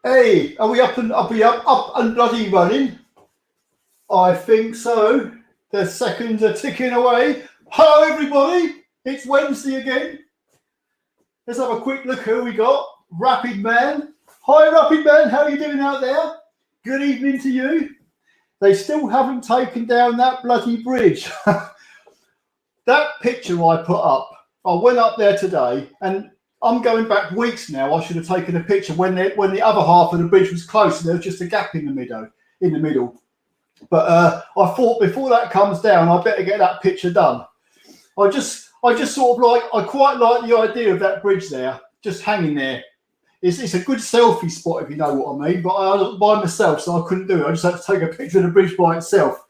Hey, are we up and bloody running? I think so. The seconds are ticking away. Hello, everybody. It's Wednesday again. Let's have a quick look who we got. Rapid Man. Hi, Rapid Man. How are you doing out there? Good evening to you. They still haven't taken down that bloody bridge. That picture I put up, I went up there today, and I'm going back weeks now. I should have taken a picture when the other half of the bridge was closed. And there was just a gap in the middle. But I thought before that comes down, I better get that picture done. I just sort of I quite like the idea of that bridge there, just hanging there. It's a good selfie spot, if you know what I mean. But I was by myself, so I couldn't do it. I just had to take a picture of the bridge by itself.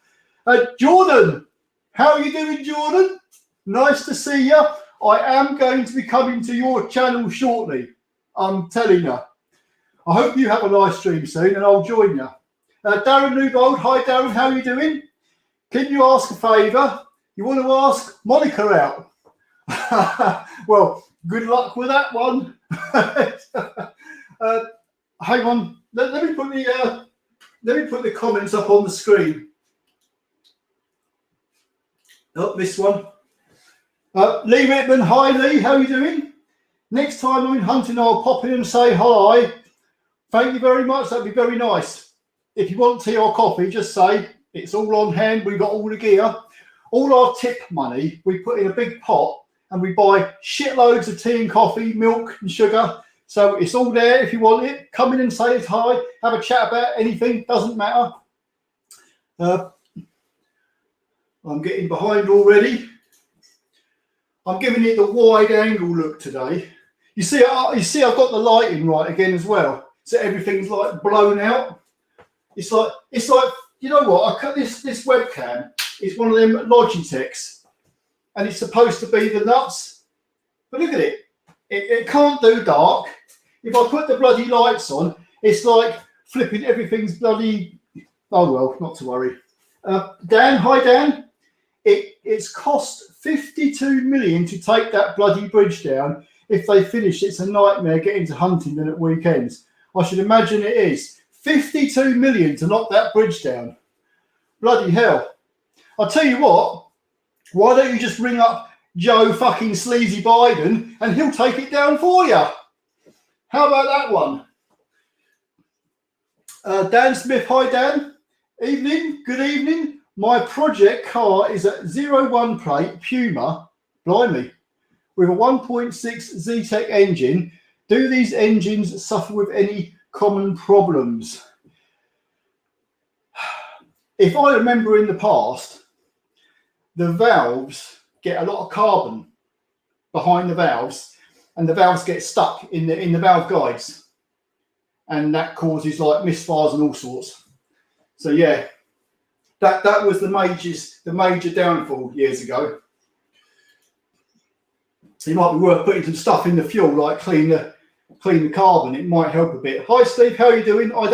Jordan, how are you doing, Jordan? Nice to see you. I am going to be coming to your channel shortly. I'm telling you. I hope you have a live stream soon, and I'll join you. Darren Newbold, hi Darren, how are you doing? Can you ask a favour? You want to ask Monica out? Well, good luck with that one. Hang on, let me put the comments up on the screen. Oh, this one. Lee Whitman, hi Lee, how are you doing? Next time I'm in Hunting, I'll pop in and say hi. Thank you very much, that'd be very nice. If you want tea or coffee, just say it's all on hand. We've got all the gear. All our tip money we put in a big pot, and we buy shitloads of tea and coffee, milk and sugar. So it's all there if you want it. Come in and say it's hi. Have a chat about anything. Doesn't matter. I'm getting behind already. I'm giving it the wide angle look today. You see, I've got the lighting right again as well. So everything's like blown out. It's like you know what? I cut this webcam. It's one of them Logitechs, and it's supposed to be the nuts. But look at it. It can't do dark. If I put the bloody lights on, it's like flipping everything's bloody. Oh well, not to worry. Dan, hi Dan. It's cost 52 million to take that bloody bridge down. If they finish, it's a nightmare getting to Huntingdon at weekends. I should imagine it is. 52 million to knock that bridge down. Bloody hell. I'll tell you what, why don't you just ring up Joe fucking Sleazy Biden and he'll take it down for you? How about that one? Dan Smith, hi Dan. Evening, good evening. My project car is a 01 plate Puma, blimey, with a 1.6 Z-Tech engine. Do these engines suffer with any common problems? If I remember in the past, the valves get a lot of carbon behind the valves, and the valves get stuck in the valve guides, and that causes like misfires and all sorts. So yeah, that was the major downfall years ago. So it might be worth putting some stuff in the fuel, like clean the carbon. It might help a bit. Hi Steve, how are you doing? I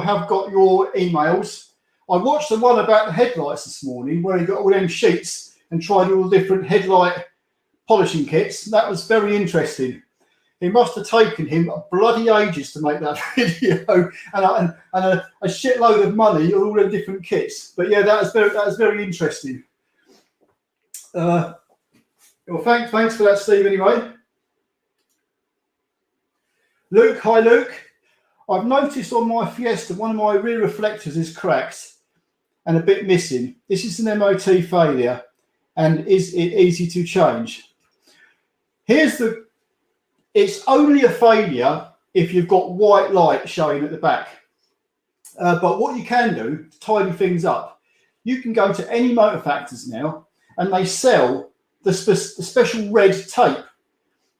have got your emails. I watched the one about the headlights this morning, where he got all them sheets and tried all the different headlight polishing kits. That was very interesting. It must have taken him bloody ages to make that video, and a shitload of money on all the different kits. But yeah, that was very interesting. Well, thanks for that, Steve. Anyway, Luke, hi Luke. I've noticed on my Fiesta one of my rear reflectors is cracked and a bit missing. This is an MOT failure, and is it easy to change? It's only a failure if you've got white light showing at the back. But what you can do to tidy things up, you can go to any motor factors now, and they sell the special red tape.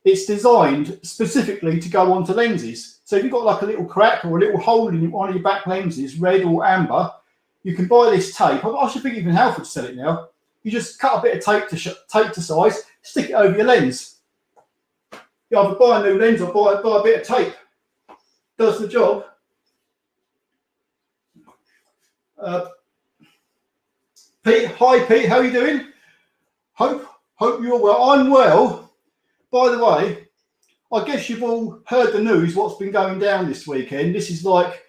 It's designed specifically to go onto lenses. So if you've got like a little crack or a little hole in one of your back lenses, red or amber, you can buy this tape. I should think even Halford sell it now. You just cut a bit of tape to size, stick it over your lens. You either buy a new lens or buy a bit of tape. Does the job. Pete, hi Pete, how are you doing? Hope you're well. I'm well. By the way, I guess you've all heard the news, what's been going down this weekend. This is like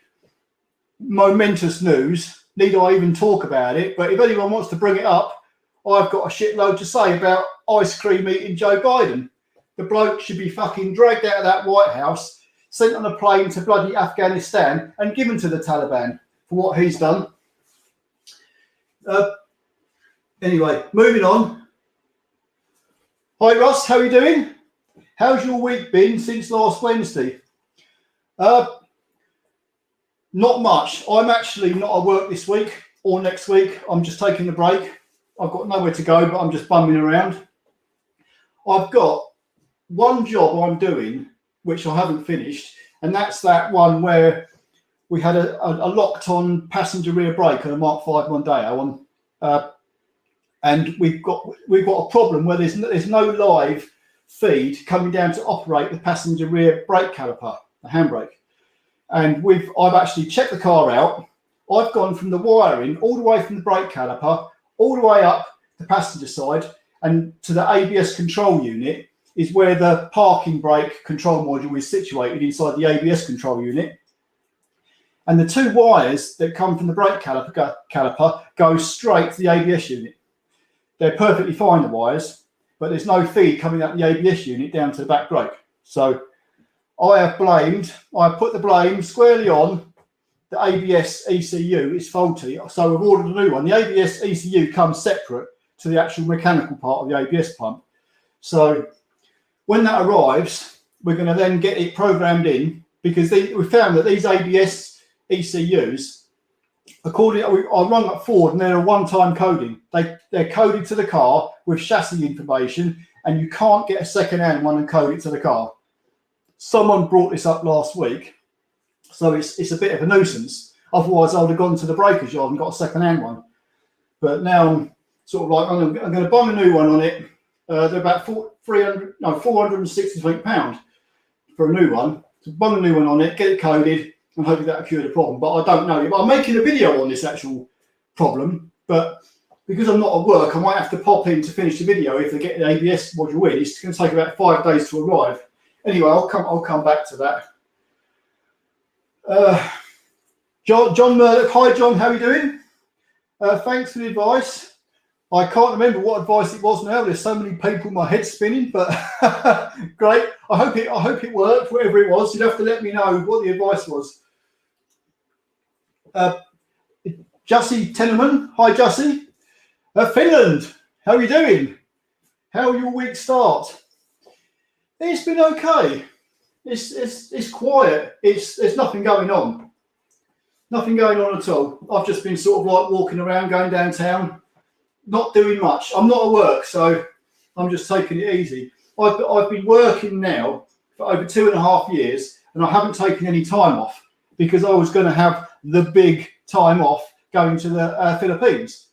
momentous news. Need I even talk about it? But if anyone wants to bring it up, I've got a shitload to say about ice cream eating Joe Biden. The bloke should be fucking dragged out of that White House, sent on a plane to bloody Afghanistan and given to the Taliban for what he's done. Anyway, moving on. Hi Russ, how are you doing? How's your week been since last Wednesday? Not much. I'm actually not at work this week or next week. I'm just taking a break. I've got nowhere to go, but I'm just bumming around. I've got one job I'm doing, which I haven't finished, and that's that one where we had a locked-on passenger rear brake on a Mark 5 Mondeo, and we've got a problem where there's no live feed coming down to operate the passenger rear brake caliper, the handbrake. And I've actually checked the car out. I've gone from the wiring all the way from the brake caliper all the way up the passenger side and to the ABS control unit is where the parking brake control module is situated inside the ABS control unit. And the two wires that come from the brake caliper go straight to the ABS unit. They're perfectly fine, the wires, but there's no feed coming up the ABS unit down to the back brake. So I put the blame squarely on the ABS ECU. It's faulty, so we've ordered a new one. The ABS ECU comes separate to the actual mechanical part of the ABS pump. So when that arrives, we're going to then get it programmed in, because we found that these ABS ECUs, I rung up Ford and they're a one-time coding. They're coded to the car with chassis information, and you can't get a second-hand one and code it to the car. Someone brought this up last week, so it's a bit of a nuisance. Otherwise, I would have gone to the breakers yard and got a second-hand one. But now I'm sort of like, I'm going to buy a new one on it. They're about £460 for a new one. So buy a new one on it, get it coded, and hopefully that'll cure the problem. But I don't know. I'm making a video on this actual problem, but because I'm not at work, I might have to pop in to finish the video if they get the ABS module in. It's going to take about 5 days to arrive. Anyway, I'll come back to that. John Murdoch. Hi, John. How are you doing? Thanks for the advice. I can't remember what advice it was now. There's so many people, my head's spinning. But great. I hope it worked. Whatever it was, you'd have to let me know what the advice was. Jussie Teneman. Hi, Jussie. Finland. How are you doing? How will your week start? It's been okay. It's quiet. There's nothing going on. Nothing going on at all. I've just been sort of like walking around, going downtown, not doing much. I'm not at work, so I'm just taking it easy. I've been working now for over 2.5 years, and I haven't taken any time off because I was going to have the big time off going to the Philippines.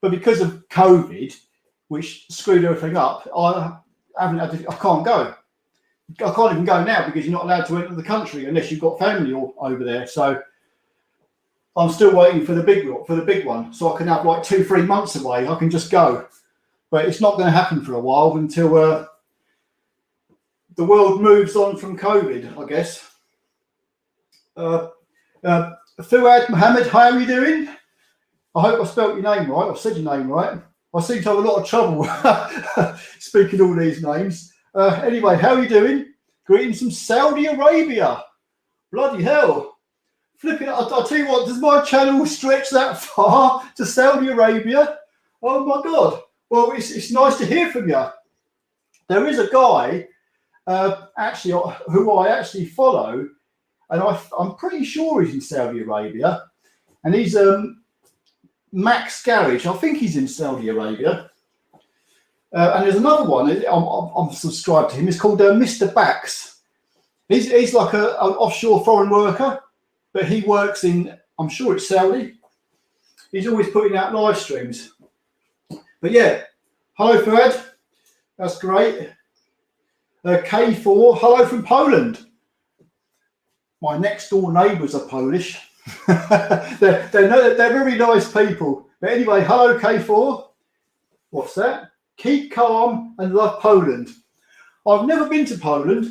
But because of COVID, which screwed everything up, I can't go. I can't even go now because you're not allowed to enter the country unless you've got family over there. So I'm still waiting for the big one, so I can have like 2-3 months away. I can just go, but it's not going to happen for a while until the world moves on from COVID, I guess. Fuad Mohammed, how are you doing? I hope I spelt your name right. I've said your name right. I seem to have a lot of trouble speaking all these names. Anyway, how are you doing? Greetings from Saudi Arabia. Bloody hell. Flipping, I'll tell you what, does my channel stretch that far to Saudi Arabia? Oh my God. Well, it's nice to hear from you. There is a guy who I actually follow, and I'm pretty sure he's in Saudi Arabia, and he's Max Garage. I think he's in Saudi Arabia. And there's another one. I'm subscribed to him. It's called Mr. Bax. He's like an offshore foreign worker, but he works in, I'm sure it's Saudi. He's always putting out live streams. But yeah, hello Fuad. That's great. K4, hello from Poland. My next door neighbours are Polish. they're very nice people. But anyway, hello K4. What's that? Keep calm and love Poland. I've never been to Poland,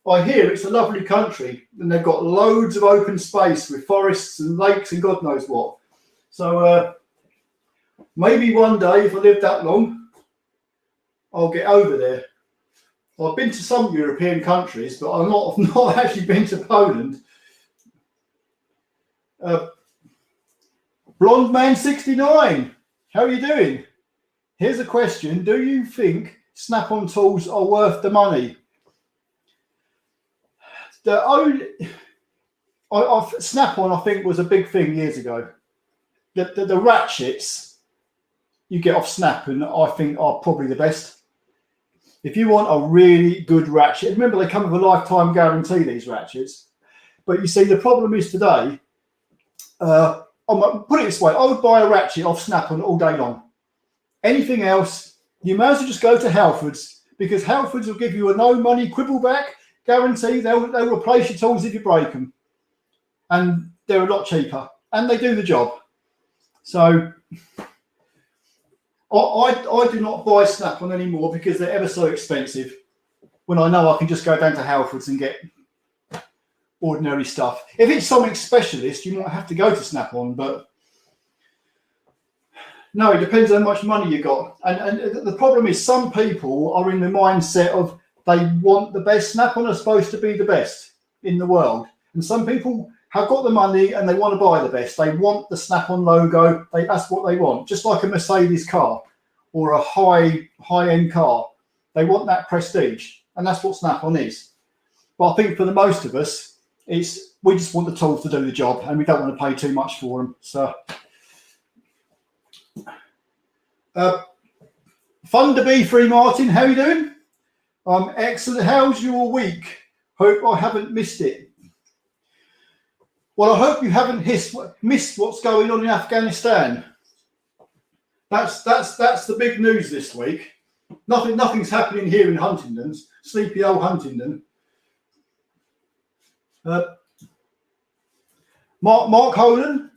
I hear it's a lovely country and they've got loads of open space with forests and lakes and God knows what. So maybe one day, if I live that long, I'll get over there. I've been to some European countries, but I've not actually been to Poland. Blonde Man 69, how are you doing? Here's a question. Do you think Snap-on tools are worth the money? Snap-on, I think, was a big thing years ago. The ratchets you get off Snap-on, I think, are probably the best. If you want a really good ratchet, remember they come with a lifetime guarantee, these ratchets. But you see, the problem is today, put it this way, I would buy a ratchet off Snap-on all day long. Anything else, you may as well just go to Halfords, because Halfords will give you a no money quibble back guarantee. They'll replace your tools if you break them. And they're a lot cheaper. And they do the job. So I do not buy Snap-on anymore because they're ever so expensive, when I know I can just go down to Halfords and get ordinary stuff. If it's something specialist, you might have to go to Snap-on, but no, it depends on how much money you got. And the problem is some people are in the mindset of they want the best. Snap-on are supposed to be the best in the world. And some people have got the money and they want to buy the best. They want the Snap-on logo. That's what they want. Just like a Mercedes car or a high-end car. They want that prestige. And that's what Snap-on is. But I think for the most of us, we just want the tools to do the job and we don't want to pay too much for them. So fun to be free, Martin. How are you doing? Excellent. How's your week? Hope I haven't missed it. Well, I hope you haven't missed what's going on in Afghanistan. That's the big news this week. Nothing's happening here in Huntingdon, sleepy old Huntingdon. Mark Holan,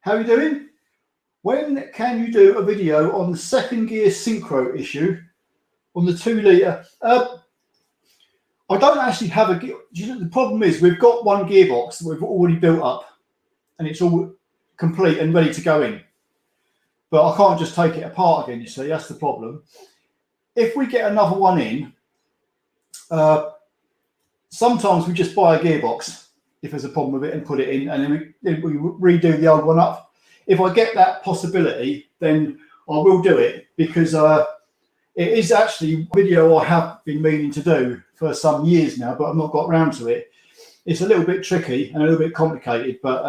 how are you doing? When can you do a video on the second gear synchro issue on the 2 litre? I don't actually have a gear. The problem is we've got one gearbox that we've already built up and it's all complete and ready to go in. But I can't just take it apart again, you see, that's the problem. If we get another one in, sometimes we just buy a gearbox if there's a problem with it and put it in, and then we redo the old one up. If I get that possibility, then I will do it, because it is actually a video I have been meaning to do for some years now, but I've not got around to it. It's a little bit tricky and a little bit complicated, but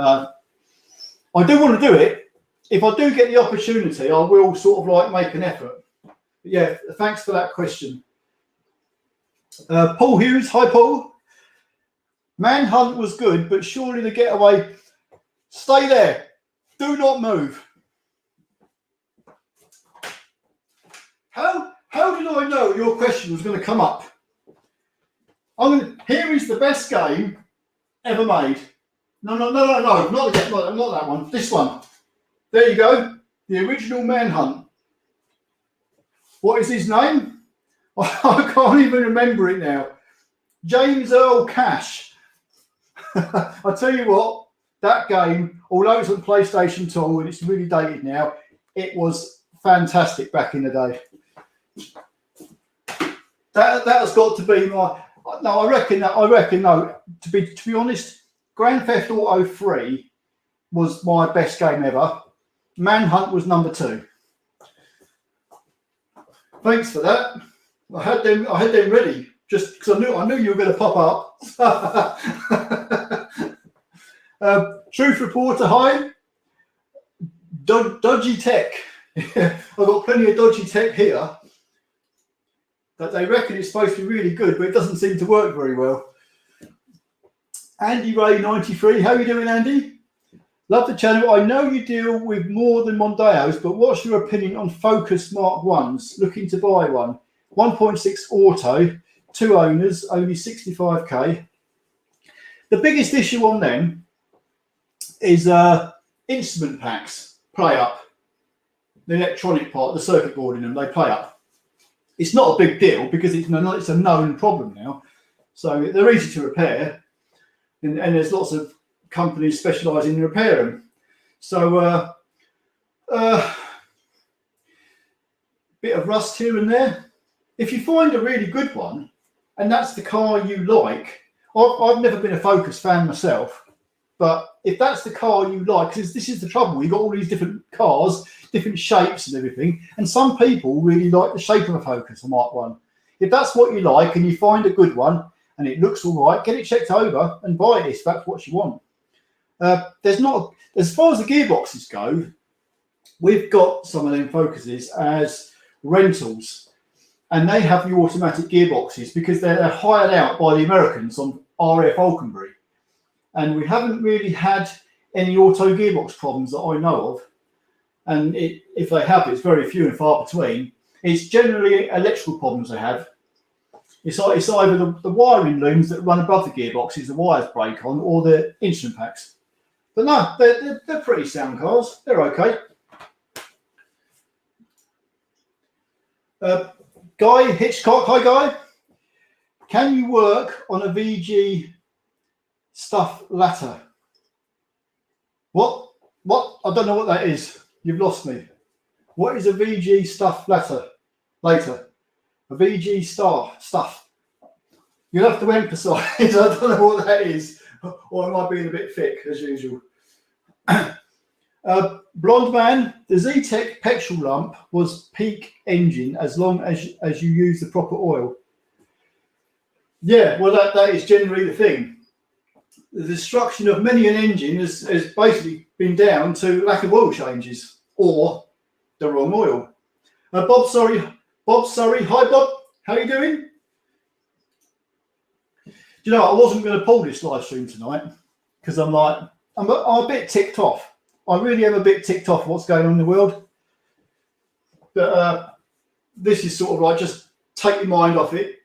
I do want to do it. If I do get the opportunity, I will sort of like make an effort. But yeah, thanks for that question. Paul Hughes, hi Paul. Manhunt was good, but surely the getaway. Stay there. Do not move. How did I know your question was going to come up? Here is the best game ever made. No, not that one. This one. There you go. The original Manhunt. What is his name? I can't even remember it now. James Earl Cash. I tell you what, that game, although it's on PlayStation 2 and it's really dated now, it was fantastic back in the day. That has got to be my. No, I reckon. No, to be honest, Grand Theft Auto 3 was my best game ever. Manhunt was number 2. Thanks for that. I had them ready just because I knew you were going to pop up. Truth Reporter, hi. Dodgy tech. I've got plenty of dodgy tech here that they reckon it's supposed to be really good, but it doesn't seem to work very well. Andy Ray 93, how are you doing, Andy? Love the channel. I know you deal with more than Mondeos, but what's your opinion on Focus Mark 1s? Looking to buy one. 1.6 auto, 2 owners, only 65k. The biggest issue on them is instrument packs play up. The electronic part, the circuit board in them, they play up. It's not a big deal because it's a known problem now. So they're easy to repair, and there's lots of companies specialising in repairing them. So bit of rust here and there. If you find a really good one, and that's the car you like, I've never been a Focus fan myself, but if that's the car you like, because this is the trouble, you've got all these different cars, different shapes and everything, and some people really like the shape of a Focus, a Mark 1. If that's what you like and you find a good one and it looks all right, get it checked over and buy it if that's what you want. There's not, as far as the gearboxes go, we've got some of them Focuses as rentals, and they have the automatic gearboxes because they're hired out by the Americans on RF Falconbury, and we haven't really had any auto gearbox problems that I know of, and if they have, it's very few and far between. It's generally electrical problems they have. It's either the wiring looms that run above the gearboxes, the wires break on, or the instrument packs. But no, they're pretty sound cars. They're okay. Guy Hitchcock, hi Guy. Can you work on a VG stuff ladder? What? I don't know what that is. You've lost me. What is a VG stuff ladder? Later. A VG stuff. You'll have to emphasise. I don't know what that is. Or am I being a bit thick as usual? Blonde man, the Z-Tech petrol lump was peak engine as long as you use the proper oil. Yeah, well, that is generally the thing. The destruction of many an engine has basically been down to lack of oil changes or the wrong oil. Bob Surrey, hi Bob, how you doing? You know, I wasn't going to pull this live stream tonight because I'm a bit ticked off. I really am a bit ticked off what's going on in the world. But this is sort of like just take your mind off it.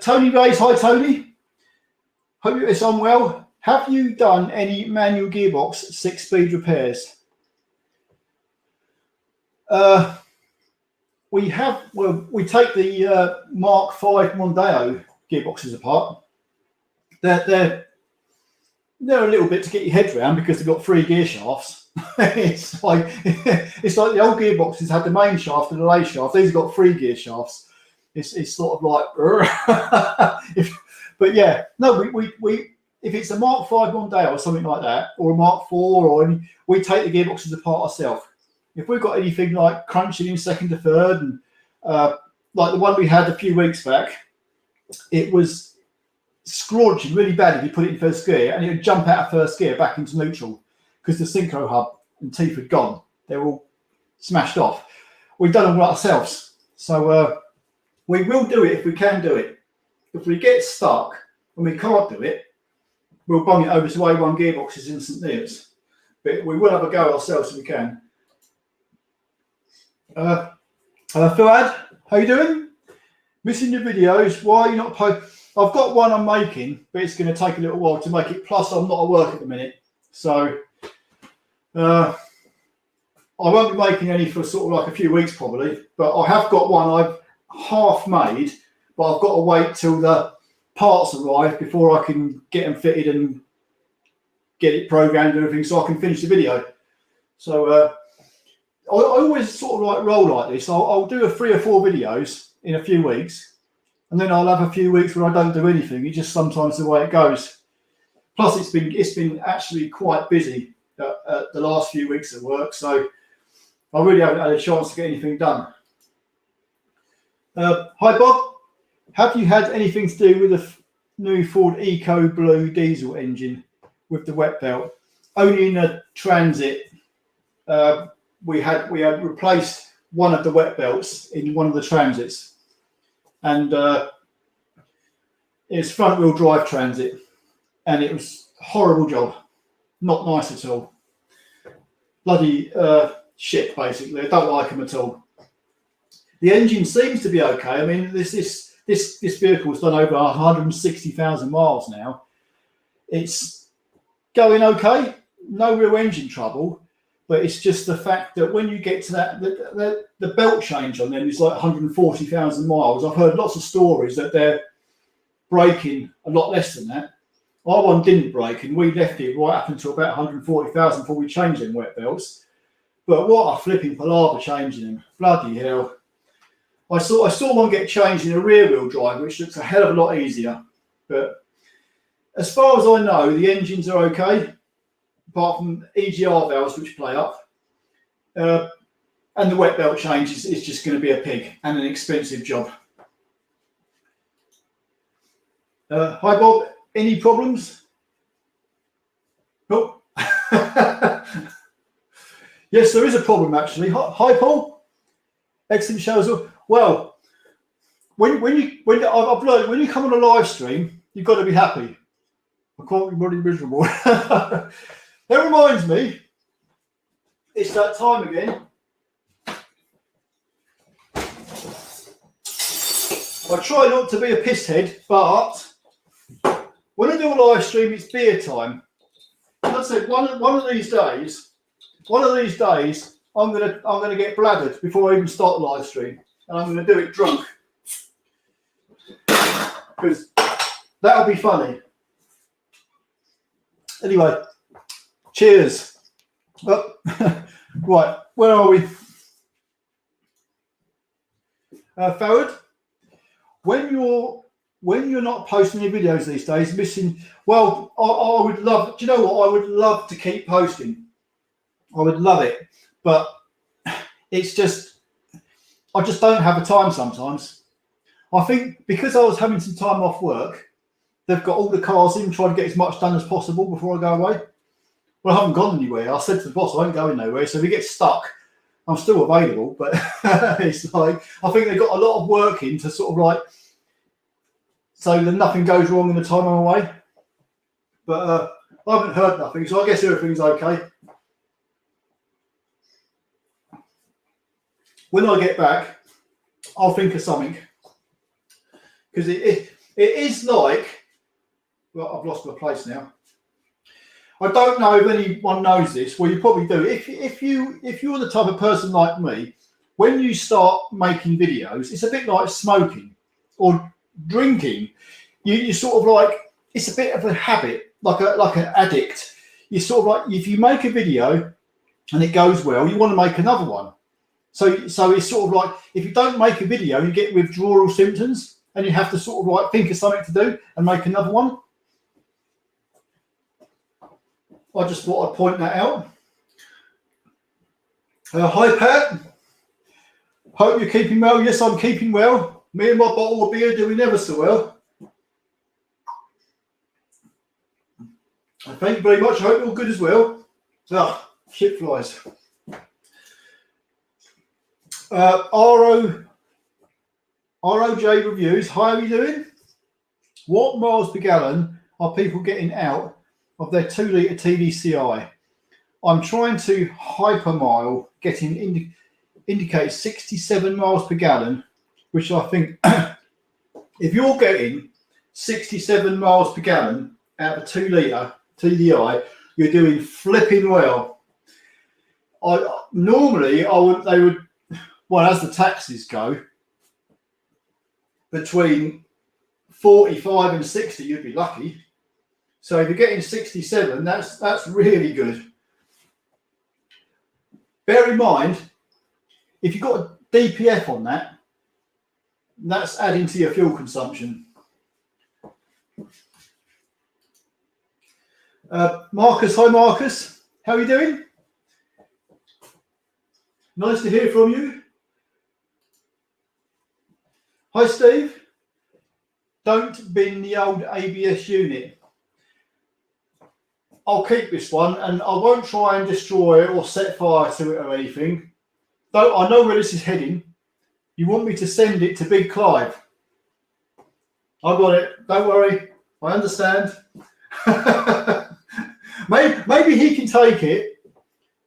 Tony Rays, hi Tony. Hope it's on well. Have you done any manual gearbox 6-speed repairs? We have. Well, we take the Mark 5 Mondeo gearboxes apart. They're a little bit to get your head around because they've got 3 gear shafts. it's like the old gearboxes had the main shaft and the lay shaft. These have got 3 gear shafts. It's sort of like, but yeah, no, we if it's a Mark 5 Mondeo or something like that, or a Mark 4, or any, we take the gearboxes apart ourselves. If we've got anything like crunching in second to third, and like the one we had a few weeks back, it was scrounging really bad if you put it in first gear, and it would jump out of first gear back into neutral because the synchro hub and teeth had gone. They were all smashed off. We've done all ourselves, so we will do it if we can do it. If we get stuck and we can't do it, we'll bung it over to A1 gearboxes in St Neots. But we will have a go ourselves if we can. Fuad, how you doing? Missing your videos. Why are you not posting? I've got one I'm making, but it's going to take a little while to make it. Plus, I'm not at work at the minute, so I won't be making any for sort of like a few weeks probably. But I have got one I've half made, but I've got to wait till the parts arrive before I can get them fitted and get it programmed and everything, so I can finish the video. So I always sort of like roll like this. I'll do 3 or 4 videos in a few weeks, and then I'll have a few weeks where I don't do anything. It's just sometimes the way it goes. Plus, it's been actually quite busy the last few weeks at work, so I really haven't had a chance to get anything done. Hi Bob, have you had anything to do with the new Ford Eco Blue diesel engine with the wet belt? Only in a Transit. We had replaced one of the wet belts in one of the Transits, and it's front wheel drive Transit, and it was a horrible job, not nice at all. Bloody shit, basically. I don't like them at all. The engine seems to be okay. I mean, this vehicle's done over 160,000 miles now. It's going okay, no real engine trouble, But it's just the fact that when you get to that, the belt change on them is like 140,000 miles. I've heard lots of stories that they're braking a lot less than that. Our one didn't break, and we left it right up until about 140,000 before we changed them wet belts. But what a flipping palaver changing them. Bloody hell. I saw one get changed in a rear wheel drive, which looks a hell of a lot easier. But as far as I know, the engines are okay, apart from EGR valves which play up. And the wet belt change is just going to be a pig and an expensive job. Hi Bob, any problems? Oh. Yes, there is a problem actually. Hi Paul, excellent shows. Well, when I've learned when you come on a live stream, you've got to be happy. I can't be bloody miserable. That reminds me, it's that time again. I try not to be a pisshead, but when I do a live stream, it's beer time. As I said, one of these days, I'm gonna get bladdered before I even start the live stream, and I'm gonna do it drunk because that'll be funny. Anyway, cheers. Right, where are we? Farrad, when you're not posting any videos these days, missing. Well, I would love. Do you know what? I would love to keep posting. I would love it, but it's just I just don't have the time sometimes. I think because I was having some time off work, they've got all the cars in, trying to get as much done as possible before I go away. Well, I haven't gone anywhere. I said to the boss, I ain't going nowhere. So if he gets stuck, I'm still available. But it's like, I think they've got a lot of work in to sort of like, so that nothing goes wrong in the time I'm away. But I haven't heard nothing. So I guess everything's okay. When I get back, I'll think of something. Because it is like, well, I've lost my place now. I don't know if anyone knows this. Well, you probably do. If you're the type of person like me, when you start making videos, it's a bit like smoking or drinking. You sort of like, it's a bit of a habit, like an addict. You sort of like, if you make a video and it goes well, you want to make another one. So it's sort of like, if you don't make a video, you get withdrawal symptoms, and you have to sort of like think of something to do and make another one. I just thought I'd point that out. Hi Pat, hope you're keeping well. Yes, I'm keeping well. Me and my bottle of beer doing ever so well. Thank you very much. I hope you're all good as well. Ah, shit flies. ROJ Reviews, how are you doing? What miles per gallon are people getting out of their 2 litre TDCI? I'm trying to hypermile, getting indicates 67 miles per gallon, which I think if you're getting 67 miles per gallon out of a 2 litre TDI, you're doing flipping well. Normally they would, well, as the taxes go, between 45 and 60, you'd be lucky. So if you're getting 67, that's really good. Bear in mind, if you've got a DPF on that, that's adding to your fuel consumption. Marcus, hi Marcus, how are you doing? Nice to hear from you. Hi Steve, don't bin the old ABS unit. I'll keep this one and I won't try and destroy it or set fire to it or anything. Though I know where this is heading. You want me to send it to Big Clive? I got it, don't worry, I understand. maybe he can take it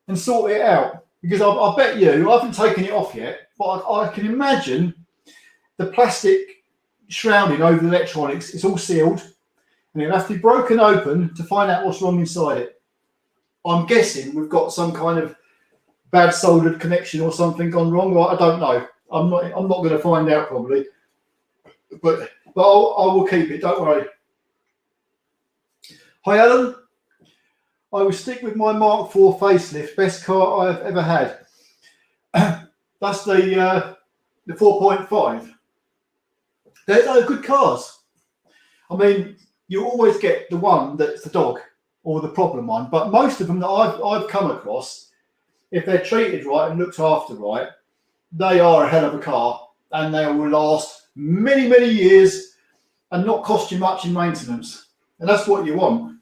and sort it out, because I bet you, I haven't taken it off yet, but I can imagine the plastic shrouding over the electronics is all sealed, and it'll have to be broken open to find out what's wrong inside it. I'm guessing we've got some kind of bad soldered connection or something gone wrong. I don't know. I'm not going to find out probably, but I will keep it. Don't worry. Hi Alan. I will stick with my Mark IV facelift. Best car I have ever had. That's the 4.5. They're good cars. I mean, you always get the one that's the dog or the problem one, but most of them that I've come across, if they're treated right and looked after right, they are a hell of a car, and they will last many, many years and not cost you much in maintenance. And that's what you want.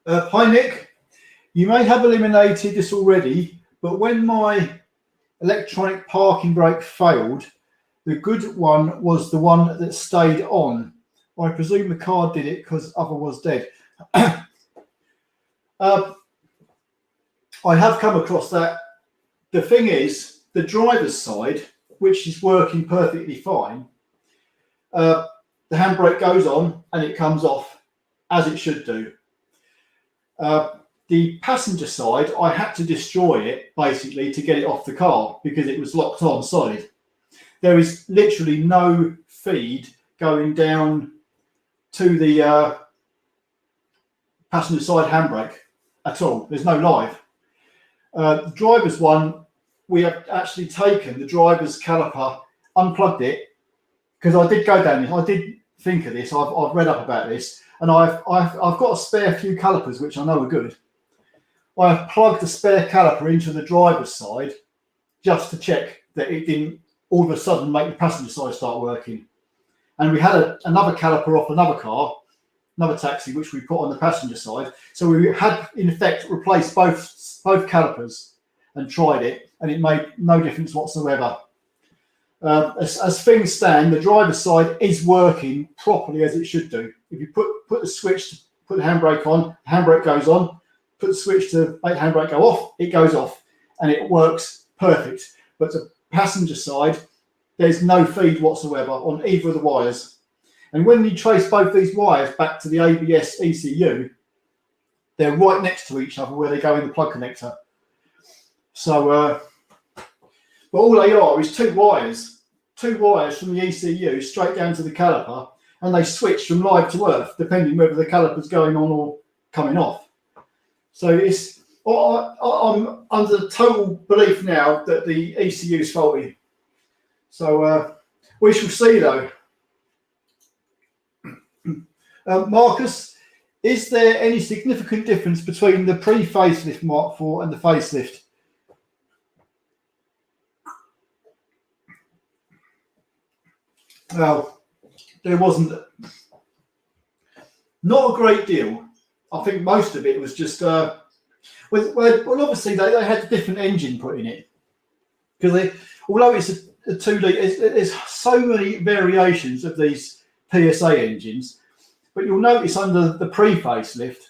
Hi Nick, you may have eliminated this already, but when my electronic parking brake failed, the good one was the one that stayed on. I presume the car did it because other was dead. I have come across that. The thing is, the driver's side, which is working perfectly fine, the handbrake goes on and it comes off as it should do. The passenger side, I had to destroy it basically to get it off the car because it was locked on solid. There is literally no feed going down to the passenger side handbrake at all. There's no live. The driver's one, we have actually taken the driver's caliper, unplugged it, because I did go down this. I did think of this. I've read up about this, and I've got a spare few calipers which I know are good. I've plugged the spare caliper into the driver's side just to check that it didn't all of a sudden make the passenger side start working. And we had another caliper off another car, another taxi, which we put on the passenger side. So we had, in effect, replaced both calipers and tried it, and it made no difference whatsoever. As things stand, the driver's side is working properly as it should do. If you put the switch to put the handbrake on, the handbrake goes on. Put the switch to make the handbrake go off, it goes off, and it works perfect. But the passenger side, there's no feed whatsoever on either of the wires. And when you trace both these wires back to the ABS ECU, they're right next to each other where they go in the plug connector. So, but all they are is two wires from the ECU straight down to the caliper, and they switch from live to earth, depending whether the caliper's going on or coming off. So I'm under the total belief now that the ECU is faulty. So we shall see though. Marcus, is there any significant difference between the pre-facelift Mark IV and the facelift? Well, there wasn't. Not a great deal. I think most of it was just, well, obviously they had a different engine put in it. Because although it's a 2 litre, there's so many variations of these PSA engines. But you'll notice under the pre-facelift,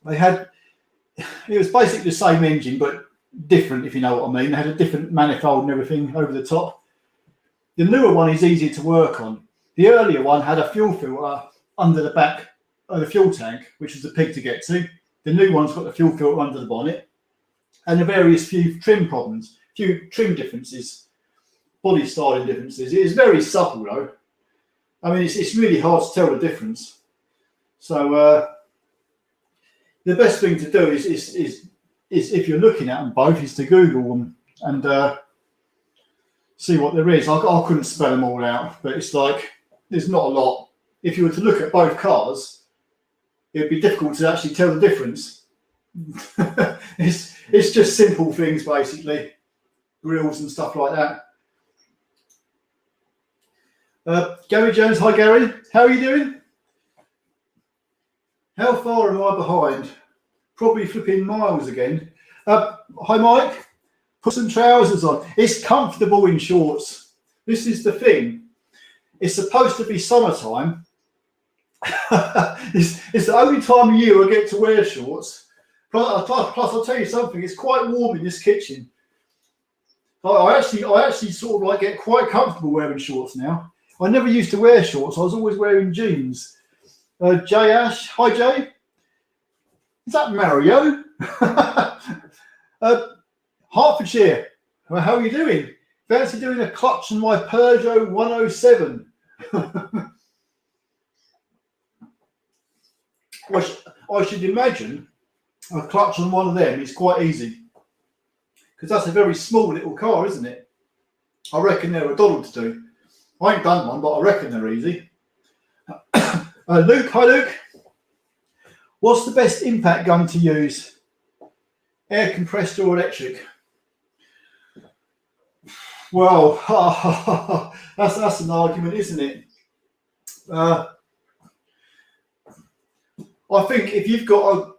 it was basically the same engine, but different, if you know what I mean. They had a different manifold and everything over the top. The newer one is easier to work on. The earlier one had a fuel filter under the back of the fuel tank, which was the pig to get to. The new one's got the fuel filter under the bonnet, and the various few trim problems, few trim differences, body styling differences. It is very subtle though. I mean, it's really hard to tell the difference. So the best thing to do is if you're looking at them both, is to Google them and see what there is. I couldn't spell them all out, but it's like there's not a lot. If you were to look at both cars, it'd be difficult to actually tell the difference. It's just simple things basically, grills and stuff like that. Gary Jones, hi Gary, how are you doing? How far am I behind? Probably flipping miles again. Hi Mike, put some trousers on. It's comfortable in shorts. This is the thing. It's supposed to be summertime. It's the only time of year I get to wear shorts. Plus I'll tell you something, it's quite warm in this kitchen. I actually sort of like get quite comfortable wearing shorts now. I never used to wear shorts. I was always wearing jeans. Jay Ash, hi Jay. Is that Mario? Hertfordshire, well, how are you doing? Fancy doing a clutch on my Peugeot 107? I should imagine a clutch on one of them is quite easy, because that's a very small little car, isn't it? I reckon they're a dollar to do. I ain't done one, but I reckon they're easy. Luke, hi Luke. What's the best impact gun to use? Air compressed or electric? Well, that's an argument, isn't it? I think if you've got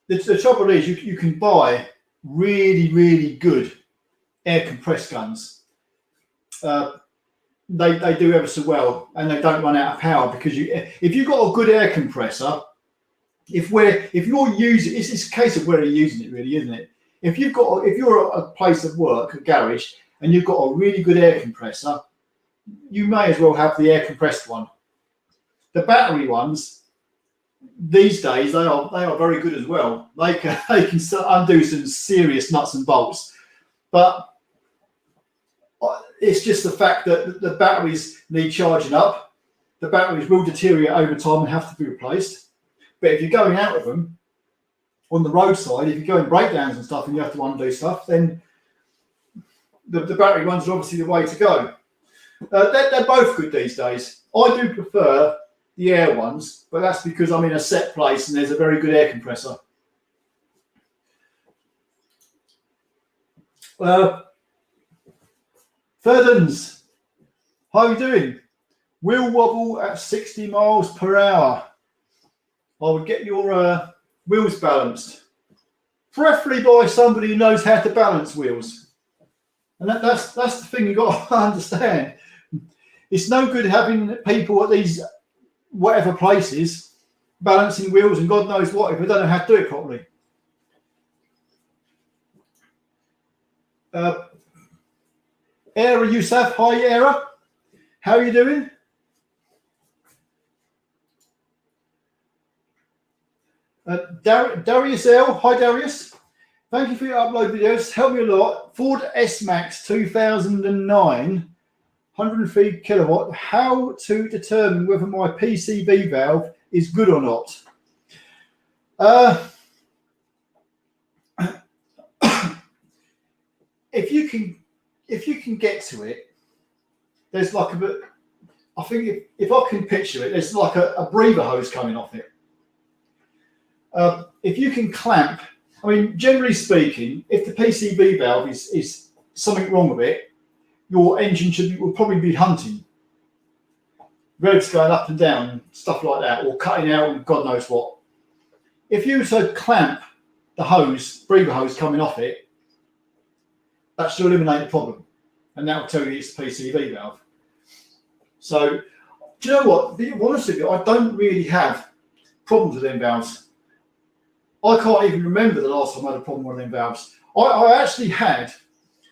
the trouble is you can buy really, really good air compressed guns. They do ever so well, and they don't run out of power, because if you've got a good air compressor, if you're using, it's a case of where you're using it, really, isn't it? If you're at a place of work, a garage, and you've got a really good air compressor, you may as well have the air compressed one. The battery ones these days, they are very good as well. They can undo some serious nuts and bolts, but it's just the fact that the batteries need charging up. The batteries will deteriorate over time and have to be replaced. But if you're going out of them on the roadside, if you're going breakdowns and stuff and you have to undo stuff, then the battery ones are obviously the way to go. They're both good these days. I do prefer the air ones, but that's because I'm in a set place and there's a very good air compressor. Thirdens, how are you doing? Wheel wobble at 60 miles per hour. I would get your wheels balanced, preferably by somebody who knows how to balance wheels. And that's the thing you've got to understand. It's no good having people at these whatever places balancing wheels and God knows what if they don't know how to do it properly. Era Yusuf, hi Era. How are you doing? Darius L, hi Darius. Thank you for your upload videos. Help me a lot. Ford S-Max 2009, 103 kilowatt. How to determine whether my PCB valve is good or not? If you can get to it, there's like a bit. I think if I can picture it, there's like a breather hose coming off it. If you can clamp, I mean, generally speaking, if the PCB valve is something wrong with it, your engine will probably be hunting. Revs going up and down, stuff like that, or cutting out and God knows what. If you were to clamp the hose, breather hose coming off it, that should eliminate the problem. And that will tell you it's the PCB valve. So, do you know what? Be honest with you, I don't really have problems with them valves. I can't even remember the last time I had a problem with them valves. I actually had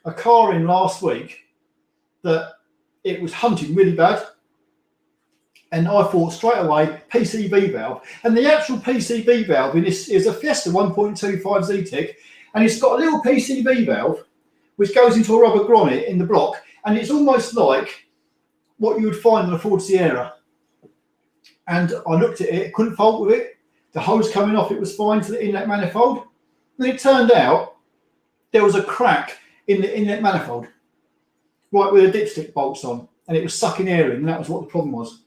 a car in last week that it was hunting really bad. And I thought straight away, PCB valve. And the actual PCB valve in this is a Fiesta 1.25 ZTEC. And it's got a little PCB valve which goes into a rubber grommet in the block. And it's almost like what you would find on a Ford Sierra. And I looked at it, couldn't fault with it. The hose coming off it was fine to the inlet manifold. And it turned out there was a crack in the inlet manifold, right where the dipstick bolts on, and it was sucking air in, and that was what the problem was.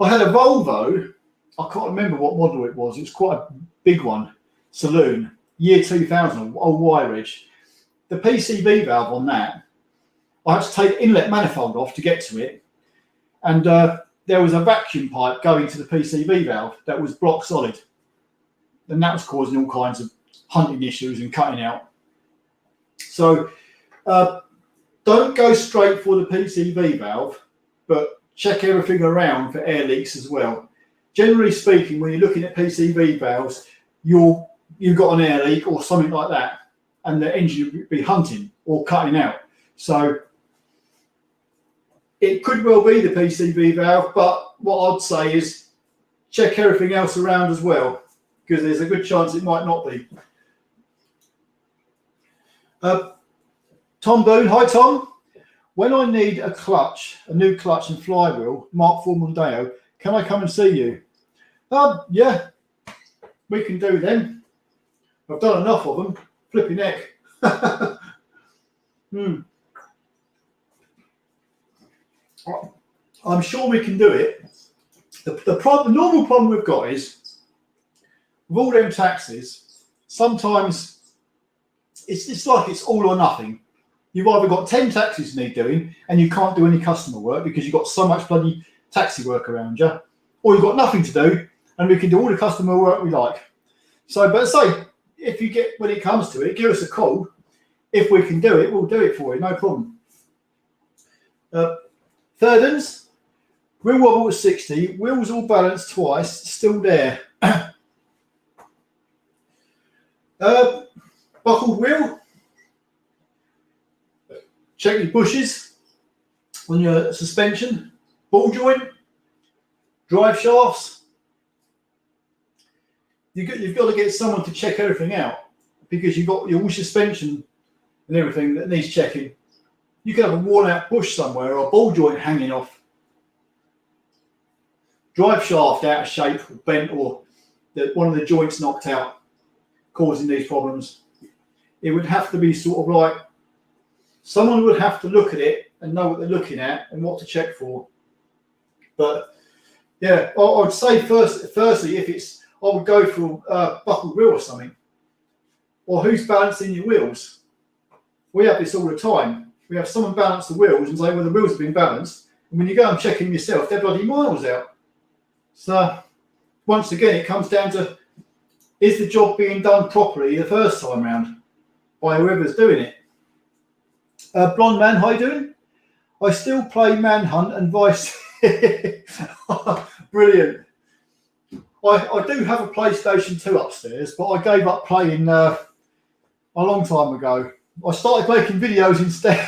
I had a Volvo, I can't remember what model it was quite a big one, saloon, year 2000, old wire edge. The PCB valve on that, I had to take the inlet manifold off to get to it, and there was a vacuum pipe going to the PCB valve that was block solid, and that was causing all kinds of hunting issues and cutting out. So don't go straight for the PCB valve, but check everything around for air leaks as well. Generally speaking, when you're looking at PCB valves, you've got an air leak or something like that, and the engine will be hunting or cutting out. So it could well be the PCB valve, but what I'd say is check everything else around as well, because there's a good chance it might not be. Tom Boone, hi Tom. When I need a clutch, a new clutch and flywheel, Mark IV Mondeo, can I come and see you? Yeah, we can do them. I've done enough of them. Flipping heck. I'm sure we can do it. The normal problem we've got is with all them taxis, sometimes it's like it's all or nothing. You've either got 10 taxis you need doing and you can't do any customer work because you've got so much bloody taxi work around you, or you've got nothing to do and we can do all the customer work we like. So, but say, if you get, when it comes to it, give us a call. If we can do it, we'll do it for you, no problem. Thirdens, wheel wobble at 60, wheels all balanced twice, still there. Buckled wheel. Check your bushes on your suspension, ball joint, drive shafts. You've got to get someone to check everything out because you've got your suspension and everything that needs checking. You could have a worn out bush somewhere or a ball joint hanging off. Drive shaft out of shape or bent, or one of the joints knocked out, causing these problems. It would have to be sort of like, someone would have to look at it and know what they're looking at and what to check for. But yeah, I would say firstly, if it's, I would go for a buckled wheel or something. Or who's balancing your wheels? We have this all the time. We have someone balance the wheels and say, well, the wheels have been balanced. And when you go and check them yourself, they're bloody miles out. So once again, it comes down to, is the job being done properly the first time round by whoever's doing it? Blonde man, how you doing? I still play Manhunt and Vice. Brilliant. I do have a PlayStation 2 upstairs, but I gave up playing a long time ago. I started making videos instead.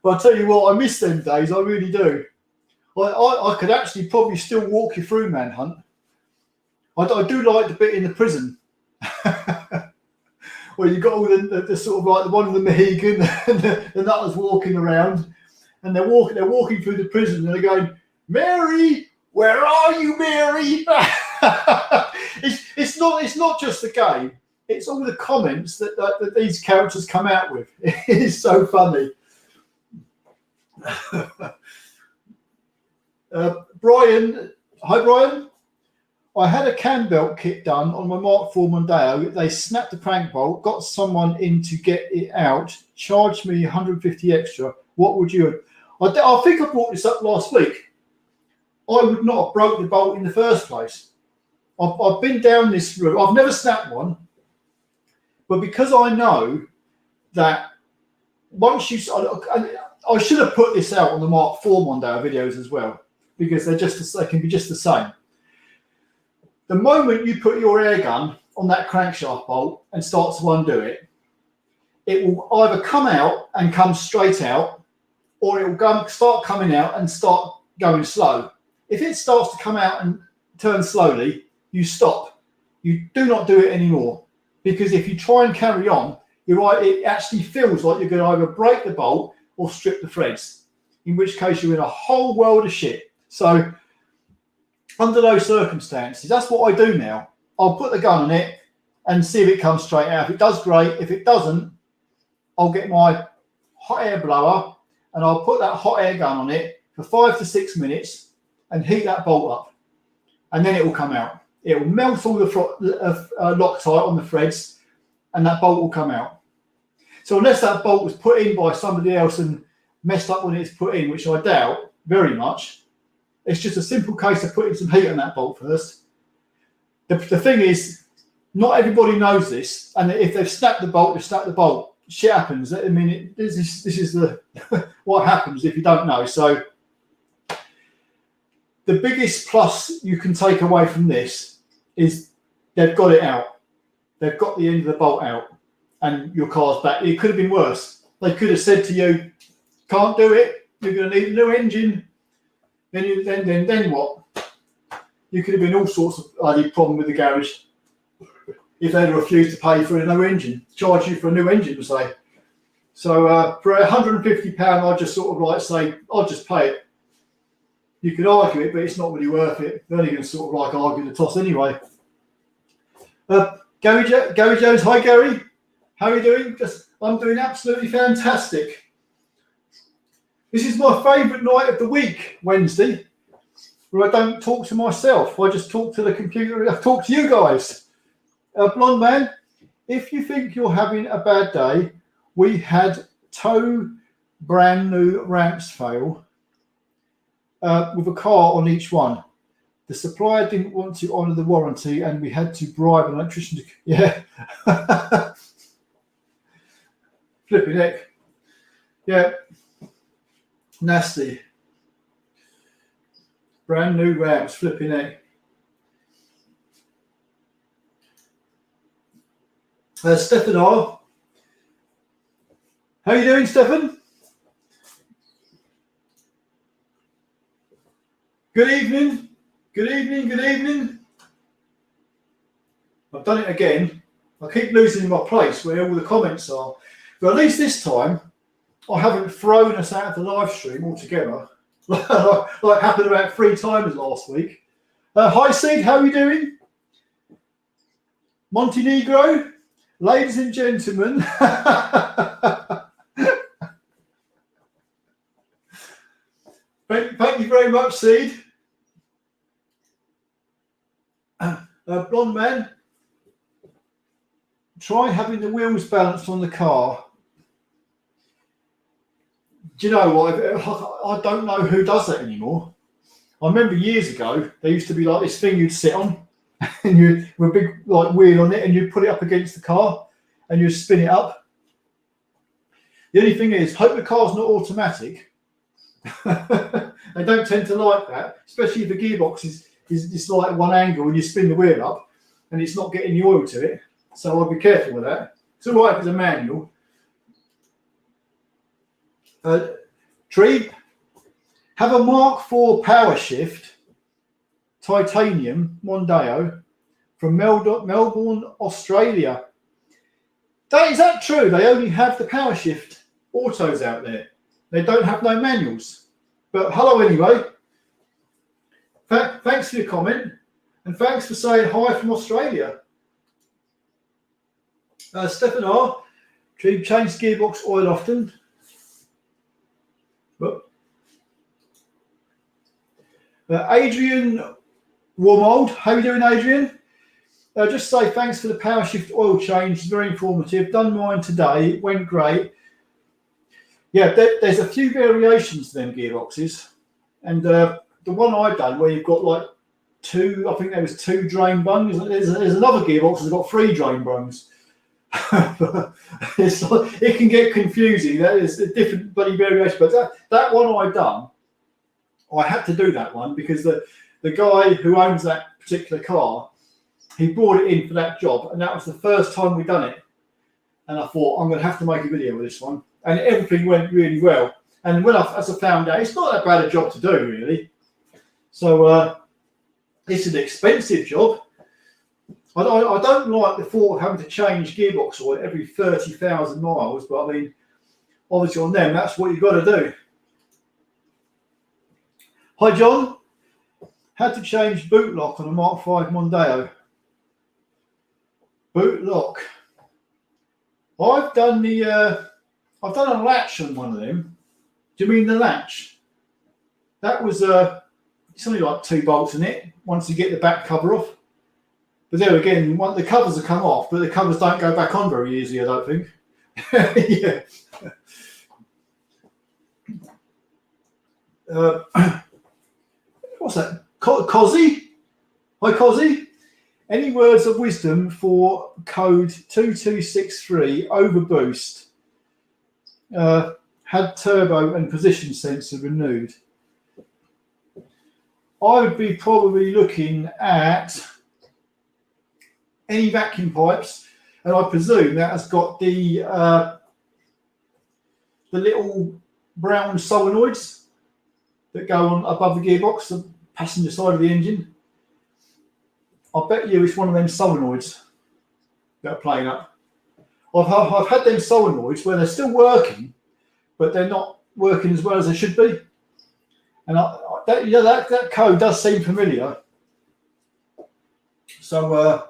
But I tell you what, I miss them days, I really do. I could actually probably still walk you through Manhunt. I do like the bit in the prison. Where you got all the sort of like the one in the Mohegan and the nutters walking around, and they're walking through the prison and they're going, Mary, where are you, Mary? it's not just the game, it's all the comments that these characters come out with. It is so funny. Brian, hi Brian. I had a cam belt kit done on my Mark IV Mondeo. They snapped the crank bolt, got someone in to get it out, charged me 150 extra. What would you? I think I brought this up last week. I would not have broke the bolt in the first place. I've been down this route. I've never snapped one, but because I know that once you, I should have put this out on the Mark IV Mondeo videos as well, because they can be just the same. The moment you put your air gun on that crankshaft bolt and start to undo it, it will either come out and come straight out, or it will start coming out and start going slow. If it starts to come out and turn slowly, you stop. You do not do it anymore, because if you try and carry on, you're right, it actually feels like you're going to either break the bolt or strip the threads, in which case you're in a whole world of shit. So under those circumstances, that's what I do now. I'll put the gun on it and see if it comes straight out. If it does, great. If it doesn't, I'll get my hot air blower and I'll put that hot air gun on it for 5 to 6 minutes and heat that bolt up. And then it will come out. It will melt all the Loctite on the threads and that bolt will come out. So unless that bolt was put in by somebody else and messed up when it's put in, which I doubt very much, it's just a simple case of putting some heat on that bolt first. The thing is, not everybody knows this, and if they've snapped the bolt, they've snapped the bolt. Shit happens. I mean, this is the what happens if you don't know. So the biggest plus you can take away from this is they've got it out. They've got the end of the bolt out, and your car's back. It could have been worse. They could have said to you, "Can't do it. You're going to need a new engine." Then what? You could have been all sorts of problem with the garage. if they refuse to pay for a new engine, charge you for a new engine, say. So for £150, I just sort of like say, I'll just pay it. You can argue it, but it's not really worth it. They're only going to sort of like argue the toss anyway. Gary Jones, hi Gary. How are you doing? I'm doing absolutely fantastic. This is my favourite night of the week, Wednesday, where I don't talk to myself. I just talk to the computer. I talk to you guys. Blonde man, if you think you're having a bad day, we had two brand new ramps fail with a car on each one. The supplier didn't want to honour the warranty and we had to bribe an electrician to... Yeah. Flipping heck. Yeah. Nasty. Brand new ramps, flipping heck. Stefan R. How are you doing, Stefan? Good evening. Good evening, good evening. I've done it again. I keep losing my place where all the comments are. But at least this time, I haven't thrown us out of the live stream altogether. like happened about 3 times last week. Hi, Seed, how are you doing? Montenegro, ladies and gentlemen. Thank you very much, Seed. Blonde man, try having the wheels balanced on the car. Do you know what? I don't know who does that anymore. I remember years ago, there used to be like this thing you'd sit on and you with a big like wheel on it and you'd put it up against the car and you'd spin it up. The only thing is, hope the car's not automatic. They don't tend to like that, especially if the gearbox is like one angle and you spin the wheel up and it's not getting the oil to it. So I'll be careful with that. It's all right if it's a manual. Tree, have a Mark IV power shift titanium Mondeo from Melbourne, Australia. Is that true? They only have the power shift autos out there. They don't have no manuals. But hello anyway. Thanks for your comment and thanks for saying hi from Australia. Stefan R. Do you change gearbox oil often? Adrian Wormold, how are you doing, Adrian? Just say thanks for the power shift oil change. It's very informative. Done mine today. It went great. Yeah, there's a few variations to them gearboxes, and the one I done where you've got like 2, I think there was 2 drain bungs. There's another gearbox that's got 3 drain bungs. It's like, it can get confusing. That is a different bloody variation. But that one I done, I had to do that one because the guy who owns that particular car, he brought it in for that job, and that was the first time we done it. And I thought, I'm going to have to make a video with this one. And everything went really well. And as I found out, it's not that bad a job to do, really. So it's an expensive job. I don't like the thought of having to change gearbox oil every 30,000 miles, but I mean, obviously on them, that's what you've got to do. Hi, John. How to change boot lock on a Mark V Mondeo? Boot lock. I've done a latch on one of them. Do you mean the latch? That was it's only like 2 bolts in it once you get the back cover off. But there again, the covers have come off, but the covers don't go back on very easily, I don't think. Yeah. What's that? Cozzy? Hi, Cozzy. Any words of wisdom for code 2263 overboost? Had turbo and position sensor renewed. I would be probably looking at any vacuum pipes, and I presume that has got the little brown solenoids that go on above the gearbox, the passenger side of the engine. I bet you it's one of them solenoids. that are playing up. I've had them solenoids where they're still working, but they're not working as well as they should be. And that code does seem familiar. So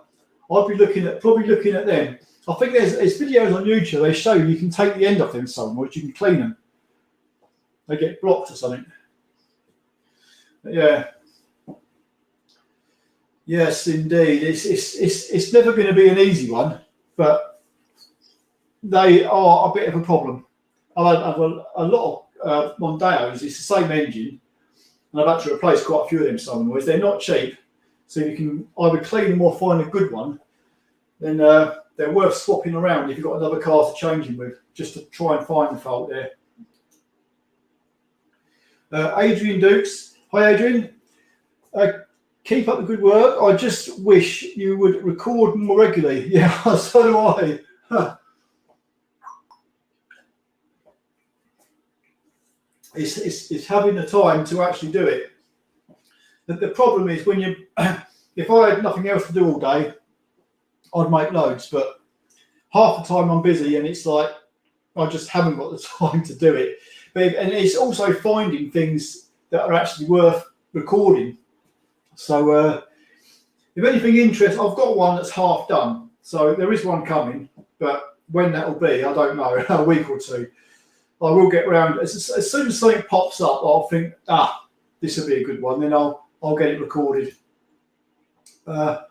I'll be probably looking at them. I think there's videos on YouTube. They show you can take the end off them solenoids. You can clean them. They get blocked or something. But yeah. Yes, indeed. It's never going to be an easy one, but they are a bit of a problem. I've had a lot of Mondeos. It's the same engine, and I've had to replace quite a few of them solenoids. They're not cheap, so you can either clean them or find a good one. Then they're worth swapping around if you've got another car to change them with, just to try and find the fault there. Adrian Dukes. Hi, Adrian. Keep up the good work. I just wish you would record more regularly. Yeah, so do I. It's having the time to actually do it. The problem is when if I had nothing else to do all day, I'd make loads, but half the time I'm busy and it's like I just haven't got the time to do it. And it's also finding things that are actually worth recording. So if anything interesting, I've got one that's half done. So there is one coming, but when that will be, I don't know, a week or two. I will get around. As soon as something pops up, I'll think, this will be a good one. Then I'll get it recorded. Blonde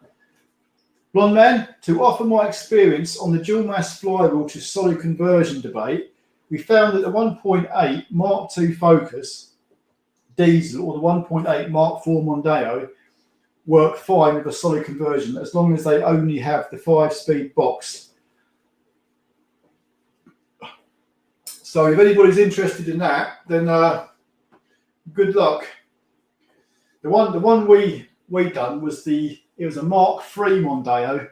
Man, to offer my experience on the dual mass flywheel to solid conversion debate, we found that the 1.8 Mark II Focus diesel or the 1.8 Mark IV Mondeo work fine with a solid conversion as long as they only have the 5-speed box. So if anybody's interested in that, then good luck. The one we done was it was a Mark III Mondeo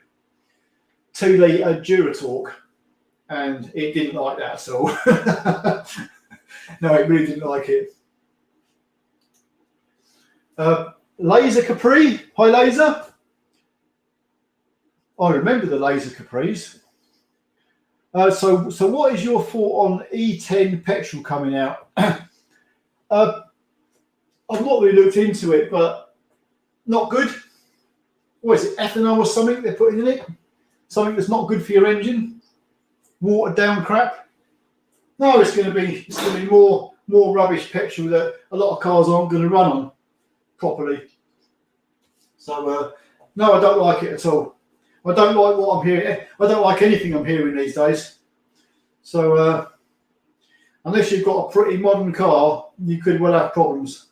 2-litre Duratorque, and it didn't like that at all. No, it really didn't like it. Laser Capri. Hi, Laser. I remember the Laser Capris. So what is your thought on E10 petrol coming out? I've not really looked into it, but not good. What is it, ethanol or something they're putting in it? Something that's not good for your engine? Watered down crap? No, it's going to be more rubbish petrol that a lot of cars aren't going to run on properly. So no, I don't like it at all. I don't like what I'm hearing. I don't like anything I'm hearing these days. So unless you've got a pretty modern car, you could well have problems.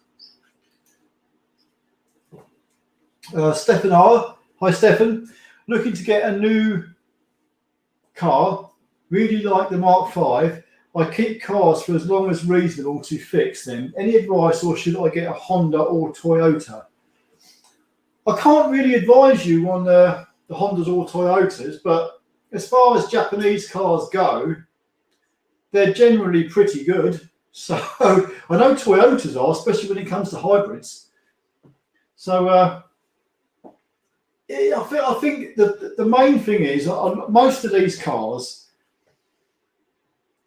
Stefan R. Hi, Stefan. Looking to get a new car. Really like the Mark V. I keep cars for as long as reasonable to fix them. Any advice, or should I get a Honda or Toyota? I can't really advise you on the Hondas or Toyotas, but as far as Japanese cars go, they're generally pretty good. So I know Toyotas are, especially when it comes to hybrids. So I think the main thing is on most of these cars,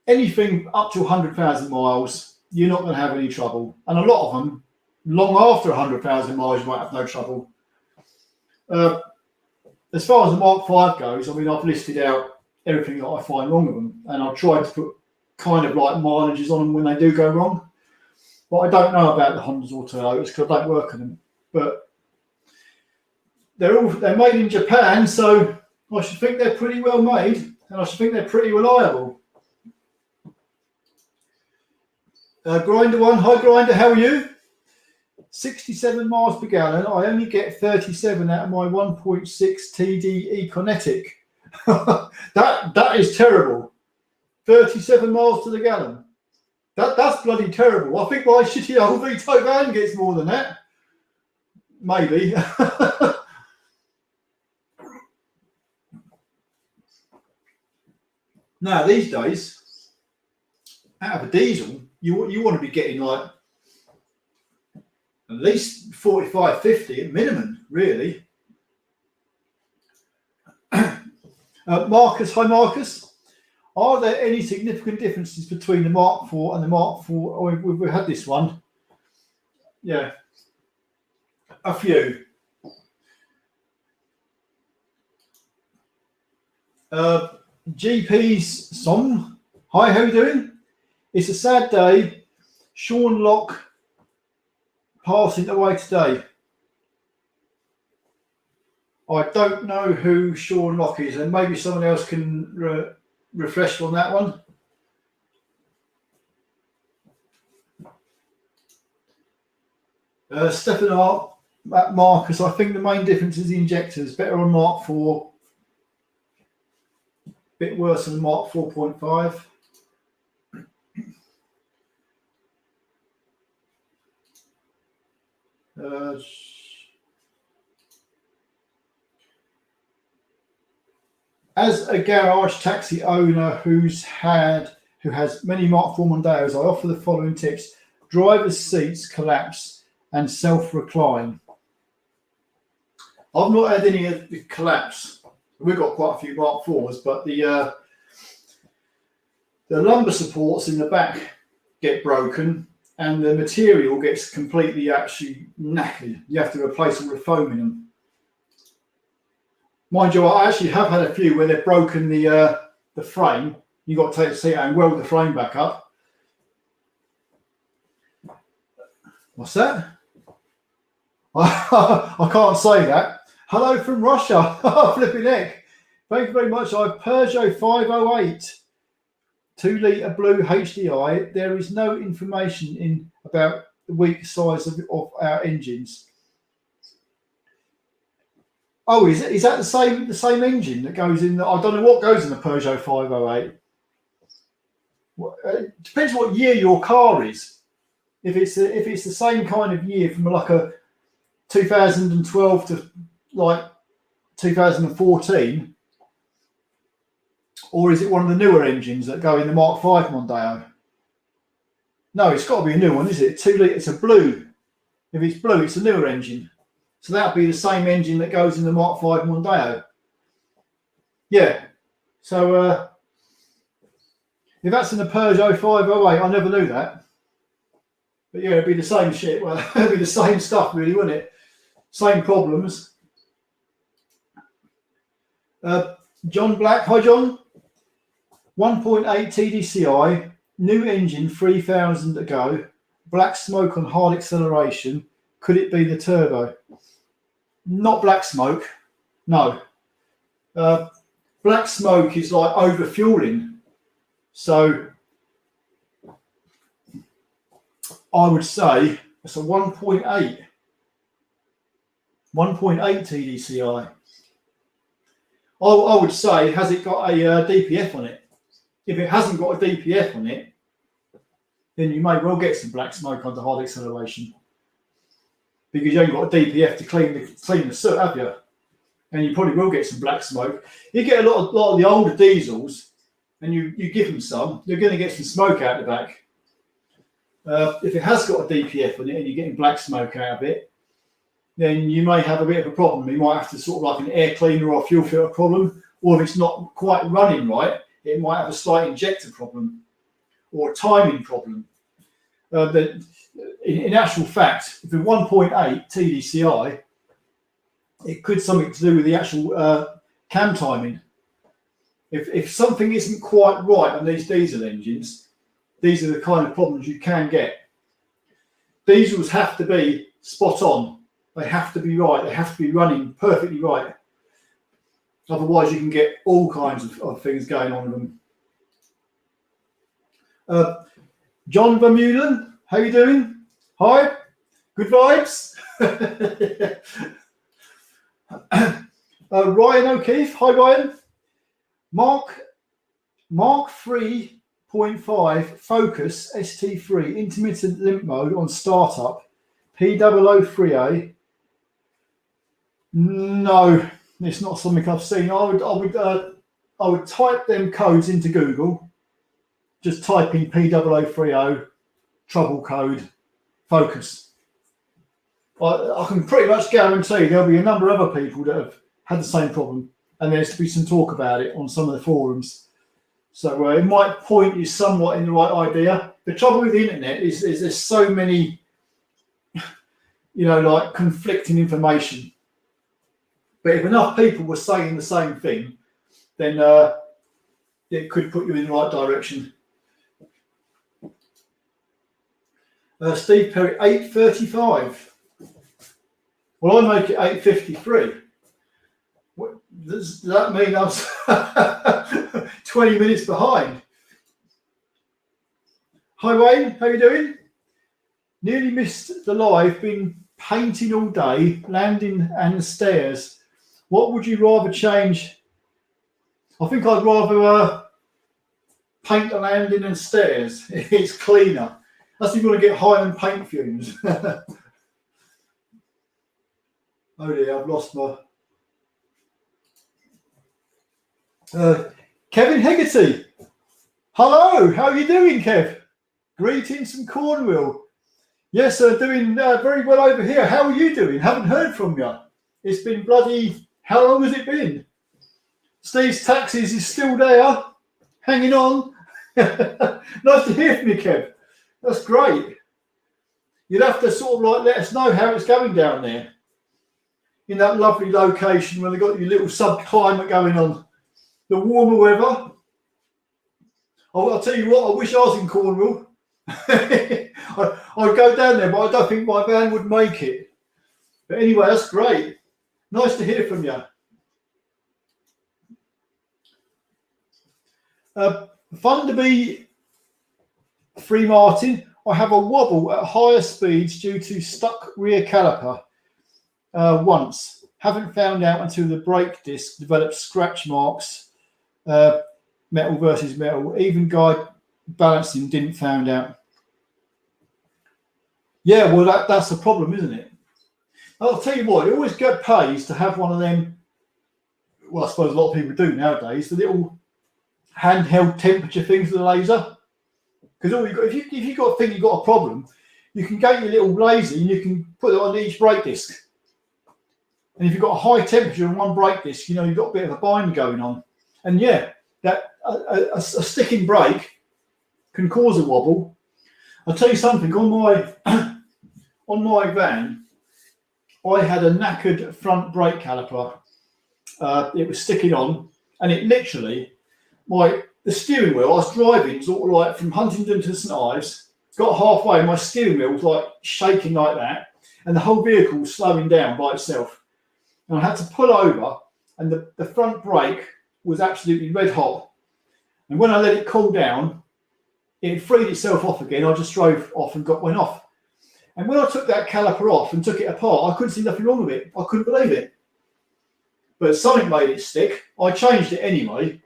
anything up to 100,000 miles, you're not going to have any trouble. And a lot of them, long after 100,000 miles, you might have no trouble. As far as the Mark V goes, I mean, I've listed out everything that I find wrong with them, and I've tried to put kind of like mileages on them when they do go wrong. But I don't know about the Hondas or Toyotas because I don't work on them. But they're made in Japan, so I should think they're pretty well made, and I should think they're pretty reliable. Grinder one, hi Grinder, how are you? 67 miles per gallon. I only get 37 out of my 1.6 TD Econetic. that is terrible. 37 miles to the gallon. That's bloody terrible. I think my shitty old Vito van gets more than that. Maybe. Now these days, out of a diesel, you want to be getting like at least 45, 50 at minimum, really. Marcus, hi Marcus. Are there any significant differences between the Mark IV and the Mark IV? Oh, we've had this one. Yeah, a few. GP's song. Hi, how are you doing? It's a sad day. Sean Locke passing away today. I don't know who Sean Locke is, and maybe someone else can refresh on that one. Stephen Hart, Marcus, I think the main difference is the injectors. Better on Mark IV. Bit worse than Mark 4.5. As a garage taxi owner who has many Mark IV Mondeos, I offer the following tips. Driver's seats collapse and self-recline. I've not had any of the collapse. We've got quite a few Mark IVs, but the lumbar supports in the back get broken and the material gets completely actually knackered. You have to replace all the foam in them. Mind you, I actually have had a few where they've broken the frame. You've got to take the seat out and weld the frame back up. What's that? I can't say that. Hello from Russia. Flipping heck. Thank you very much. I have Peugeot 508 2-litre blue HDI. There is no information in about the weak size of our engines. Oh, is that the same engine that goes in? I don't know what goes in the Peugeot 508. It depends what year your car is. If it's the same kind of year from like a 2012 to like 2014, or is it one of the newer engines that go in the Mark V Mondeo? No, it's got to be a new one, is it? 2 litre. It's a blue. If it's blue, it's a newer engine. So that'll be the same engine that goes in the Mark V Mondeo. Yeah. So if that's in the Peugeot 508, I never knew that. But yeah, it'd be the same shit. Well, it'd be the same stuff, really, wouldn't it? Same problems. John Black, hi John. 1.8 TDCi, new engine, 3,000 ago. Black smoke on hard acceleration. Could it be the turbo? Not black smoke, no. Black smoke is like over fueling. So I would say it's a 1.8 TDCi. I would say, has it got a DPF on it? If it hasn't got a DPF on it, then you may well get some black smoke under hard acceleration, because you haven't got a DPF to clean the soot, have you? And you probably will get some black smoke. You get a lot of the older diesels, and you give them some, you're going to get some smoke out the back. If it has got a DPF on it and you're getting black smoke out of it, then you may have a bit of a problem. You might have to sort of like an air cleaner or a fuel filter problem, or if it's not quite running right, it might have a slight injector problem or a timing problem. In actual fact, if it's 1.8 TDCi, it could something to do with the actual cam timing. If something isn't quite right on these diesel engines, these are the kind of problems you can get. Diesels have to be spot on. They have to be right. They have to be running perfectly right. Otherwise, you can get all kinds of things going on with them. John Vermeulen, how you doing? Hi, good vibes. Ryan O'Keefe, hi Ryan. Mark 3.5 Focus ST3 intermittent limp mode on startup P003A. No, it's not something I've seen. I would type them codes into Google. Just type in P0030 trouble code Focus. I can pretty much guarantee there'll be a number of other people that have had the same problem. and there's to be some talk about it on some of the forums. So it might point you somewhat in the right idea. The trouble with the internet is there's so many, like conflicting information. But if enough people were saying the same thing, then it could put you in the right direction. Steve Perry, 8:35. Well, I make it 8:53. Does that mean I was 20 minutes behind? Hi Wayne, how you doing? Nearly missed the live, been painting all day, landing and stairs. What would you rather change? I think I'd rather paint the landing and stairs. It's cleaner. That's if you want to get high-end paint fumes. Oh dear, I've lost my... Kevin Hegarty. Hello, how are you doing, Kev? Greetings from Cornwall. Yes, sir, doing very well over here. How are you doing? Haven't heard from you. It's been bloody... How long has it been? Steve's Taxis is still there, hanging on. Nice to hear from you, Kev. That's great. You'd have to sort of like let us know how it's going down there. In that lovely location where they've got your little sub-climate going on. The warmer weather. I'll tell you what, I wish I was in Cornwall. I'd go down there, but I don't think my van would make it. But anyway, that's great. Nice to hear from you. Fun to be Free Martin. I have a wobble at higher speeds due to stuck rear caliper once. Haven't found out until the brake disc developed scratch marks. Metal versus metal. Even guy balancing didn't find out. Yeah, well, that's the problem, isn't it? I'll tell you what, it always pays to have one of them. Well, I suppose a lot of people do nowadays. The little handheld temperature things with the laser. Because all you got, if you got think you've got a problem, you can get your little laser and you can put it on each brake disc. And if you've got a high temperature on one brake disc, you've got a bit of a bind going on. And yeah, that a sticking brake can cause a wobble. I'll tell you something, on my van, I had a knackered front brake caliper. It was sticking on, and it literally, the steering wheel, I was driving sort of like from Huntingdon to St Ives, got halfway, and my steering wheel was like shaking like that, and the whole vehicle was slowing down by itself. And I had to pull over, and the front brake was absolutely red hot. And when I let it cool down, it freed itself off again. I just drove off and went off. And when I took that caliper off and took it apart, I couldn't see nothing wrong with it. I couldn't believe it. But something made it stick. I changed it anyway.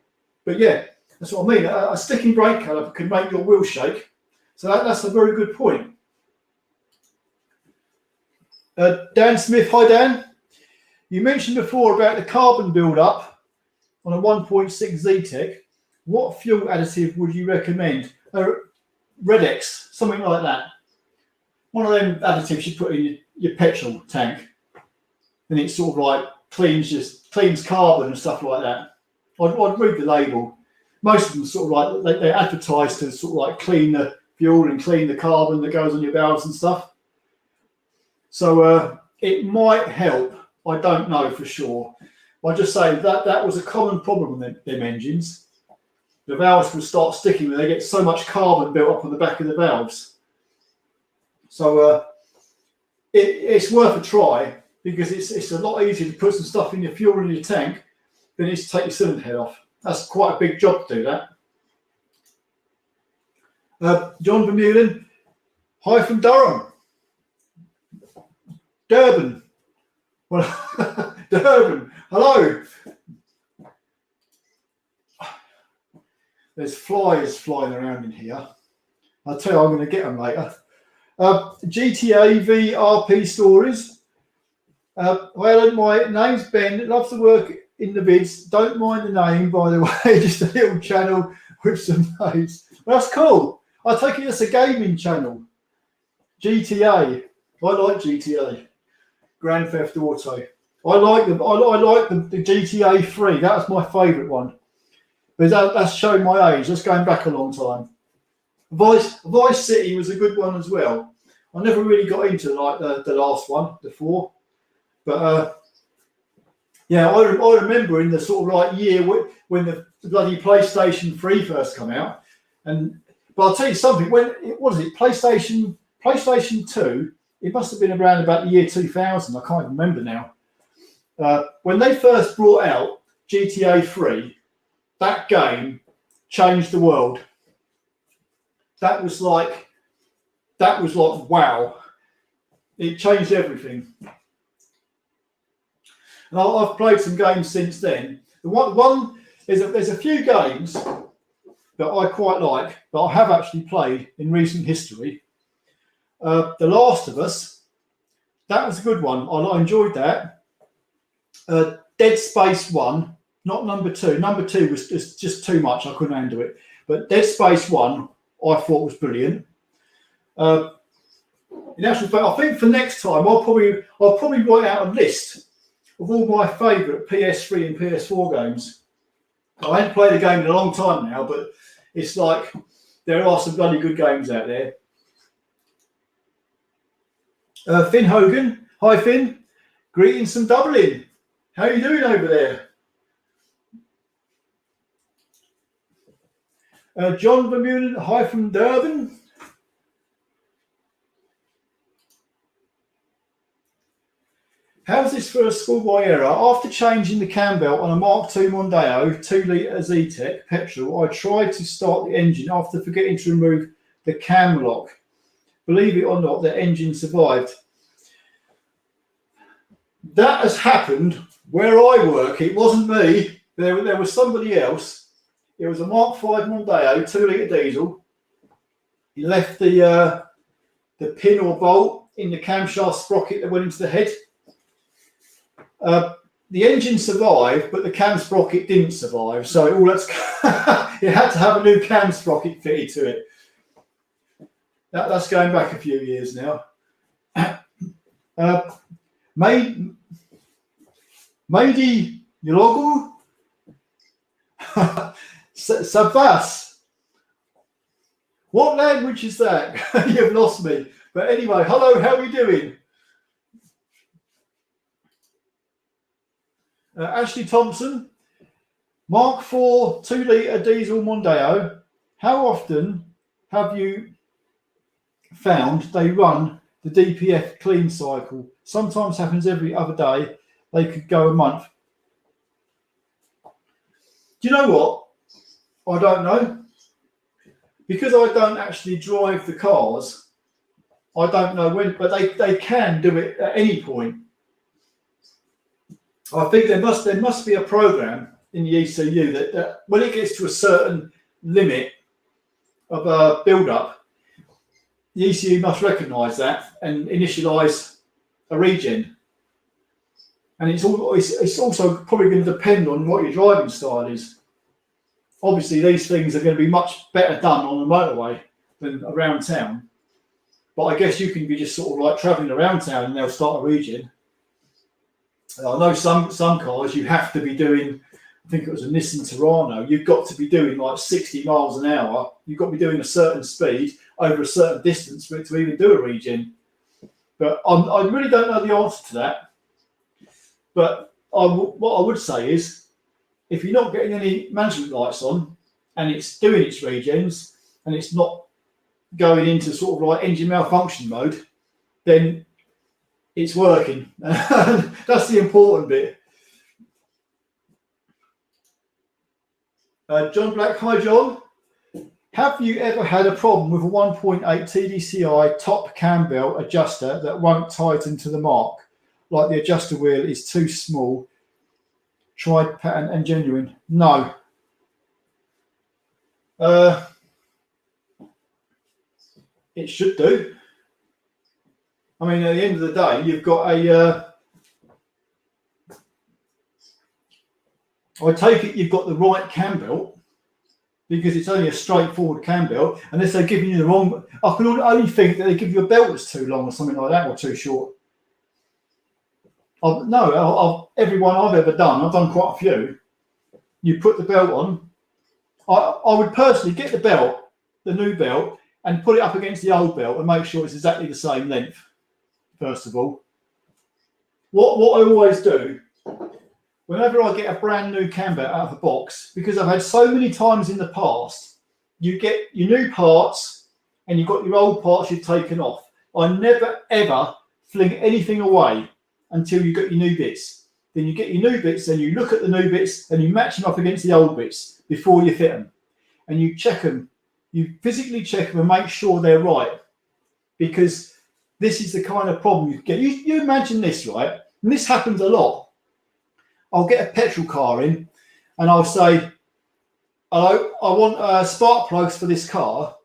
But yeah, that's what I mean. A sticking brake caliper can make your wheel shake. So that's a very good point. Dan Smith, hi Dan. You mentioned before about the carbon build-up on a 1.6 Zetec. What fuel additive would you recommend? Redex, something like that. One of them additives you put in your petrol tank, and it sort of like cleans carbon and stuff like that. I'd read the label. Most of them sort of like they advertise to sort of like clean the fuel and clean the carbon that goes on your valves and stuff. So it might help. I don't know for sure. I just say that was a common problem with them engines. The valves will start sticking when they get so much carbon built up on the back of the valves. So it's worth a try because it's a lot easier to put some stuff in your fuel in your tank than it is to take your cylinder head off. That's quite a big job to do that. John Vermeulen, hi from Durham. Durban. Well, Durban, hello. There's flies flying around in here. I'll tell you, I'm going to get them later. GTA VRP stories. Well, my name's Ben. Love to work in the vids. Don't mind the name, by the way. Just a little channel with some mates. Well, that's cool. I take it it's a gaming channel. GTA. I like GTA. Grand Theft Auto. I like the GTA 3. That was my favourite one. But that's showing my age. That's going back a long time. Vice City was a good one as well. I never really got into like the last one, the 4. But yeah, I remember in the sort of like year when the bloody PlayStation 3 first come out. But I'll tell you something. PlayStation 2? It must have been around about the year 2000. I can't remember now. When they first brought out GTA 3, that game changed the world. That was like wow. It changed everything. And I've played some games since then. There's a few games that I quite like that I have actually played in recent history. The Last of Us, that was a good one. I enjoyed that. Dead Space 1, not number 2. Number 2 was just too much. I couldn't handle it. But Dead Space 1, I thought was brilliant. In actual fact, I think for next time, I'll probably write out a list of all my favourite PS3 and PS4 games. I haven't played a game in a long time now, but it's like there are some bloody good games out there. Finn Hogan, hi Finn, greetings from Dublin. How are you doing over there? John Vermeulen, hi from Durban. How's this for a schoolboy error? After changing the cam belt on a Mark II Mondeo 2-litre Z-Tech petrol, I tried to start the engine after forgetting to remove the cam lock. Believe it or not, the engine survived. That has happened where I work. It wasn't me. There was somebody else. It was a Mark V Mondeo 2-litre diesel. He left the pin or bolt in the camshaft sprocket that went into the head. The engine survived, but the cam sprocket didn't survive. So it had to have a new cam sprocket fitted to it. That's going back a few years now. Mady Yologu Sabas. What language is that? You've lost me. But anyway, hello, how are we doing? Ashley Thompson, Mark IV 2-litre diesel Mondeo. How often have you found they run the DPF clean cycle? Sometimes happens every other day. They could go a month. Do you know what? I don't know. Because I don't actually drive the cars, I don't know when, but they can do it at any point. I think there must be a program in the ECU that when it gets to a certain limit of build-up, the ECU must recognise that and initialise a regen. And it's also probably going to depend on what your driving style is. Obviously, these things are going to be much better done on the motorway than around town. But I guess you can be just sort of like travelling around town and they'll start a regen. I know some cars you have to be doing, I think it was a Nissan Terrano, you've got to be doing like 60 miles an hour. You've got to be doing a certain speed over a certain distance for it to even do a regen. But I really don't know the answer to that. But what I would say is, if you're not getting any management lights on and it's doing its regens and it's not going into sort of like engine malfunction mode, then it's working. That's the important bit. John Black, hi John. Have you ever had a problem with a 1.8 TDCI top cam belt adjuster that won't tighten to the mark? Like the adjuster wheel is too small? Tried pattern and genuine? No. It should do. I mean, at the end of the day, you've got I take it you've got the right cam belt because it's only a straightforward cam belt. Unless they're giving you the wrong, I can only think that they give you a belt that's too long or something like that or too short. Every one I've ever done, I've done quite a few. You put the belt on. I would personally get the belt, the new belt, and put it up against the old belt and make sure it's exactly the same length, first of all. What I always do, whenever I get a brand new cam belt out of the box, because I've had so many times in the past, you get your new parts and you've got your old parts you've taken off. I never, ever fling anything away until you get your new bits. Then you get your new bits, then you look at the new bits and you match them up against the old bits before you fit them. And you check them. You physically check them and make sure they're right. Because this is the kind of problem you get. You imagine this, right? And this happens a lot. I'll get a petrol car in and I'll say, hello, I want spark plugs for this car.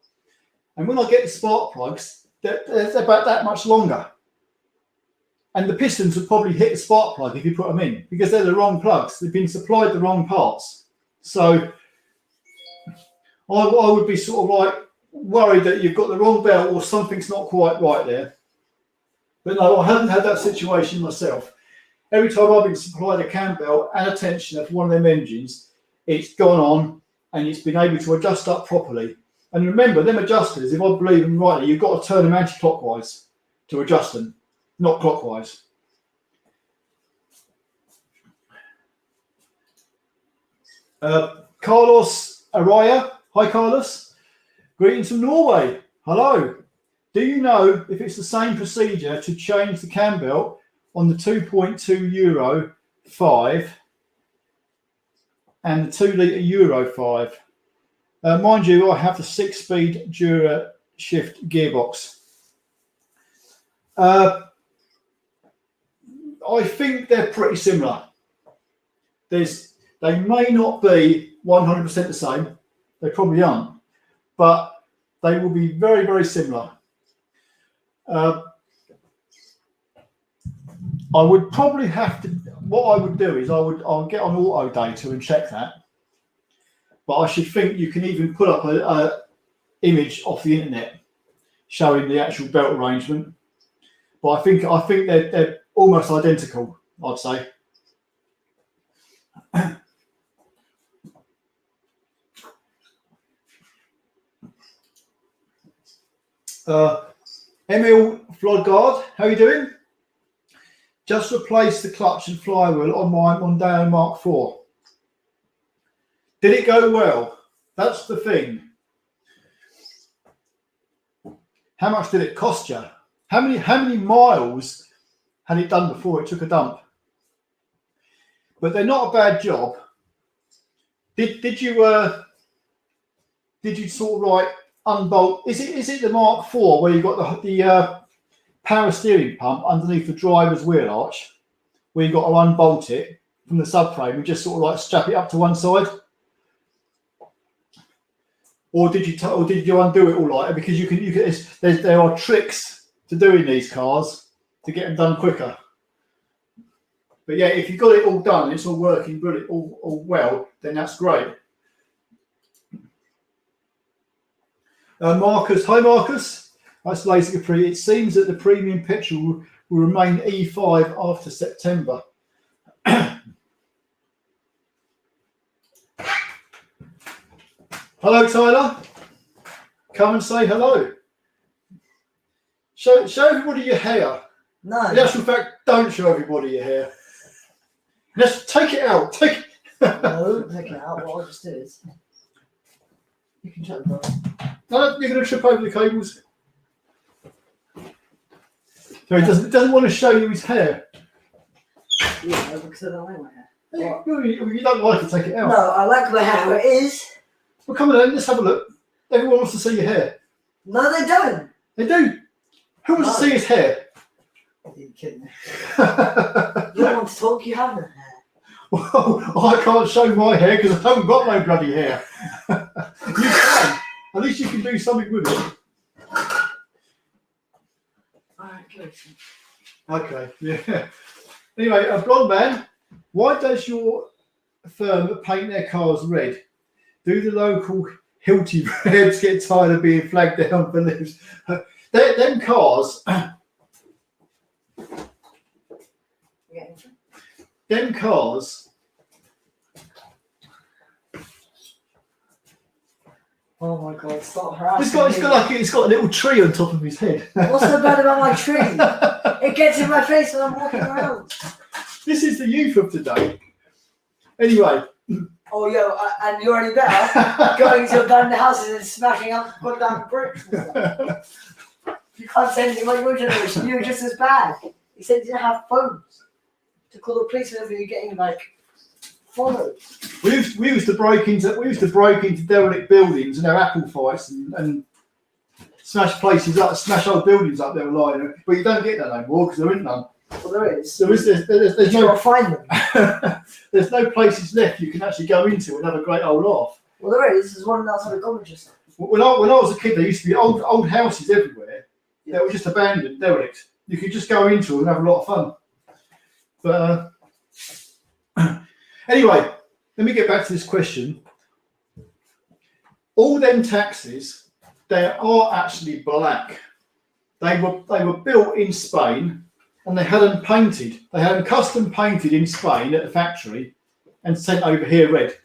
And when I get the spark plugs, they're about that much longer. And the pistons would probably hit the spark plug if you put them in, because they're the wrong plugs. They've been supplied the wrong parts. So I would be sort of like worried that you've got the wrong belt or something's not quite right there. But no, I haven't had that situation myself. Every time I've been supplied a cam belt and a tensioner for one of them engines, it's gone on and it's been able to adjust up properly. And remember, them adjusters, if I believe them rightly, you've got to turn them anti-clockwise to adjust them, not clockwise. Carlos Araya. Hi, Carlos. Greetings from Norway. Hello. Do you know if it's the same procedure to change the cam belt on the 2.2 Euro 5 and the 2 litre Euro 5? Mind you, I have the 6-speed Dura shift gearbox. I think they're pretty similar. They may not be 100% the same. They probably aren't, but they will be very, very similar. I would probably have to. What I would do is I'll get on auto data and check that. But I should think you can even put up a image off the internet showing the actual belt arrangement. But I think they're almost identical, I'd say. Emil Flodgard, how are you doing? Just replaced the clutch and flywheel on my Mondeo Mark IV. Did it go well? That's the thing. How much did it cost you? How many miles had it done before it took a dump? But they're not a bad job. Did you sort of like unbolt? Is it the Mark IV where you got the power steering pump underneath the driver's wheel arch, where you got to unbolt it from the subframe and just sort of like strap it up to one side? Or did you undo it all like that? Because there are tricks to doing these cars to get them done quicker. But yeah, if you've got it all done and it's all working brilliant, all well, then that's great. Marcus, hi Marcus. That's Laser Capri. It seems that the premium petrol will remain E5 after September. Hello, Tyler. Come and say hello. Show everybody your hair. No. In actual fact, don't show everybody your hair. Let's take it out. No, don't take it out. What I'll just do is you can shut the door. No, you're going to trip over the cables. So he doesn't want to show you his hair. Yeah, because I don't like my hair. You don't like it, take it out. No, I like my hair how it is. Well, come on then, let's have a look. Everyone wants to see your hair. No, they don't. They do. Who wants to see his hair? You're kidding me. You don't want to talk, you have no hair. Well, I can't show my hair because I haven't got no bloody hair. You can. At least you can do something with it. Alright, good. Okay, yeah. Anyway, a blonde man, why does your firm paint their cars red? Do the local Hilty Reds get tired of being flagged down for lives? Them cars. Getting them cars. Oh my god, stop harassing It's got a little tree on top of his head. What's so bad about my tree? It gets in my face when I'm walking around. This is the youth of today. Anyway. Oh, yo, and you're already better going to abandoned houses and smashing up goddamn bricks and stuff. You can't say anything about your generation. You were just as bad. He said you didn't have phones to call the police whenever you're getting like followed. We used to break into derelict buildings and have apple fights and smash places up, smash old buildings up there lying. But you don't get that anymore because there isn't none. Well, there is. There's you no gotta find them. there's no places left you can actually go into and have a great old laugh. Well, there is. There's one outside of Coventry. When I was a kid, there used to be old houses everywhere that were just abandoned, derelict. You could just go into and have a lot of fun. But anyway, let me get back to this question. All them taxis, they are actually black. They were built in Spain. And they had them painted. They had them custom painted in Spain at the factory and sent over here red.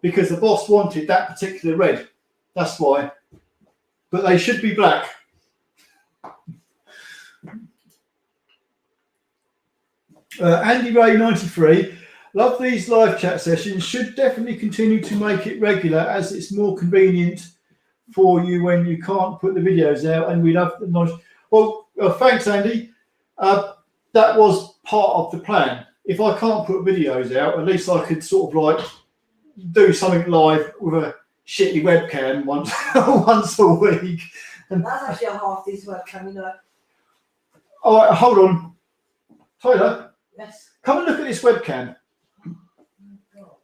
Because the boss wanted that particular red. That's why. But they should be black. Andy Ray 93. Love these live chat sessions. Should definitely continue to make it regular as it's more convenient for you when you can't put the videos out. And we love the knowledge. Well, thanks, Andy. That was part of the plan. If I can't put videos out, at least I could sort of like do something live with a shitty webcam once a week. And that's actually a half decent webcam, you know. All right, hold on. Tyler, Yes. come and look at this webcam.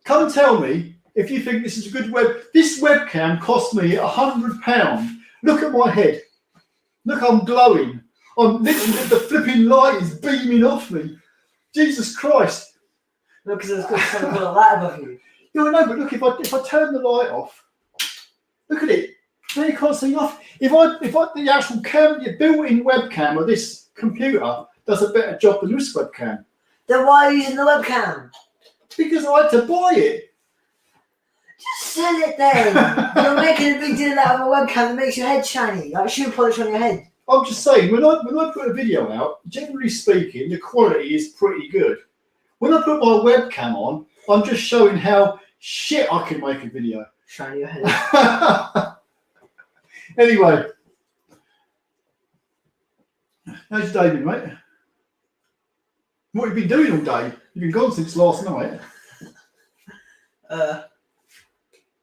Come and tell me if you think this is a good This webcam cost me £100. Look at my head. Look, I'm glowing. I'm literally, the flipping light is beaming off me. Jesus Christ. No, because it's got something got a light above you. Yeah, I know, but look, if I turn the light off, look at it. Now you can't see nothing. If the actual the built-in webcam of this computer does a better job than this webcam. Then why are you using the webcam? Because I had to buy it. Just sell it then. You're making a big deal out of a webcam that makes your head shiny, like shoe polish on your head. I'm just saying, when I put a video out, generally speaking, the quality is pretty good. When I put my webcam on, I'm just showing how shit I can make a video. Shiny your head. Anyway, how's your day been, mate? What have you been doing all day? You've been gone since last night. Has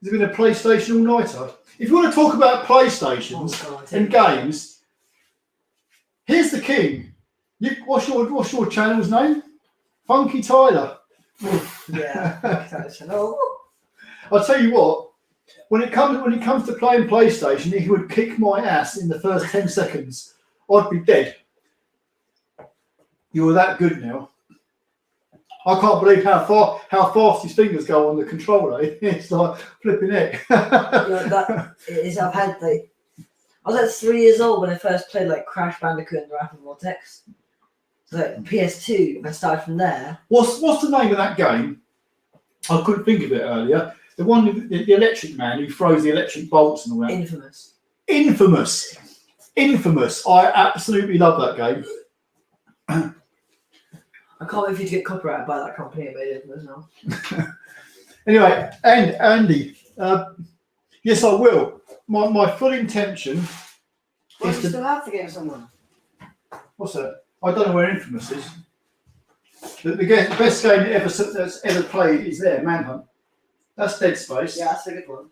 it been a PlayStation all-nighter? If you want to talk about PlayStations and games, here's the king. What's your channel's name? Funky Tyler. Yeah. I'll tell you what. When it comes to playing PlayStation, he would kick my ass in the first 10 seconds. I'd be dead. You're that good now. I can't believe how fast his fingers go on the controller. It's like flipping it. I was like 3 years old when I first played like Crash Bandicoot and the Rapid Vortex. So like PS2, I started from there. What's the name of that game? I couldn't think of it earlier. The one with the electric man who throws the electric bolts and all that. Infamous. I absolutely love that game. I can't wait for you to get copyrighted by that company that made Infamous now. Anyway, and Andy, yes, I will. My full intention is to still have to get someone. What's that? I don't know where Infamous is. The best game that's ever played is there, Manhunt. That's Dead Space. Yeah, that's a good one.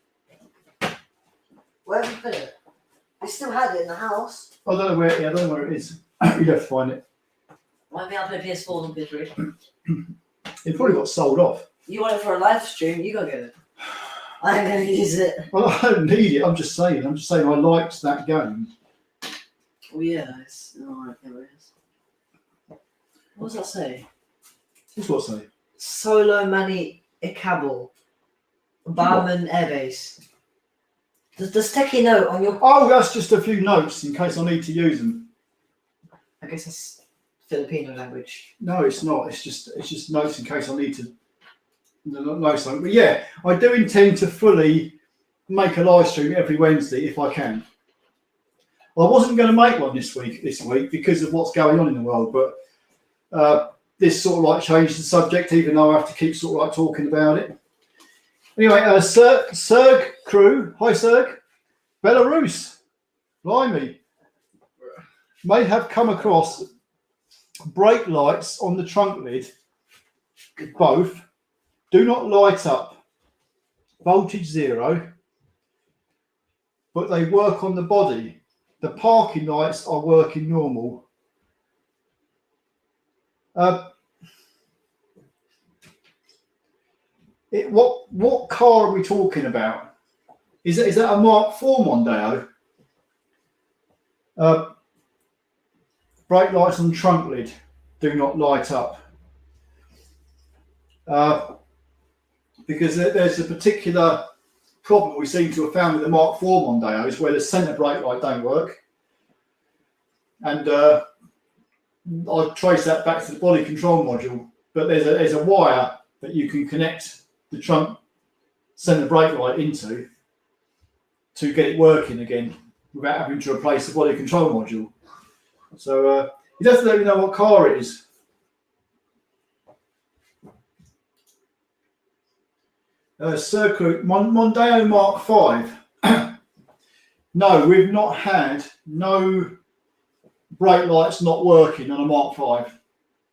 Where have you put it? We still had it in the house. I don't know where it is. You'd have to find it. Why be able to play PS4 on PS3? It probably got sold off. You want it for a live stream? You go get it. I'm going to use it. Well, I don't need it. I'm just saying I liked that game. Oh yeah, it's alright. There it is. What does that say? What's what say? Solo Mani Ikabal. Barman Airbase. The sticky note on your... Oh, that's just a few notes in case I need to use them. I guess that's Filipino language. No, it's not. It's just notes in case I need to know something. But yeah, I do intend to fully make a live stream every Wednesday if I can. I wasn't going to make one this week because of what's going on in the world, but this sort of like changed the subject, even though I have to keep sort of like talking about it. Anyway, Serg crew, hi Serg, Belarus, blimey, may have come across brake lights on the trunk lid, both, do not light up, voltage 0, but they work on the body. The parking lights are working normal. What car are we talking about? Is that a Mark IV Mondeo? Brake lights on the trunk lid do not light up. Because there's a particular problem we seem to have found with the Mark IV Mondeos where the centre brake light don't work. And I trace that back to the body control module. But there's a wire that you can connect the trunk centre brake light into to get it working again without having to replace the body control module. So he doesn't let me know what car it is. Circuit Mondeo Mark V. No, we've not had no brake lights not working on a Mark V.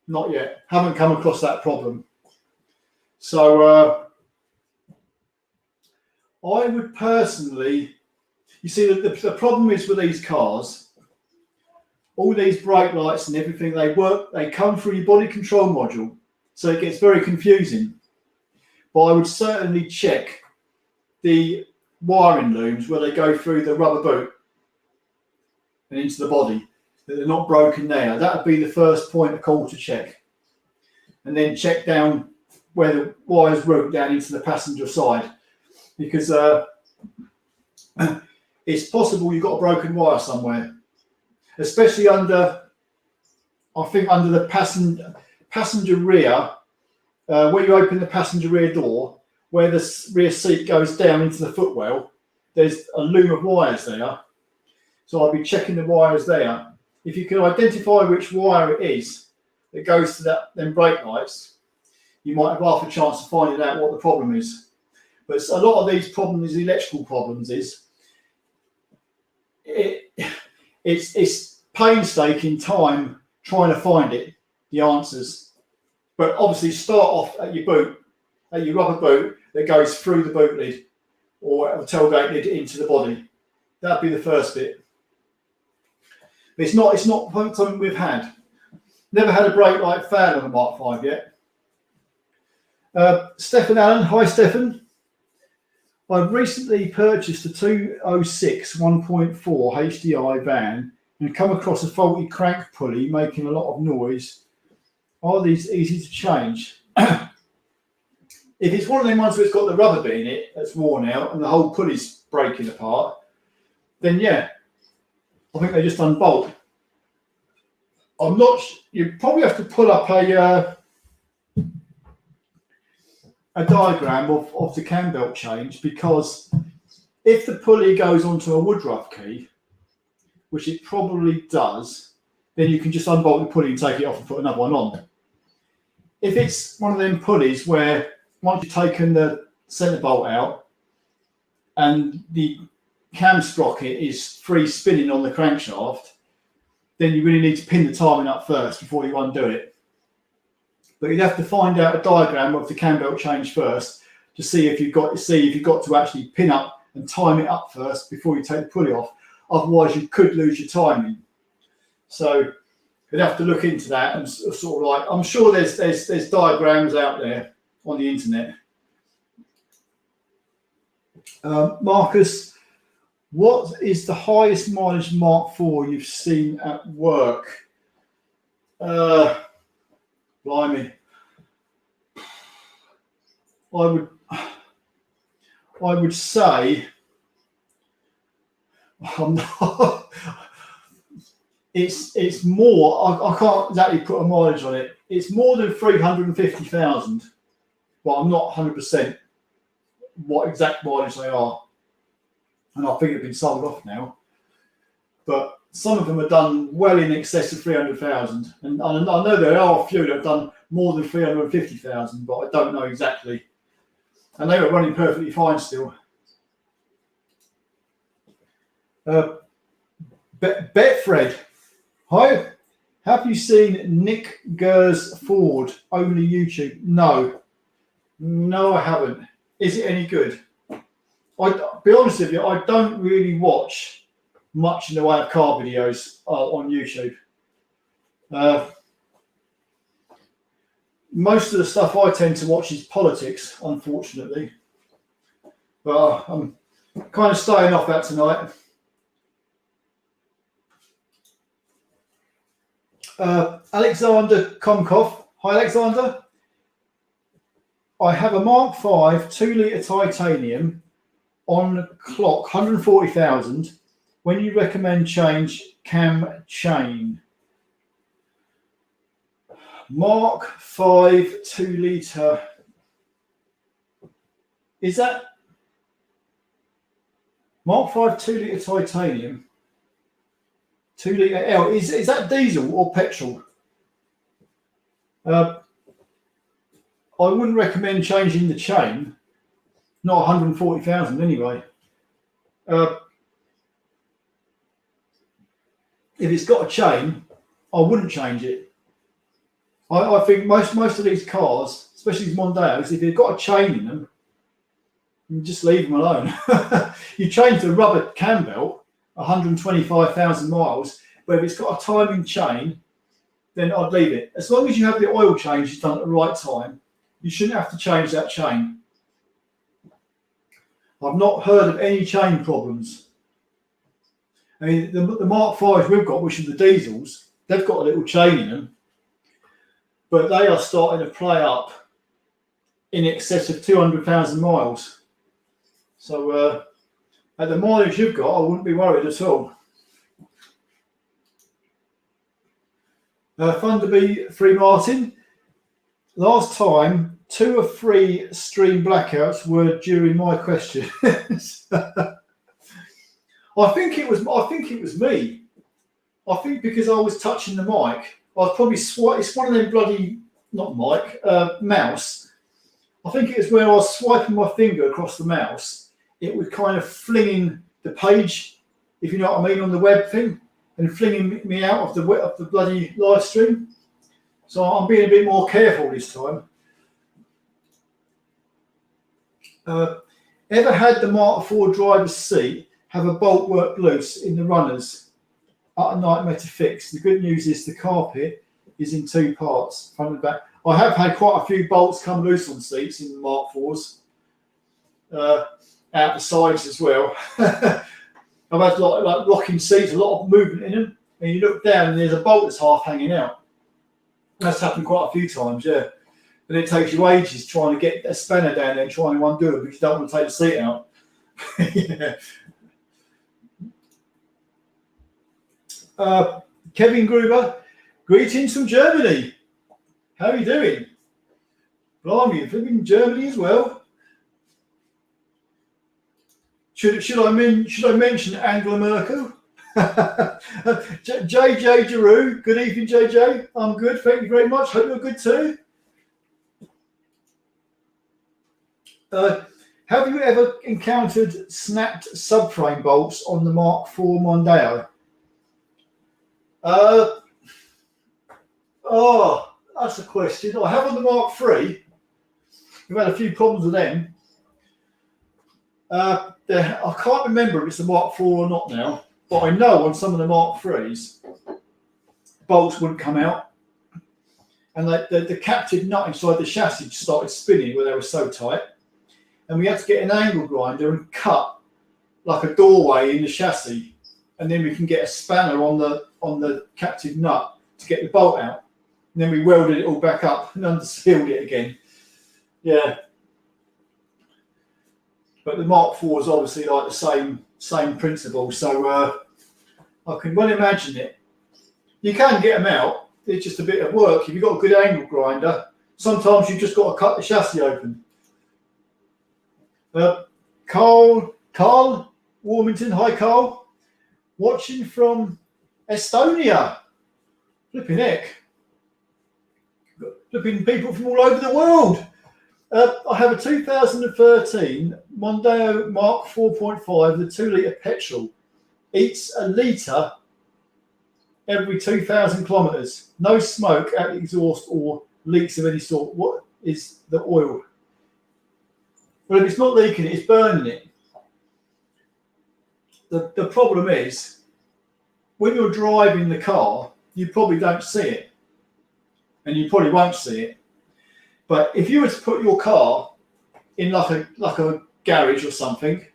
Not yet. Haven't come across that problem. So I would personally, you see, the problem is with these cars, all these brake lights and everything, they come through your body control module, so it gets very confusing. But I would certainly check the wiring looms where they go through the rubber boot and into the body, that they're not broken there. That would be the first point of call to check. And then check down where the wires route down into the passenger side, because it's possible you've got a broken wire somewhere, especially under the passenger rear. When you open the passenger rear door, where the rear seat goes down into the footwell, there's a loom of wires there. So I'll be checking the wires there. If you can identify which wire it is that goes to them brake lights, you might have half a chance of finding out what the problem is. But a lot of these problems, electrical problems, it's painstaking time trying to find the answers. But obviously start off at your boot, at your rubber boot that goes through the boot lid or a tailgate lid into the body. That'd be the first bit. But it's not something we've had. Never had a brake light fail on a Mark V yet. Stephen Allen, hi Stephen. I've recently purchased a 206 1.4 HDI van and come across a faulty crank pulley making a lot of noise. Are these easy to change? If it's one of them ones that's got the rubber bit in it that's worn out and the whole pulley's breaking apart, then yeah, I think they just unbolt. I'm not. You probably have to pull up a diagram of the cam belt change, because if the pulley goes onto a Woodruff key, which it probably does, then you can just unbolt the pulley and take it off and put another one on. If it's one of them pulleys where once you've taken the centre bolt out and the cam sprocket is free spinning on the crankshaft, then you really need to pin the timing up first before you undo it. But you'd have to find out a diagram of the cam belt change first to see if you've got to actually pin up and time it up first before you take the pulley off. Otherwise, you could lose your timing. So you'd have to look into that and sort of like, I'm sure there's diagrams out there on the internet. Marcus, what is the highest mileage Mark IV you've seen at work? Blimey. I would say I'm not, it's more. I can't exactly put a mileage on it. It's more than 350,000, but I'm not 100% what exact mileage they are, and I think they've been sold off now. But some of them are done well in excess of 300,000, and I know there are a few that have done more than 350,000, but I don't know exactly. And they were running perfectly fine still. Betfred, hi. Have you seen Nick Gers Ford? Only YouTube? No, I haven't. Is it any good? I'll be honest with you, I don't really watch much in the way of car videos on YouTube. Most of the stuff I tend to watch is politics, unfortunately. But I'm kind of staying off that tonight. Alexander Komkov. Hi, Alexander. I have a Mark V 2-litre titanium on clock, 140,000. When you recommend change cam chain? Mark V 2-litre. Is that Mark V 2-litre titanium? 2-litre L. Is that diesel or petrol? I wouldn't recommend changing the chain. Not 140,000 anyway. If it's got a chain, I wouldn't change it. I think most of these cars, especially these Mondeos, if they've got a chain in them, you just leave them alone. You change the rubber cam belt 125,000 miles, but if it's got a timing chain, then I'd leave it. As long as you have the oil change done at the right time, you shouldn't have to change that chain. I've not heard of any chain problems. I mean, the Mark V's we've got, which are the diesels, they've got a little chain in them, but they are starting to play up in excess of 200,000 miles. So at the mileage you've got, I wouldn't be worried at all. Thunderbee 3 Martin. Last time, 2 or 3 stream blackouts were during my questions. I think it was me. I think because I was touching the mic, I was probably it's one of them bloody mouse. I think it was where I was swiping my finger across the mouse. It was kind of flinging the page, if you know what I mean, on the web thing, and flinging me out of the bloody live stream. So I'm being a bit more careful this time. Ever had the Mark IV driver's seat have a bolt work loose in the runners? At a nightmare to fix. The good news is the carpet is in 2 parts, front and back. I have had quite a few bolts come loose on seats in the Mark IVs. Out the sides as well. I've had like rocking seats, a lot of movement in them, and you look down and there's a bolt that's half hanging out. That's happened quite a few times, yeah. And it takes you ages trying to get a spanner down there and trying to undo it because you don't want to take the seat out. Yeah. Kevin Gruber, greetings from Germany. How are you doing? Blimey, you're living in Germany as well. Should I mention Angela Merkel? JJ Giroux, good evening, JJ. I'm good, thank you very much. Hope you're good too. Have you ever encountered snapped subframe bolts on the Mark IV Mondeo? Oh, that's a question. I have on the Mark III. We've had a few problems with them. I can't remember if it's the Mark IV or not now, but I know on some of the Mark IIIs, bolts wouldn't come out. And the captive nut inside the chassis started spinning where they were so tight. And we had to get an angle grinder and cut like a doorway in the chassis. And then we can get a spanner on the captive nut to get the bolt out. And then we welded it all back up and unsealed it again. Yeah. But the Mark IV is obviously like the same principle. So I can well imagine it. You can get them out. It's just a bit of work. If you've got a good angle grinder, sometimes you've just got to cut the chassis open. Carl Warmington, hi Carl, watching from Estonia. Flipping heck. Flipping people from all over the world. I have a 2013 Mondeo Mark 4.5 with a 2 litre petrol. Eats a litre every 2,000 kilometres. No smoke out the exhaust or leaks of any sort. What is the oil? Well, if it's not leaking it, it's burning it. The problem is, when you're driving the car, you probably don't see it. And you probably won't see it. But if you were to put your car in like a garage or something,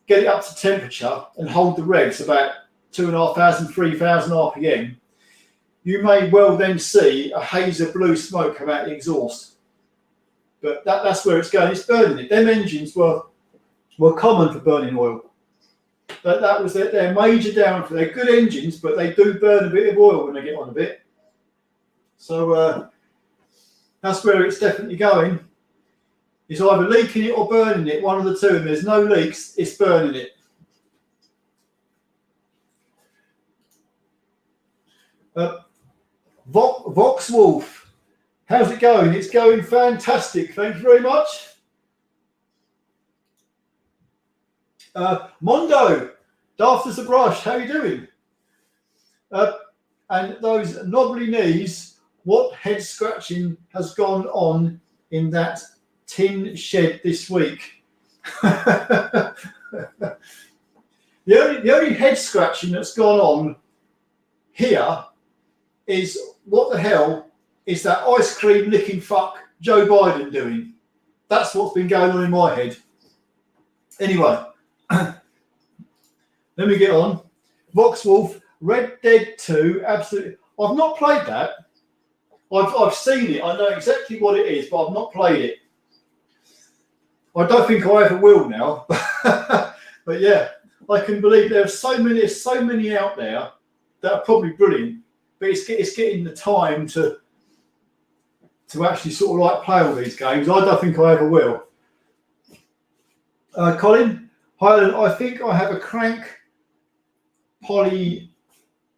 get it up to temperature and hold the revs about 2,500, 3,000 RPM, you may well then see a haze of blue smoke come out the exhaust. But that's where it's going. It's burning it. Them engines were common for burning oil. But that was their major downfall. They're good engines, but they do burn a bit of oil when they get on a bit. So that's where it's definitely going. It's either leaking it or burning it, one of the two. And there's no leaks, it's burning it. Vox Wolf, how's it going? It's going fantastic. Thank you very much. Mondo, daft as a brush, how are you doing? And those knobbly knees, what head scratching has gone on in that tin shed this week? The only head scratching that's gone on here is, what the hell is that ice cream licking fuck Joe Biden doing? That's what's been going on in my head. Anyway, let me get on. Vox Wolf, Red Dead 2, absolutely. I've not played that. I've seen it. I know exactly what it is, but I've not played it. I don't think I ever will now. But yeah, I can believe there's so many out there that are probably brilliant. But it's getting the time to actually sort of like play all these games. I don't think I ever will. Colin, Highland, I think I have a crank pulley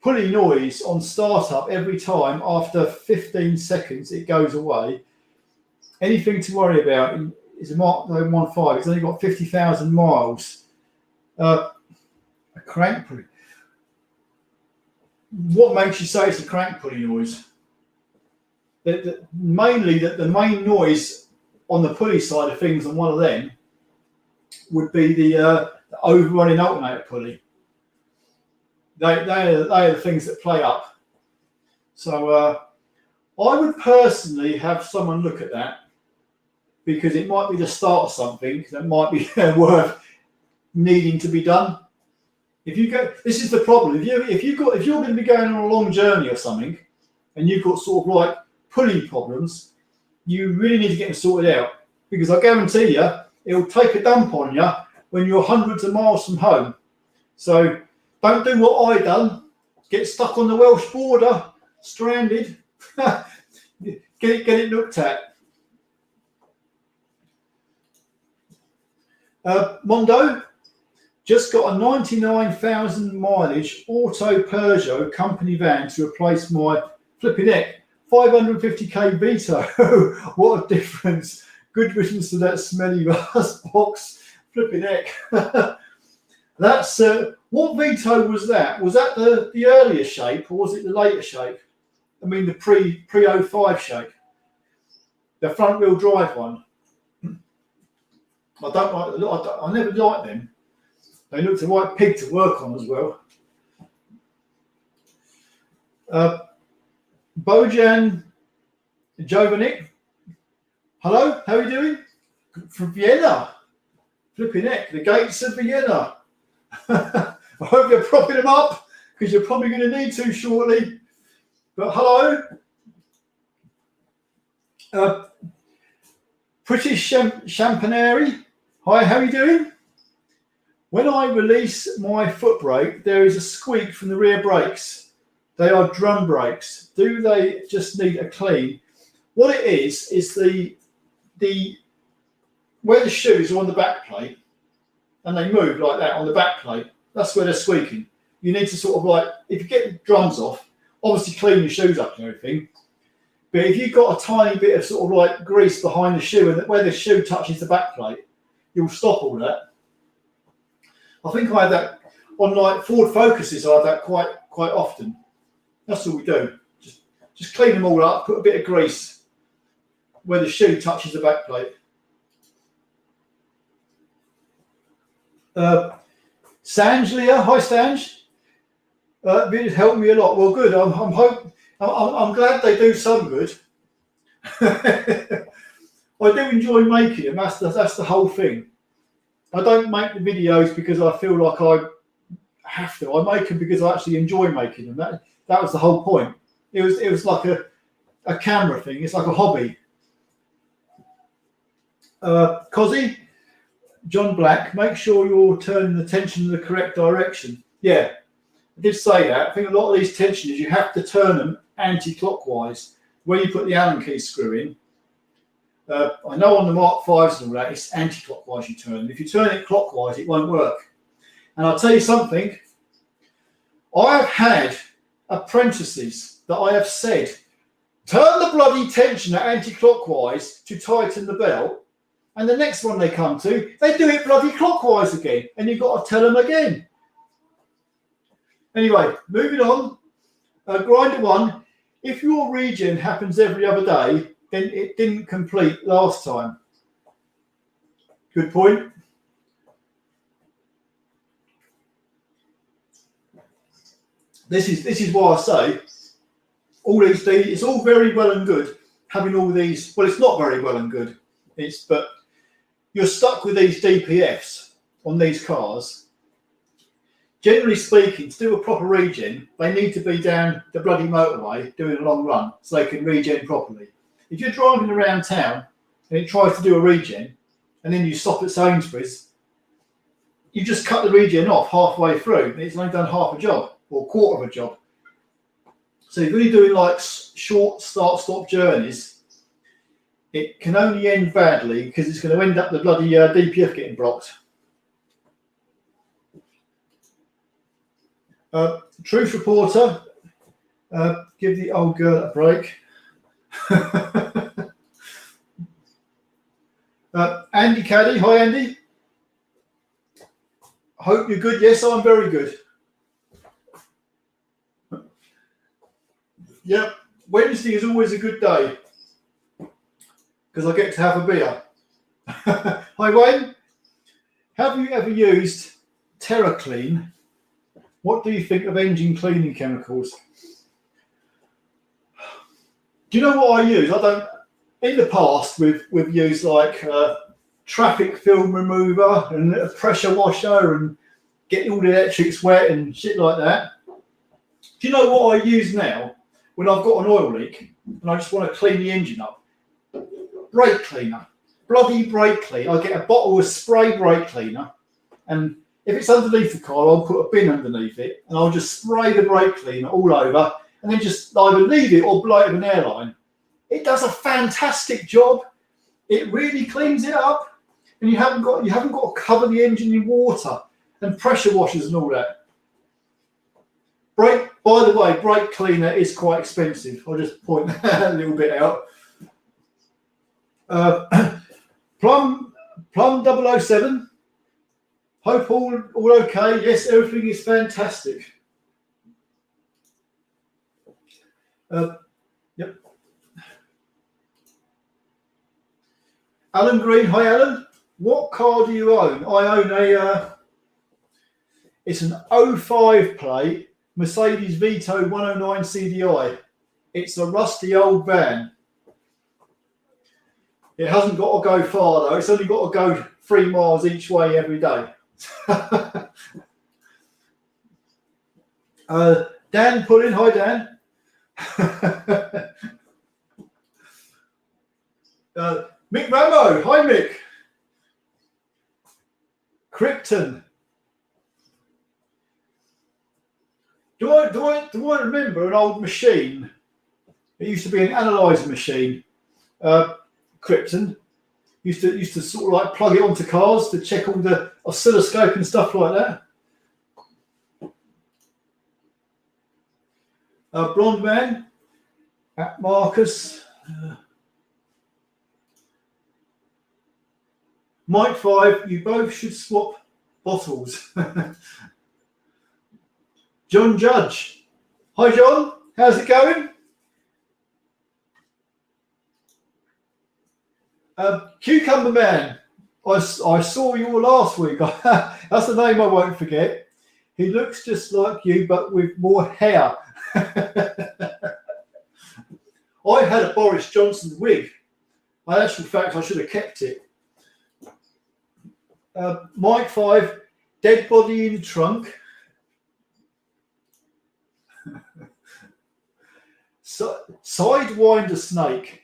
noise on startup every time. After 15 seconds, it goes away. Anything to worry about? It's a Mark 1.5. It's only got 50,000 miles. A crank pulley. What makes you say it's a crank pulley noise? Mainly the main noise on the pulley side of things on one of them would be the overrunning alternator pulley. They are the things that play up. So I would personally have someone look at that, because it might be the start of something that might be worth needing to be done. If you go, this is the problem. If you're going to be going on a long journey or something, and you've got sort of like pulley problems, you really need to get them sorted out, because I guarantee you it'll take a dump on you when you're hundreds of miles from home. So don't do what I done. Get stuck on the Welsh border, stranded. Get it looked at. Mondo, just got a 99,000 mileage auto Peugeot company van to replace my flipping heck 550k Vito. What a difference. Good riddance to that smelly rust box. Flipping heck. That's what Vito was that? Was that the earlier shape, or was it the later shape? I mean the pre-05 shape. The front wheel drive one. I never liked them. They looked a right pig to work on as well. Bojan Jovanik. Hello, how are you doing? From Vienna. Flipping heck, the gates of Vienna. I hope you're propping them up, because you're probably going to need to shortly. But hello. Pretty Champaneri. Hi, how are you doing? When I release my foot brake, there is a squeak from the rear brakes. They are drum brakes. Do they just need a clean? What it is the where the shoes are on the back plate and they move like that on the back plate, that's where they're squeaking. You need to sort of like, if you get the drums off, obviously clean your shoes up and everything. But if you've got a tiny bit of sort of like grease behind the shoe and where the shoe touches the back plate, you'll stop all that. I think I have that on like Ford Focuses. I have that quite often. That's all we do. Just clean them all up. Put a bit of grease where the shoe touches the back plate. Sanj, Leah, hi Sanj. It helped me a lot. Well, good. I'm glad they do some good. I do enjoy making them. That's the whole thing. I don't make the videos because I feel like I have to. I make them because I actually enjoy making them. That was the whole point. It was like a camera thing. It's like a hobby. Cozzy, John Black, make sure you're turning the tension in the correct direction. Yeah, I did say that. I think a lot of these tensioners, you have to turn them anti-clockwise when you put the Allen key screw in. I know on the Mark 5s and all that, it's anti-clockwise you turn them. If you turn it clockwise, it won't work. And I'll tell you something, I have had apprentices that I have said, turn the bloody tensioner anti-clockwise to tighten the belt, and the next one they come to, they do it bloody clockwise again, and you've got to tell them again. Anyway, moving on. Grinder 1, if your regen happens every other day, then it didn't complete last time. Good point. This is why I say all these things, it's all very well and good having all these, well, it's not very well and good. But you're stuck with these DPFs on these cars. Generally speaking, to do a proper regen, they need to be down the bloody motorway doing a long run so they can regen properly. If you're driving around town and it tries to do a regen and then you stop at Sainsbury's, you just cut the regen off halfway through and it's only done half a job or a quarter of a job. So if you're really doing like short start-stop journeys, it can only end badly because it's going to end up the bloody DPF getting blocked. Truth Reporter, give the old girl a break. Andy Caddy, hi Andy. Hope you're good. Yes, I'm very good. Yep, Wednesday is always a good day because I get to have a beer. Hi Wayne, have you ever used TerraClean? What do you think of engine cleaning chemicals? Do you know what I use? I don't. In the past, we've used like traffic film remover and a pressure washer and getting all the electrics wet and shit like that. Do you know what I use now when I've got an oil leak and I just want to clean the engine up? Brake cleaner, bloody brake cleaner. I get a bottle of spray brake cleaner, and if it's underneath the car, I'll put a bin underneath it and I'll just spray the brake cleaner all over and then just either leave it or blow it with an airline. It does a fantastic job. It really cleans it up, and you haven't got to cover the engine in water and pressure washers and all that. By the way, brake cleaner is quite expensive. I'll just point that a little bit out. Plum 007. Hope all okay. Yes, everything is fantastic. Yep. Alan Green, hi Alan. What car do you own? I own it's an 05 plate Mercedes Vito 109 CDI. It's a rusty old van. It hasn't got to go far though. It's only got to go 3 miles each way every day. Dan Pullin, hi Dan. Mick Ramo, hi Mick. Crichton. Do I remember an old machine? It used to be an analyzer machine. Krypton used to sort of like plug it onto cars to check all the oscilloscope and stuff like that. Blonde man at Marcus. Mike 5, you both should swap bottles. John Judge. Hi John, how's it going? Cucumber Man. I saw you all last week. That's the name I won't forget. He looks just like you, but with more hair. I had a Boris Johnson wig. In actual fact, I should have kept it. Mike 5, dead body in the trunk. Sidewinder Snake.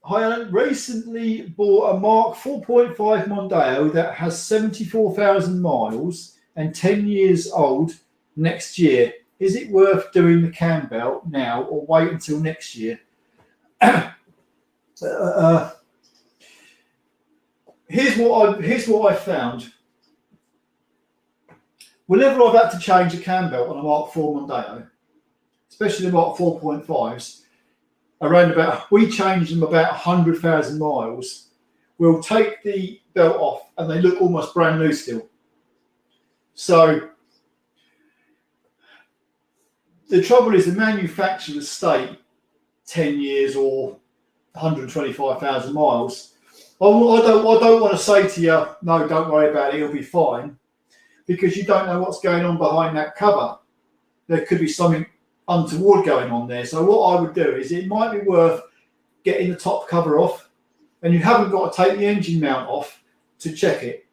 Hi Alan, recently bought a Mark 4.5 Mondeo that has 74,000 miles and 10 years old next year. Is it worth doing the cam belt now or wait until next year? Here's what I found. Whenever I've had to change a cam belt on a Mark 4 Mondeo, especially the Mark 4.5s, we change them about 100,000 miles. We'll take the belt off and they look almost brand new still. So the trouble is the manufacturers state 10 years or 125,000 miles. I don't want to say to you, no, don't worry about it, it'll be fine, because you don't know what's going on behind that cover. There could be something untoward going on there. So what I would do is it might be worth getting the top cover off, and you haven't got to take the engine mount off to check it.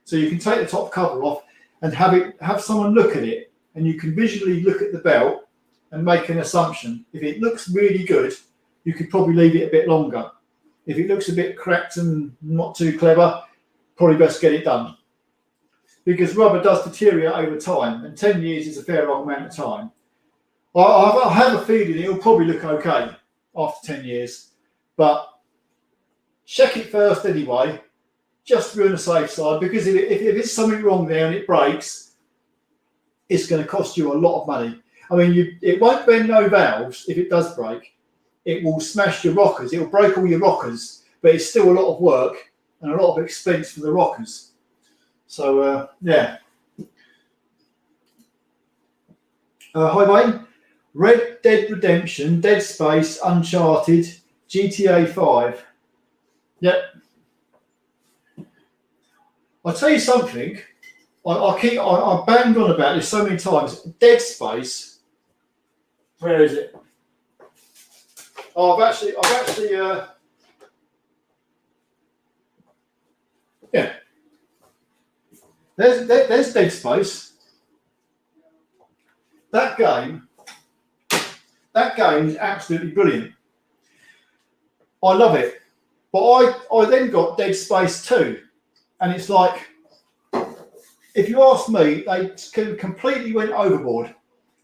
So you can take the top cover off and have someone look at it, and you can visually look at the belt and make an assumption. If it looks really good, you could probably leave it a bit longer. If it looks a bit cracked and not too clever, probably best get it done. Because rubber does deteriorate over time, and 10 years is a fair long amount of time. I have a feeling it'll probably look okay after 10 years, but check it first anyway, just to be on the safe side, because if it's something wrong there and it breaks, it's going to cost you a lot of money. I mean, it won't bend no valves if it does break. It will smash your rockers. It will break all your rockers, but it's still a lot of work and a lot of expense for the rockers. So, yeah. Hi, Wayne. Red Dead Redemption, Dead Space, Uncharted, GTA 5. Yep. I'll tell you something. I banged on about this so many times. Dead Space. Where is it? Oh, I've actually, yeah. There's Dead Space. That game is absolutely brilliant. I love it. But I then got Dead Space 2, and it's like, if you ask me, they completely went overboard.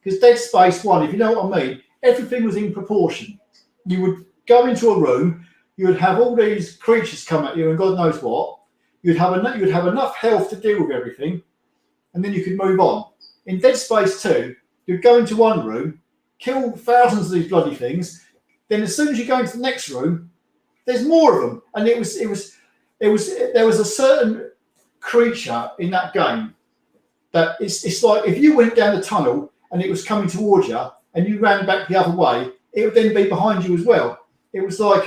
Because Dead Space 1, if you know what I mean, everything was in proportion. You would go into a room, you would have all these creatures come at you and God knows what. You'd have enough health to deal with everything, and then you could move on. In Dead Space 2, you'd go into one room, kill thousands of these bloody things, then as soon as you go into the next room, there's more of them. And there was a certain creature in that game that it's like if you went down the tunnel and it was coming towards you and you ran back the other way, it would then be behind you as well. It was like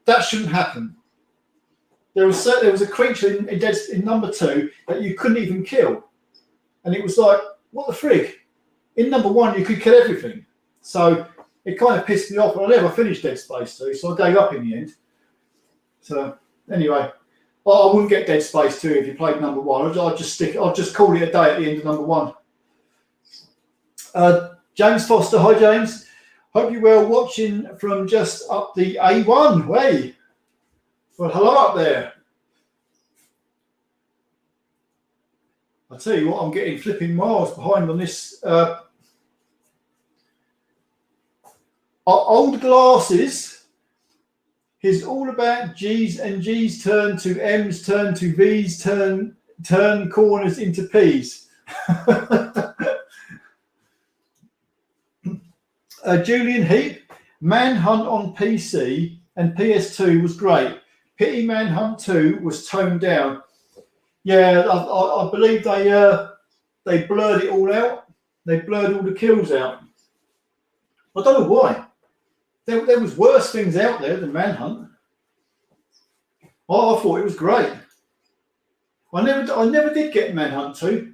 that shouldn't happen. There was a creature in number 2 that you couldn't even kill, and it was like, what the frig? In number 1 you could kill everything. So it kind of pissed me off. I never finished Dead Space 2, so I gave up in the end. So anyway, I wouldn't get Dead Space 2 if you played number 1. I'd just call it a day at the end of number 1. James Foster, hi James. Hope you're well, watching from just up the A1 way. Well, hello up there. I tell you what, I'm getting flipping miles behind on this. Old glasses is all about G's, and G's turn to M's, turn to V's, turn corners into P's. Julian Heap, Manhunt on PC and PS2 was great. Pity Manhunt 2 was toned down. Yeah, I believe they blurred it all out. They blurred all the kills out. I don't know why. There was worse things out there than Manhunt. I thought it was great. I never did get Manhunt 2.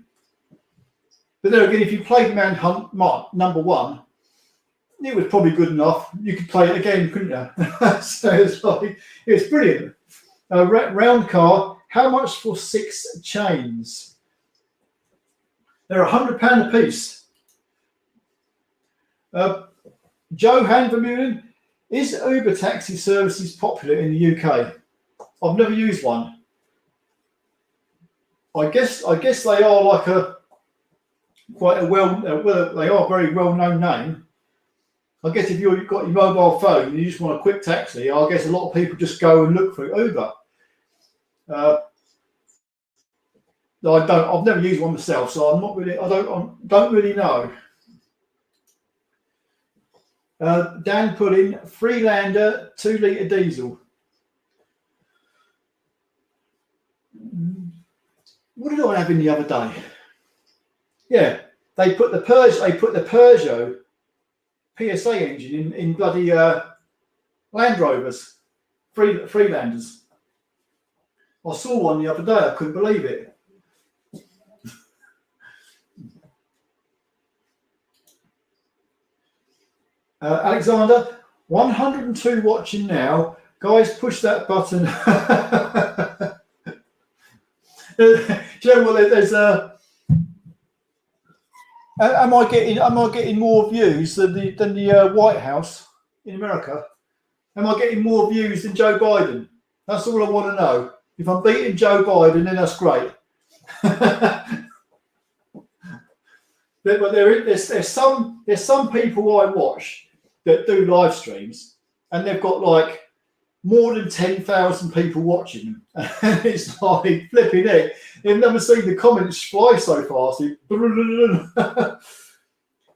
But then again, if you played Manhunt number 1, it was probably good enough. You could play it again, couldn't you? So it's brilliant. Round car. How much for 6 chains? They're £100 a piece. Joe Hanvermeulen, is Uber taxi services popular in the UK? I've never used one. I guess they are like they are a very well-known name. I guess if you've got your mobile phone and you just want a quick taxi, I guess a lot of people just go and look for Uber. I've never used one myself, so I'm not really. I don't really know. Dan put in Freelander 2-litre diesel. What did I have in the other day? Yeah, they put the Peugeot PSA engine in bloody Land Rovers, Freelanders. I saw one the other day. I couldn't believe it. Alexander, 102 watching now. Guys, push that button. Do you know what? There's am I getting more views than the White House in America? Am I getting more views than Joe Biden? That's all I want to know. If I'm beating Joe Biden, then that's great. But there's some people I watch that do live streams, and they've got like more than 10,000 people watching them. And it's like flipping it. You've never seen the comments fly so fast. Can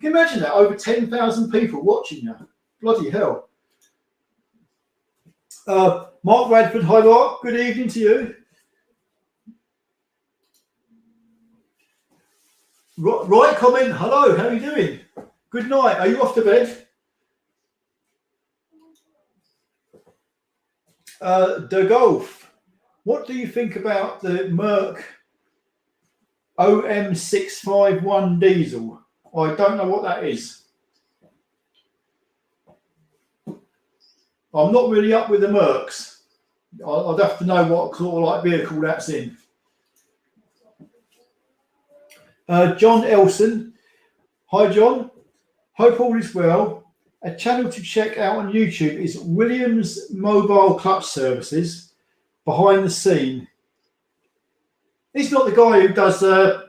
you imagine that? Over 10,000 people watching you. Bloody hell. Mark Radford, hi Mark. Good evening to you. Right comment. Hello, how are you doing? Good night. Are you off to bed? De Golf, what do you think about the Merc OM651 diesel? I don't know what that is. I'm not really up with the Mercs. I'd have to know what sort of like vehicle that's in. John Elson, hi John, hope all is well. A channel to check out on YouTube is Williams Mobile Clutch Services, behind the scene. He's not the guy who does it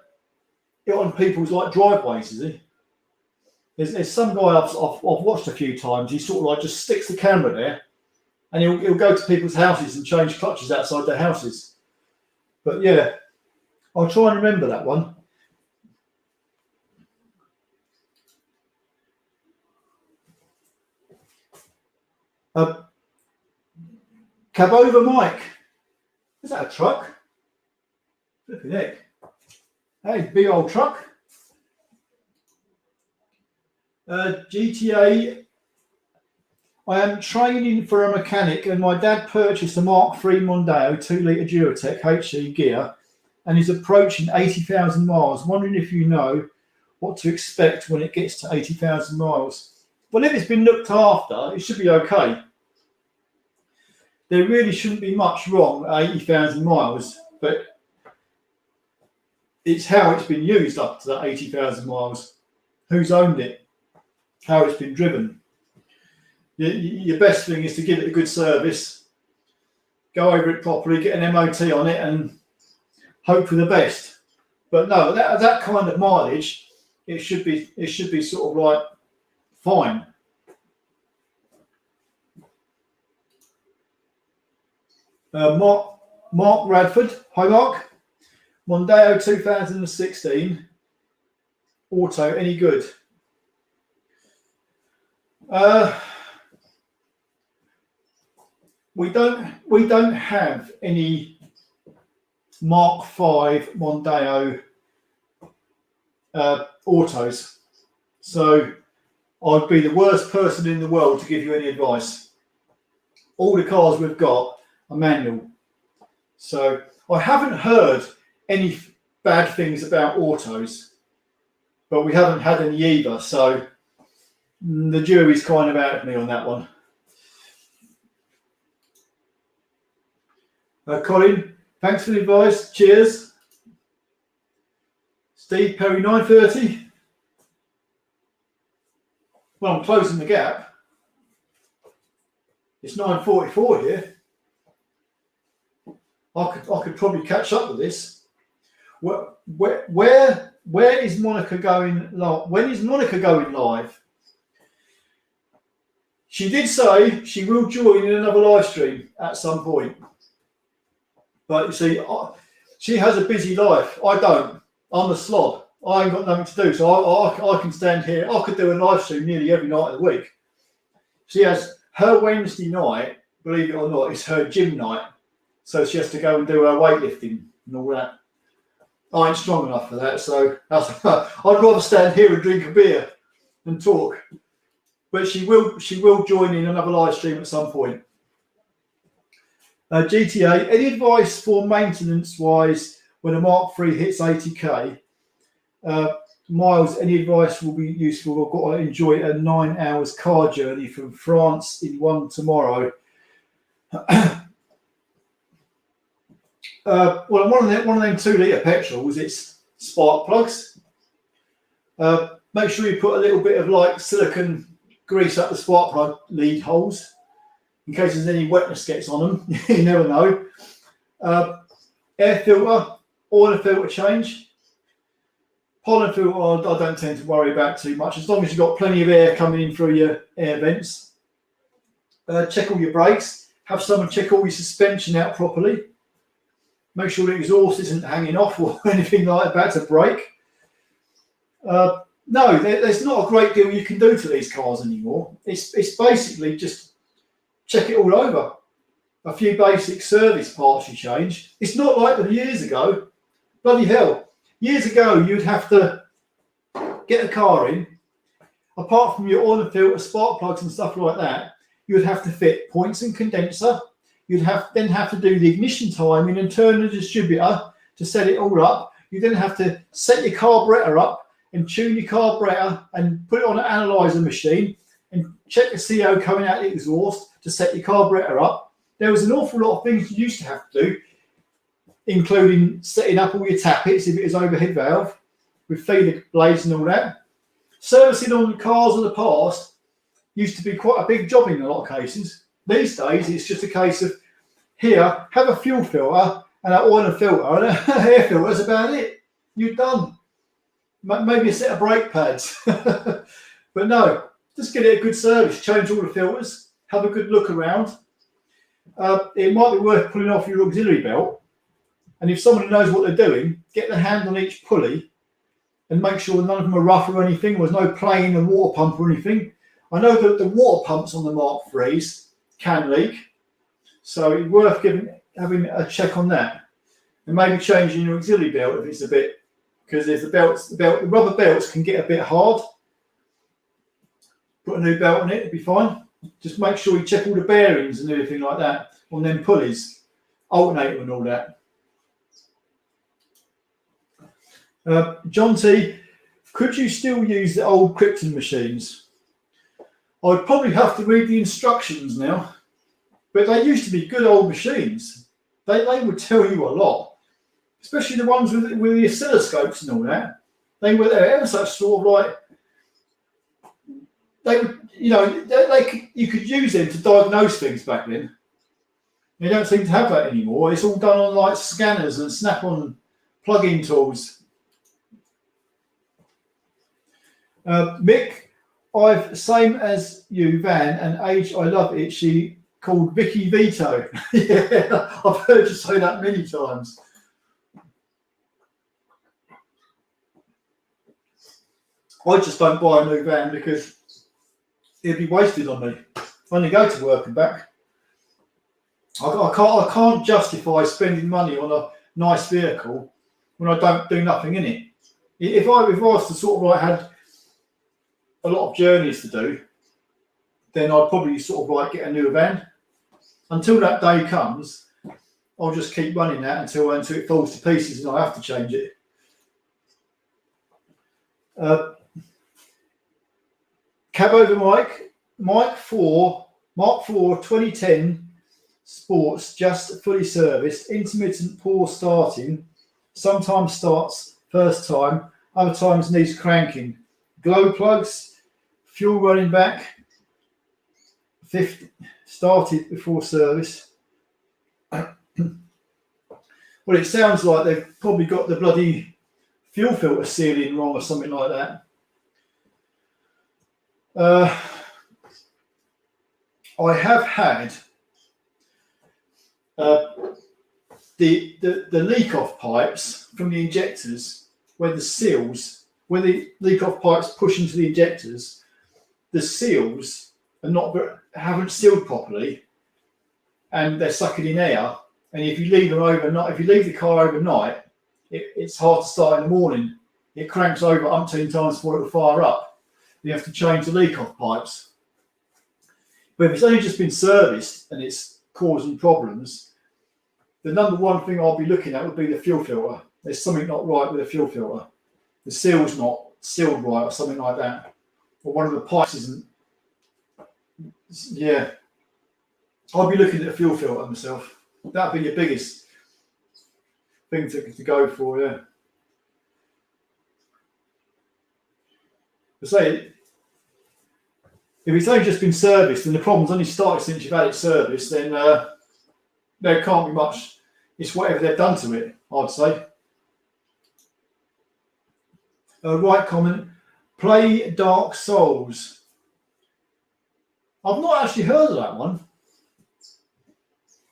on people's like driveways, is he? There's some guy I've watched a few times. He sort of like just sticks the camera there, and he'll go to people's houses and change clutches outside their houses. But yeah, I'll try and remember that one. Cabova Mike, is that a truck? Flipping heck. Hey, big old truck. GTA, I am training for a mechanic and my dad purchased a Mark III Mondeo 2-litre Duratec HC gear and is approaching 80,000 miles. Wondering if you know what to expect when it gets to 80,000 miles. Well, if it's been looked after, it should be okay. There really shouldn't be much wrong at 80,000 miles, but it's how it's been used up to that 80,000 miles. Who's owned it? How it's been driven. Your best thing is to give it a good service, go over it properly, get an MOT on it, and hope for the best. But no, that kind of mileage, it should be sort of like fine. Mark Radford, hi Mark. Mondeo 2016 auto, any good? We don't have any Mark V Mondeo autos, so I'd be the worst person in the world to give you any advice. All the cars we've got are manual, so I haven't heard any bad things about autos, but we haven't had any either, so the jury's kind of out of me on that one. Colin, thanks for the advice. Cheers. Steve Perry, 9:30. Well, I'm closing the gap. It's 9:44 here. I could probably catch up with this. Where is Monica going live? When is Monica going live? She did say she will join in another live stream at some point. But you see, she has a busy life. I don't. I'm a slob. I ain't got nothing to do. So I can stand here. I could do a live stream nearly every night of the week. She has her Wednesday night, believe it or not, is her gym night. So she has to go and do her weightlifting and all that. I ain't strong enough for that. So I'd rather stand here and drink a beer and talk. But she will join in another live stream at some point. GTA, any advice for maintenance wise when a Mark III hits 80k miles? Any advice will be useful. I've got to enjoy a 9 hours car journey from France in one tomorrow. Well, one of them 2 litre petrols, it's spark plugs. Make sure you put a little bit of like silicone grease up the spark plug lead holes in case there's any wetness gets on them. You never know. Air filter, oil filter change. Pollen filter, I don't tend to worry about too much as long as you've got plenty of air coming in through your air vents. Check all your brakes. Have someone check all your suspension out properly. Make sure the exhaust isn't hanging off or anything like that to break. No, there's not a great deal you can do to these cars anymore. It's basically just check it all over. A few basic service parts you change. It's not like them years ago. Bloody hell. Years ago, you'd have to get a car in. Apart from your oil and filter, spark plugs and stuff like that, you'd have to fit points and condenser. You'd then have to do the ignition timing and turn the distributor to set it all up. You then have to set your carburetor up and tune your carburetor and put it on an analyzer machine and check the CO coming out of the exhaust to set your carburetor up. There was an awful lot of things you used to have to do, including setting up all your tappets if it is overhead valve with feeder blades and all that. Servicing on the cars of the past used to be quite a big job in a lot of cases. These days, it's just a case of, here, have a fuel filter and an oil and filter and an air filter. That's about it. You're done. Maybe a set of brake pads. But no, just get it a good service. Change all the filters. Have a good look around. It might be worth pulling off your auxiliary belt. And if someone knows what they're doing, get the hand on each pulley and make sure none of them are rough or anything. There's no plane and water pump or anything. I know that the water pumps on the Mark IIIs can leak, so it's worth having a check on that, and maybe changing your auxiliary belt if it's a bit, because if the rubber belts can get a bit hard. Put a new belt on it, it'd be fine. Just make sure you check all the bearings and everything like that on them pulleys, alternator and all that. John T, could you still use the old Krypton machines? I'd probably have to read the instructions now, but they used to be good old machines. They would tell you a lot, especially the ones with the oscilloscopes and all that. They were ever such sort of like, they would, you could use them to diagnose things back then. They don't seem to have that anymore. It's all done on like scanners and snap-on plug-in tools. Mick, I've same as you, Van, and age. I love it. She called Vicky Vito. Yeah, I've heard you say that many times. I just don't buy a new van because it'd be wasted on me. I only go to work and back. I can't justify spending money on a nice vehicle when I don't do nothing in it. If I was to sort of like had a lot of journeys to do, then I'd probably sort of like get a new van. Until that day comes, I'll just keep running that until it falls to pieces and I have to change it. Cab over Mike, Mark 4 2010 Sports, just fully serviced, intermittent poor starting, sometimes starts first time, other times needs cranking. Glow plugs, fuel running back, 50 started before service. Well, it sounds like they've probably got the bloody fuel filter sealing wrong or something like that. I have had the leak off pipes from the injectors, where the seals, when the leak off pipes push into the injectors, the seals are haven't sealed properly, and they're sucking in air. And if you leave them overnight, if you leave the car overnight, it's hard to start in the morning. It cranks over umpteen times before it'll fire up. You have to change the leak off pipes. But if it's only just been serviced and it's causing problems, the number one thing I'll be looking at would be the fuel filter. There's something not right with the fuel filter. The seal's not sealed right or something like that. Or one of the pipes isn't. Yeah. I'll be looking at the fuel filter myself. That'd be your biggest thing to go for, yeah. I say, if it's only just been serviced and the problem's only started since you've had it serviced, then there can't be much. It's whatever they've done to it, I'd say. Right comment. Play Dark Souls. I've not actually heard of that one.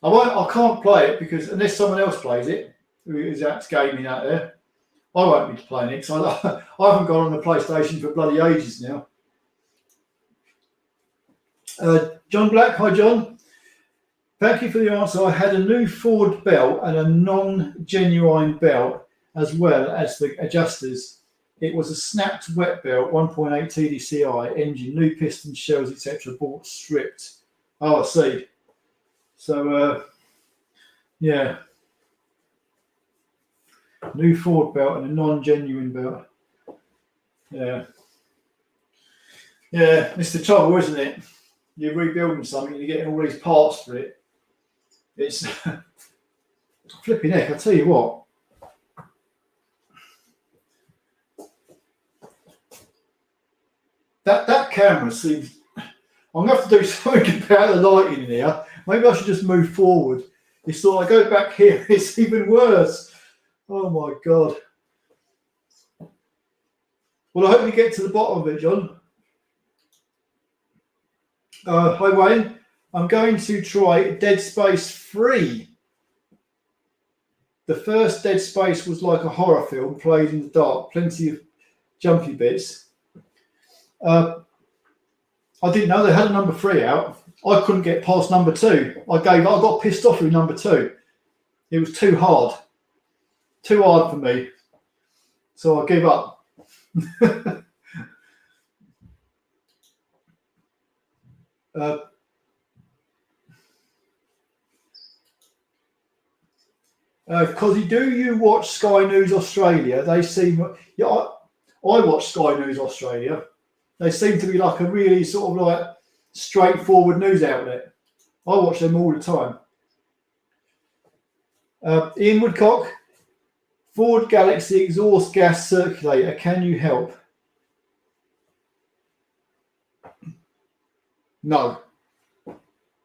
I can't play it because unless someone else plays it, who is out gaming out there, I won't be playing it because I haven't gone on the PlayStation for bloody ages now. John Black, hi John. Thank you for the answer. I had a new Ford belt and a non-genuine belt as well as the adjusters. It was a snapped wet belt, 1.8 TDCi engine, new piston shells, etc. Bought stripped. Oh, I see. So, yeah. New Ford belt and a non-genuine belt. Yeah. Yeah, it's the trouble, isn't it? You're rebuilding something, you're getting all these parts for it. It's flipping heck, I tell you what. That camera seems. I'm gonna have to do something about the lighting in here. Maybe I should just move forward. It's like I go back here, it's even worse. Oh my god. Well, I hope you get to the bottom of it, John. Hi Wayne. I'm going to try Dead Space 3. The first Dead Space was like a horror film played in the dark, plenty of jumpy bits. I didn't know they had a number 3 out. I couldn't get past number 2. I got pissed off with number 2. It was too hard for me. So I gave up. Cosy, do you watch Sky News Australia? They seem, yeah, I watch Sky News Australia. They seem to be like a really sort of like straightforward news outlet. I watch them all the time. Ian Woodcock, Ford Galaxy exhaust gas circulator. Can you help? No.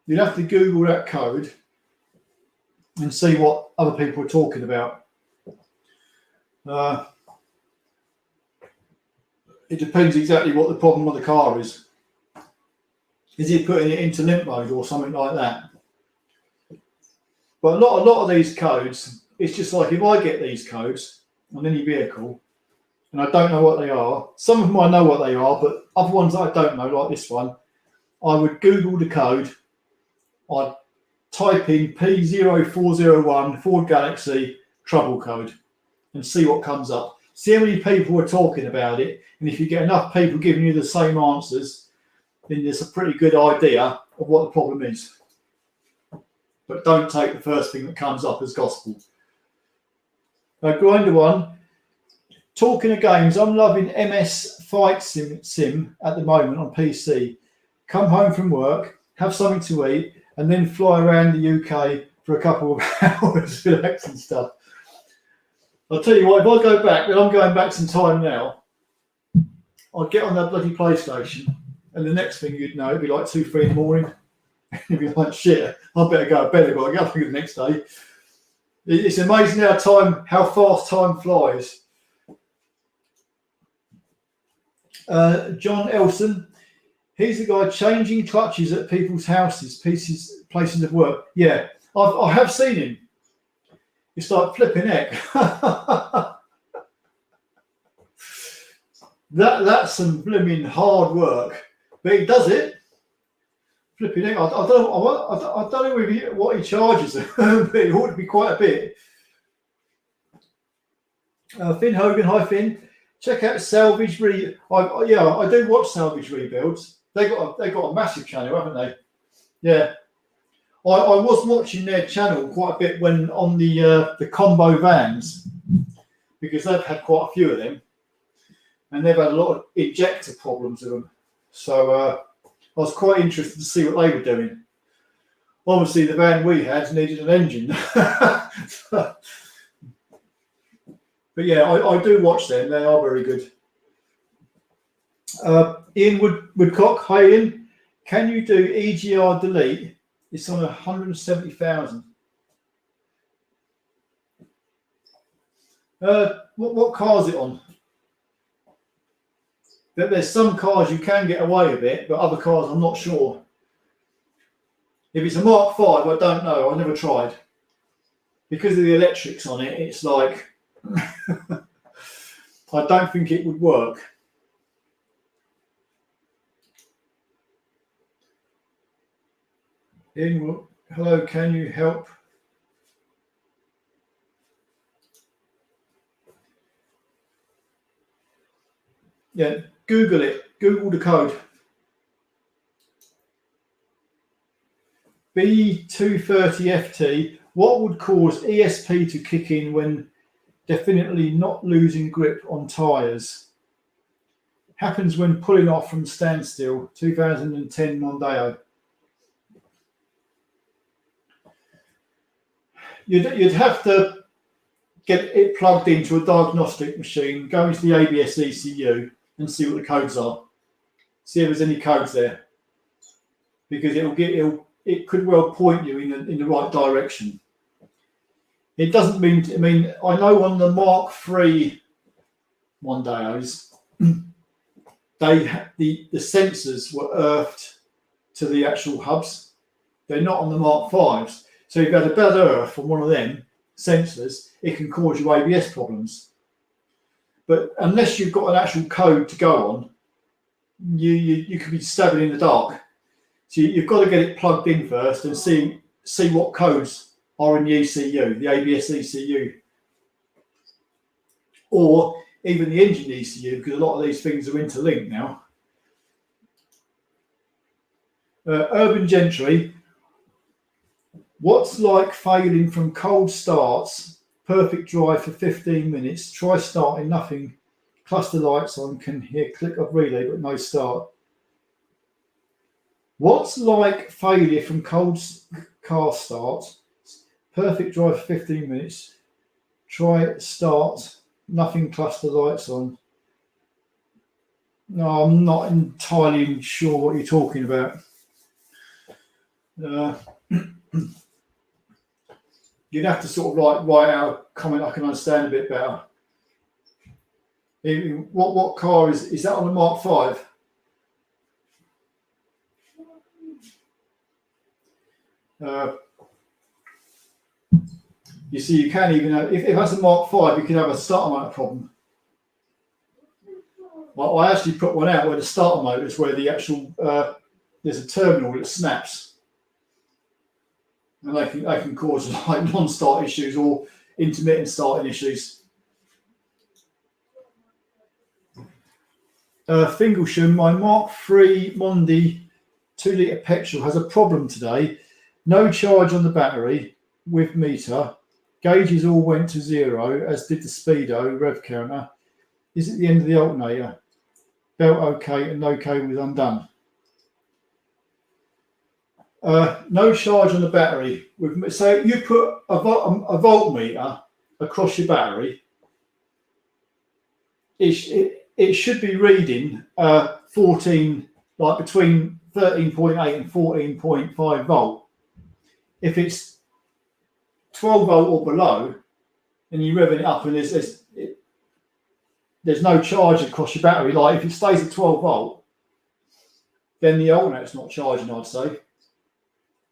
You'd have to Google that code and see what other people are talking about. It depends exactly what the problem with the car is. Is he putting it into limp mode or something like that? But a lot of these codes, it's just like if I get these codes on any vehicle and I don't know what they are, some of them I know what they are, but other ones that I don't know, like this one, I would Google the code, I'd type in P0401 Ford Galaxy trouble code and see what comes up. See how many people are talking about it, and if you get enough people giving you the same answers, then there's a pretty good idea of what the problem is. But don't take the first thing that comes up as gospel. Grinder one, talking of games, I'm loving MS Fight Sim at the moment on PC. Come home from work, have something to eat, and then fly around the UK for a couple of hours, relax and stuff. I'll tell you what, if I go back, and I'm going back some time now, I'd get on that bloody PlayStation, and the next thing you'd know, it'd be like 2, 3 in the morning. You'd be like, shit, I better go to bed. I've got to get up the next day. It's amazing how fast time flies. John Elson, he's the guy changing clutches at people's houses, places of work. Yeah, I have seen him. It's like flipping heck. That's some blooming hard work, but he does it. Flipping heck. I don't know what he charges, but it ought to be quite a bit. Finn Hogan, hi Finn. Check out Salvage I do watch Salvage Rebuilds. They got a massive channel, haven't they? Yeah. I was watching their channel quite a bit when on the combo vans, because they've had quite a few of them, and they've had a lot of ejector problems with them. So I was quite interested to see what they were doing. Obviously, the van we had needed an engine. But yeah, I do watch them. They are very good. Ian Woodcock, hi Ian. Can you do EGR delete? It's on 170,000. What car is it on? There's some cars you can get away with it, but other cars I'm not sure. If it's a Mark 5, I don't know. I never tried. Because of the electrics on it, it's like I don't think it would work. Ian, hello, can you help? Yeah, Google it. Google the code. B230FT. What would cause ESP to kick in when definitely not losing grip on tyres? Happens when pulling off from standstill. 2010 Mondeo. You'd have to get it plugged into a diagnostic machine, go into the ABS ECU and see what the codes are. See if there's any codes there, because it could well point you in the right direction. It doesn't mean. I know on the Mark III Mondeos, the sensors were earthed to the actual hubs. They're not on the Mark Vs. So if you had a bad earth from one of them sensors, it can cause you ABS problems. But unless you've got an actual code to go on, you could be stabbing in the dark. So you've got to get it plugged in first and see what codes are in the ECU, the ABS ECU, or even the engine ECU, because a lot of these things are interlinked now. Urban Gentry. What's like failing from cold starts, perfect drive for 15 minutes, try starting, nothing, cluster lights on, can hear click of relay but no start. What's like failure from cold car start, perfect drive for 15 minutes, try start, nothing, cluster lights on. No, I'm not entirely sure what you're talking about. You'd have to sort of like write out a comment I can understand a bit better. What car is that on a Mark 5? You see, you can even have, if that's a Mark 5, you can have a starter motor problem. Well, I actually put one out where the starter motor is where the actual there's a terminal that snaps, and they can cause like non-start issues or intermittent starting issues. Fingelsham, my Mark III Mondeo 2-litre petrol has a problem today. No charge on the battery with meter. Gauges all went to 0, as did the speedo rev counter. Is it the end of the alternator? Belt okay and no cable undone. No charge on the battery. So you put a voltmeter across your battery. It should be reading 14, like between 13.8 and 14.5 volt. If it's 12 volt or below, and you're revving it up, and there's no charge across your battery. Like if it stays at 12 volt, then the alternator's not charging, I'd say.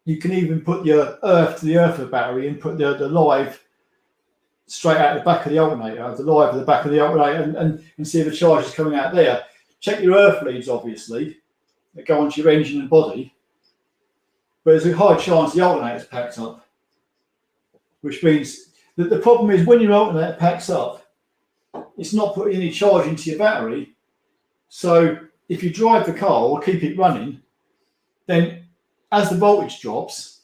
You can even put your earth to the earth of the battery and put the live straight out the back of the alternator, the live at the back of the alternator, and see if the charge is coming out there. Check your earth leads, obviously, that go onto your engine and body. But there's a high chance the alternator's packed up, which means that the problem is when your alternator packs up, it's not putting any charge into your battery. So if you drive the car or keep it running, then as the voltage drops,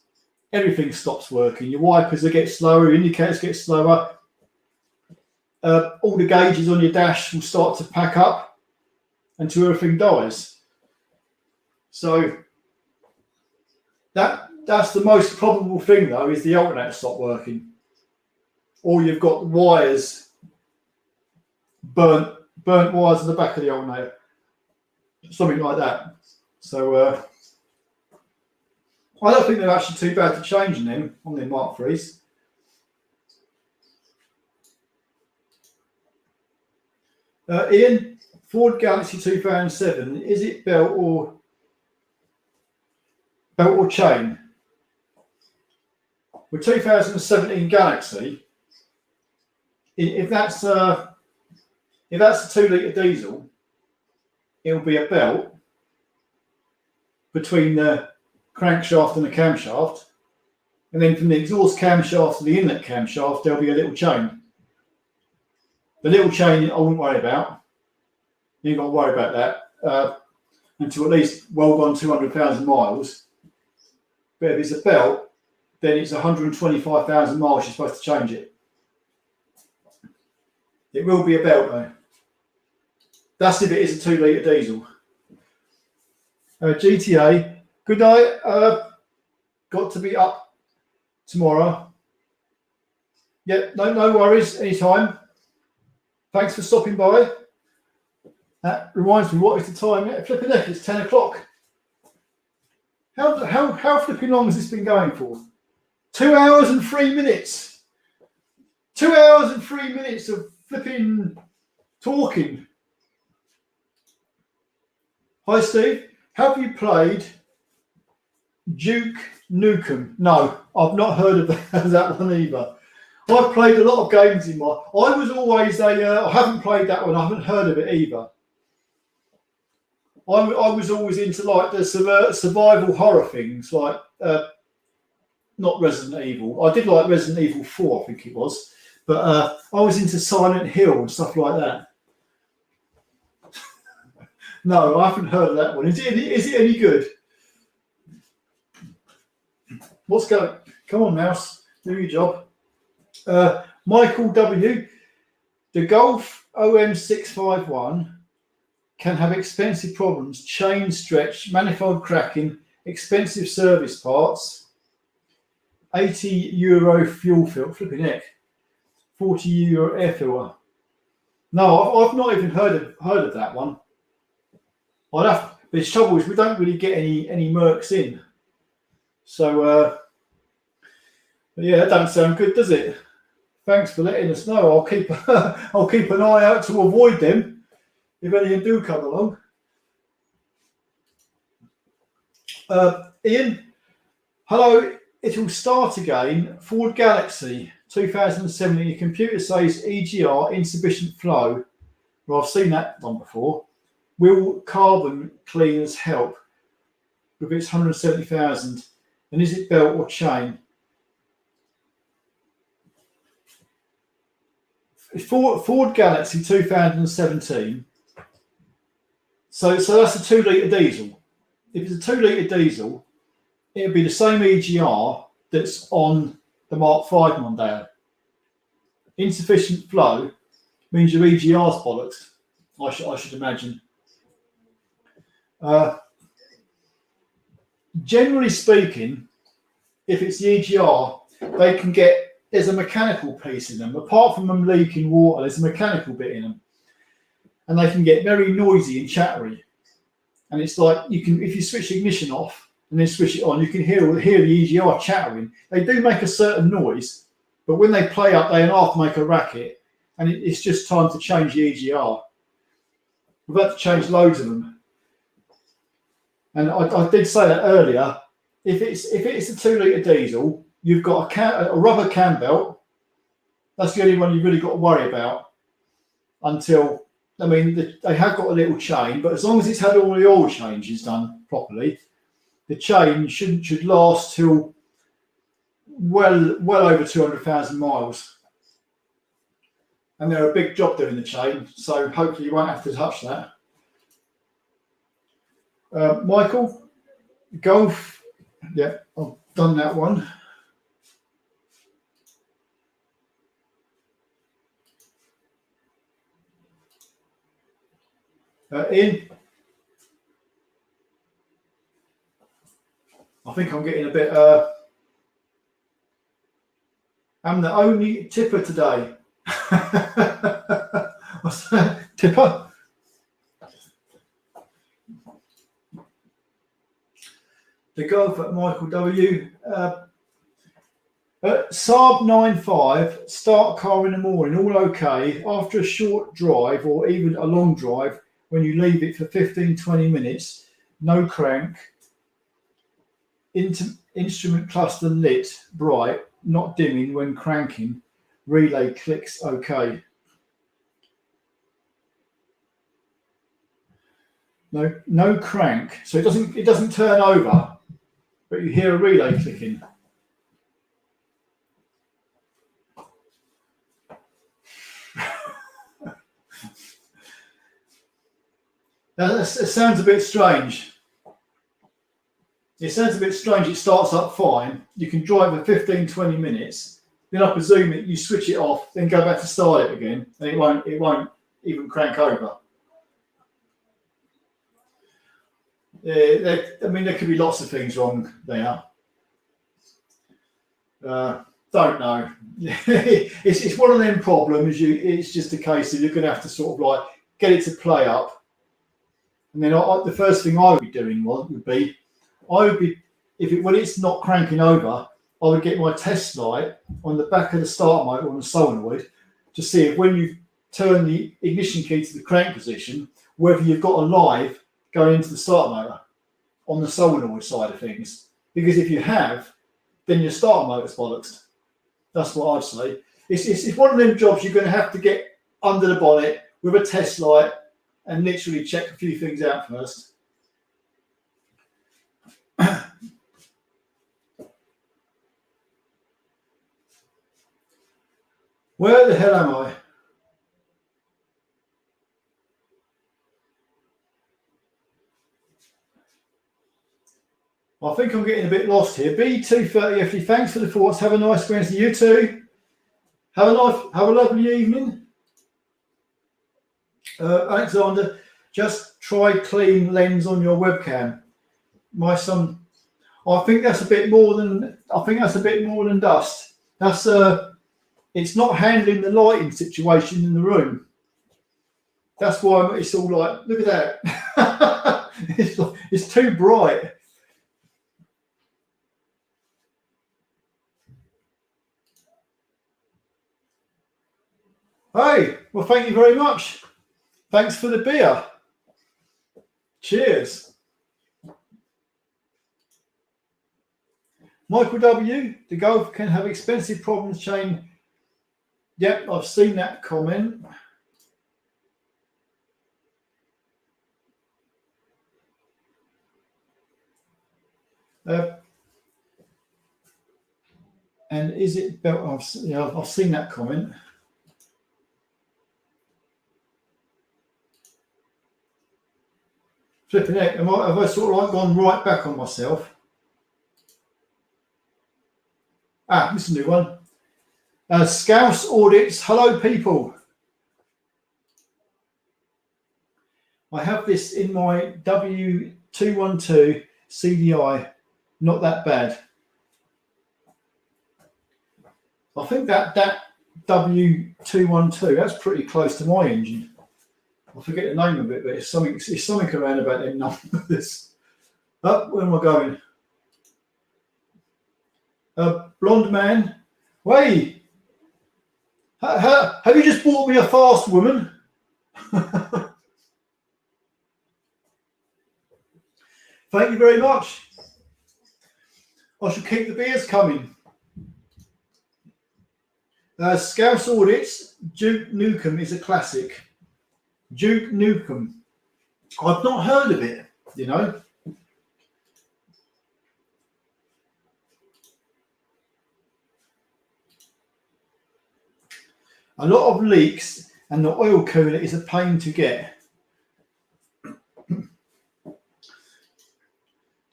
everything stops working. Your wipers will get slower, your indicators get slower. All the gauges on your dash will start to pack up until everything dies. So that's the most probable thing, though, is the alternator stop working, or you've got wires, burnt wires in the back of the alternator, something like that. So I don't think they're actually too bad to change them on their Mark IIIs. Ian, Ford Galaxy 2007, is it belt or chain? With 2017 Galaxy, if that's a 2-litre diesel, it'll be a belt between the crankshaft and the camshaft, and then from the exhaust camshaft to the inlet camshaft there'll be a little chain. The little chain I wouldn't worry about. You ain't got to worry about that until at least well gone 200,000 miles. But if it's a belt, then it's 125,000 miles you're supposed to change it. It will be a belt though. That's if it is a 2-litre diesel. GTA, good night. Got to be up tomorrow. Yeah, no worries, anytime. Thanks for stopping by. That reminds me, what is the time? Yeah, flipping heck, it's 10 o'clock. How flipping long has this been going for? 2 hours and 3 minutes. 2 hours and 3 minutes of flipping talking. Hi Steve, have you played Duke Nukem? No, I've not heard of that one either. I've played a lot of games in my... I was always I haven't played that one, I haven't heard of it either. I was always into like the survival horror things, like not Resident Evil. I did like Resident Evil 4, I think it was, but I was into Silent Hill and stuff like that. No, I haven't heard of that one. Is it any good? What's going? Come on, mouse, do your job. Michael W. The Golf OM651 can have expensive problems, chain stretch, manifold cracking, expensive service parts, €80 fuel filter, flipping heck, €40 air filter. No, I've not even heard of that one. But the trouble is we don't really get any Mercs in. So, yeah, that don't sound good, does it? thanks for letting us know. I'll keep I'll keep an eye out to avoid them if any of them do come along. Ian, hello. It will start again. Ford Galaxy 2017. Your computer says EGR insufficient flow. Well, I've seen that one before. Will carbon cleaners help with its 170,000? And is it belt or chain? Ford Galaxy 2017. So that's a 2 litre diesel. If it's a 2 litre diesel, it'll be the same EGR that's on the Mark V Mondeo. Insufficient flow means your EGR's bollocks, I should imagine. Generally speaking, if it's the EGR, they can get, there's a mechanical piece in them. Apart from them leaking water, there's a mechanical bit in them. And they can get very noisy and chattery. And it's like, you can, if you switch the ignition off and then switch it on, you can hear the EGR chattering. They do make a certain noise, but when they play up, they half make a racket. And it's just time to change the EGR. We've had to change loads of them. And I did say that earlier. If it's a 2 litre diesel, you've got a rubber cam belt. That's the only one you've really got to worry about until, I mean, they have got a little chain, but as long as it's had all the oil changes done properly, the chain should last till well over 200,000 miles. And they're a big job doing the chain, so hopefully you won't have to touch that. Michael, Golf, yeah, I've done that one. Ian, I think I'm getting a bit, I'm the only tipper today. What's that? Tipper? The Golf at Michael W. Saab 95, start car in the morning, all okay. After a short drive or even a long drive, when you leave it for 15-20 minutes, no crank, instrument cluster lit, bright, not dimming when cranking, relay clicks okay. No crank, so it doesn't turn over, but you hear a relay clicking. Now, it sounds a bit strange. It sounds a bit strange. It starts up fine. You can drive for 15-20 minutes. Then I presume that you switch it off, then go back to start it again, and it won't even crank over. I mean, there could be lots of things wrong there. Don't know. It's one of them problems. It's just a case of you're going to have to sort of like get it to play up. And then the first thing I would be doing would be when it's not cranking over, I would get my test light on the back of the start motor on the solenoid to see if when you turn the ignition key to the crank position, whether you've got a live going into the start motor on the solenoid side of things. Because if you have, then your starter motor's bollocks. That's what I'd say. It's one of them jobs you're going to have to get under the bonnet with a test light and literally check a few things out first. Where the hell am I? I think I'm getting a bit lost here. B230FD, thanks for the thoughts. Have a nice Wednesday. You too. Have a lovely evening. Alexander, just try clean lens on your webcam. My son, I think that's a bit more than dust. That's it's not handling the lighting situation in the room. That's why it's all like, look at that. It's too bright. Hey, well, thank you very much. Thanks for the beer. Cheers. Michael W. The Golf can have expensive problems chain. Yep, I've seen that comment. And is it belt? I've seen that comment. Flipping heck, have I sort of like gone right back on myself? This is a new one. Scouse audits. Hello, people. I have this in my W212 CDI. Not that bad. I think that W212, that's pretty close to my engine. I forget the name of it, but it's something around about them numbers. Where am I going? Blonde man. Wait. Have you just bought me a fast woman? Thank you very much. I shall keep the beers coming. Scouse Audits, Duke Nukem is a classic. Duke Nukem. I've not heard of it, you know. A lot of leaks and the oil cooler is a pain to get.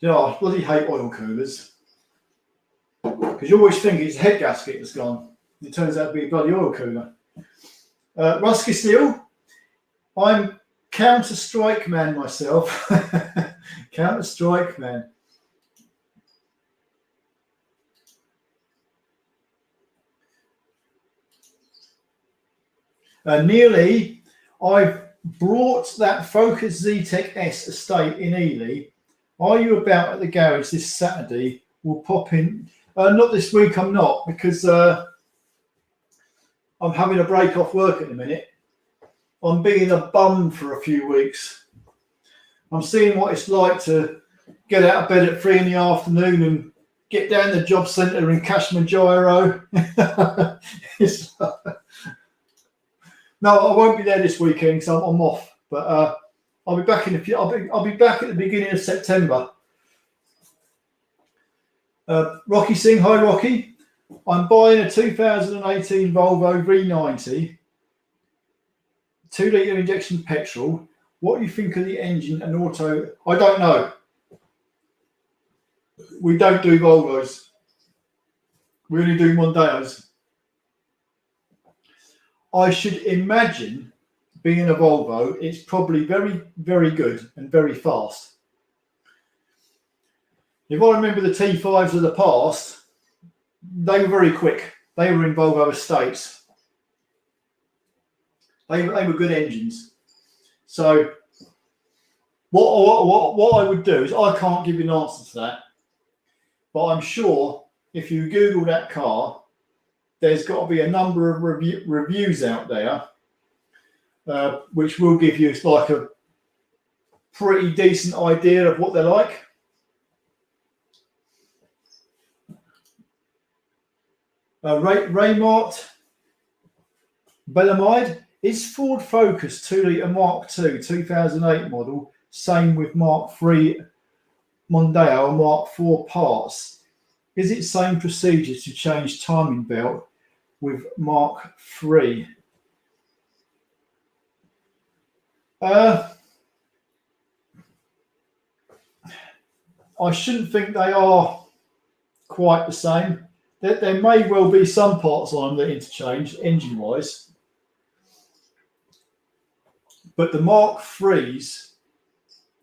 Yeah, I bloody hate oil coolers. Because you always think it's a head gasket that's gone. It turns out to be a bloody oil cooler. Rusky Steel. I'm Counter-Strike man myself. Counter-Strike man. Nearly, I've brought that Focus ZTEC S estate in Ely. Are you about at the garage this Saturday? We'll pop in. Not this week, I'm not, because I'm having a break off work at the minute. I'm being a bum for a few weeks. I'm seeing what it's like to get out of bed at 3 in the afternoon and get down the job centre and cash my gyro. No, I won't be there this weekend because I'm off. But I'll be back in a few. I'll be back at the beginning of September. Rocky Singh, hi Rocky. I'm buying a 2018 Volvo V90, 2-litre injection petrol. What do you think of the engine and auto? I don't know. We don't do Volvos. We only do Mondeos. I should imagine, being a Volvo, it's probably very, very good and very fast. If I remember the T5s of the past, they were very quick. They were in Volvo estates. They were good engines. So what I would do is, I can't give you an answer to that, but I'm sure if you Google that car, there's got to be a number of reviews out there, which will give you like a pretty decent idea of what they're like. Raymart Bellamide, is Ford Focus 2-litre Mark II 2008 model same with Mark III Mondeo and Mark IV parts? Is it same procedure to change timing belt with Mark III? I shouldn't think they are quite the same. There may well be some parts on them that interchange engine-wise. But the Mark IIIs,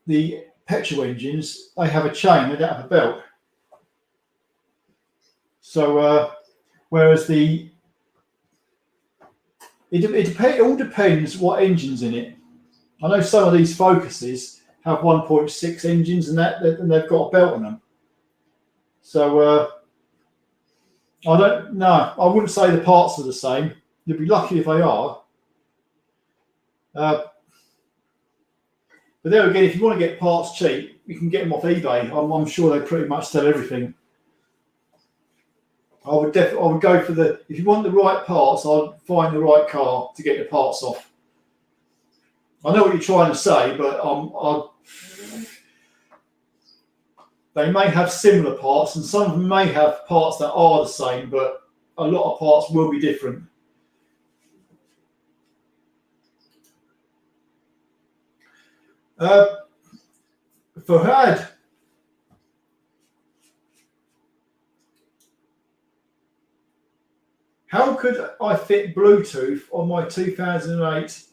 the petrol engines, they have a chain, they don't have a belt. So, whereas it all depends what engine's in it. I know some of these Focuses have 1.6 engines and they've got a belt on them. So I don't know. I wouldn't say the parts are the same. You'd be lucky if they are. But there again, if you want to get parts cheap, you can get them off eBay. I'm sure they pretty much sell everything. I would go for if you want the right parts, I'd find the right car to get the parts off. I know what you're trying to say, but they may have similar parts, and some of them may have parts that are the same, but a lot of parts will be different. Fahad, how could I fit Bluetooth on my 2008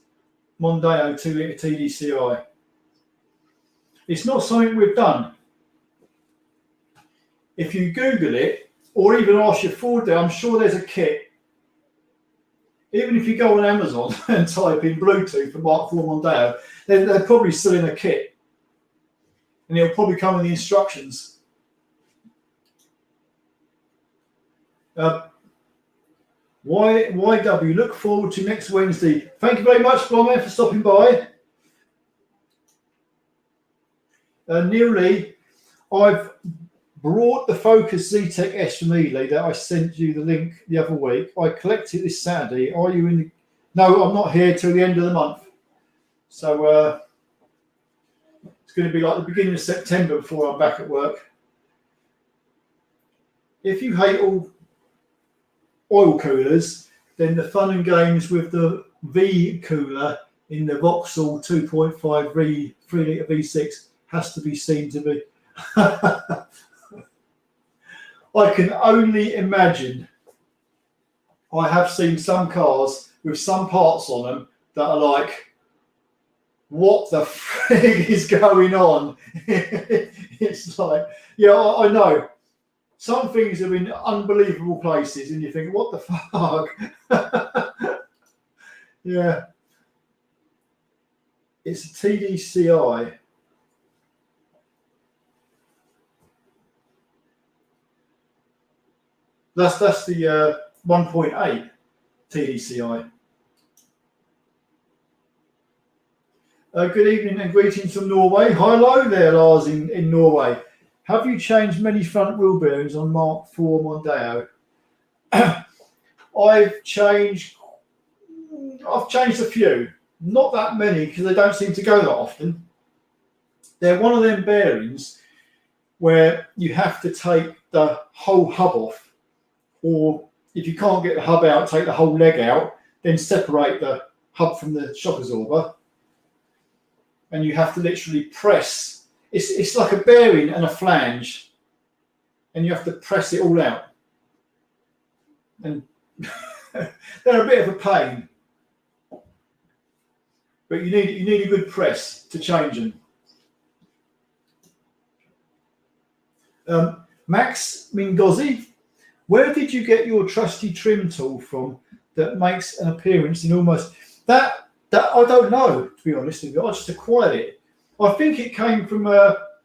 Mondeo 2-litre TDCi? It's not something we've done. If you Google it, or even ask your Ford there, I'm sure there's a kit. Even if you go on Amazon and type in Bluetooth for Mark IV Mondeo, they're probably still in a kit. And it'll probably come in the instructions. YW, look forward to next Wednesday. Thank you very much, Blomé, for stopping by. Neil Lee, I've brought the Focus Z-Tech S from Ely that I sent you the link the other week. I collected this Saturday. Are you in the... No, I'm not here till the end of the month. So it's going to be like the beginning of September before I'm back at work. If you hate all oil coolers, then the fun and games with the V cooler in the Vauxhall 2.5 3-litre V6 has to be seen to be. I can only imagine. I have seen some cars with some parts on them that are like, what the frig is going on? It's like, yeah, I know. Some things are in unbelievable places and you think, what the fuck? Yeah. It's a TDCi. That's the 1.8 TDCi. Good evening and greetings from Norway. Hello there, Lars in Norway. Have you changed many front wheel bearings on Mark IV Mondeo? I've changed a few. Not that many because they don't seem to go that often. They're one of them bearings where you have to take the whole hub off. Or if you can't get the hub out, take the whole leg out, then separate the hub from the shock absorber. And you have to literally press. It's like a bearing and a flange. And you have to press it all out. And they're a bit of a pain. But you need a good press to change them. Max Mingozzi, where did you get your trusty trim tool from that makes an appearance in almost that I don't know, to be honest with you. I just acquired it. I think it came from Lador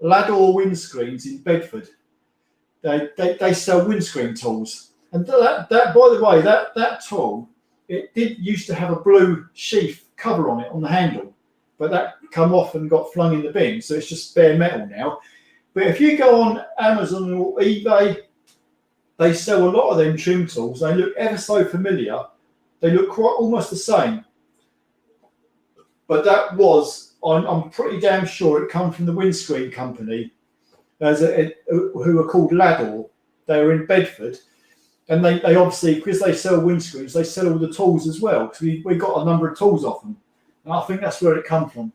Windscreens in Bedford. They sell windscreen tools, and that by the way, that tool, it did used to have a blue sheath cover on it on the handle, but that come off and got flung in the bin, so it's just bare metal now. But if you go on Amazon or eBay, they sell a lot of them trim tools. They look ever so familiar. They look quite almost the same. But that was, I'm pretty damn sure it come from the windscreen company, who are called Lador. They were in Bedford. And they obviously, because they sell windscreens, they sell all the tools as well. Because we got a number of tools off them. And I think that's where it come from.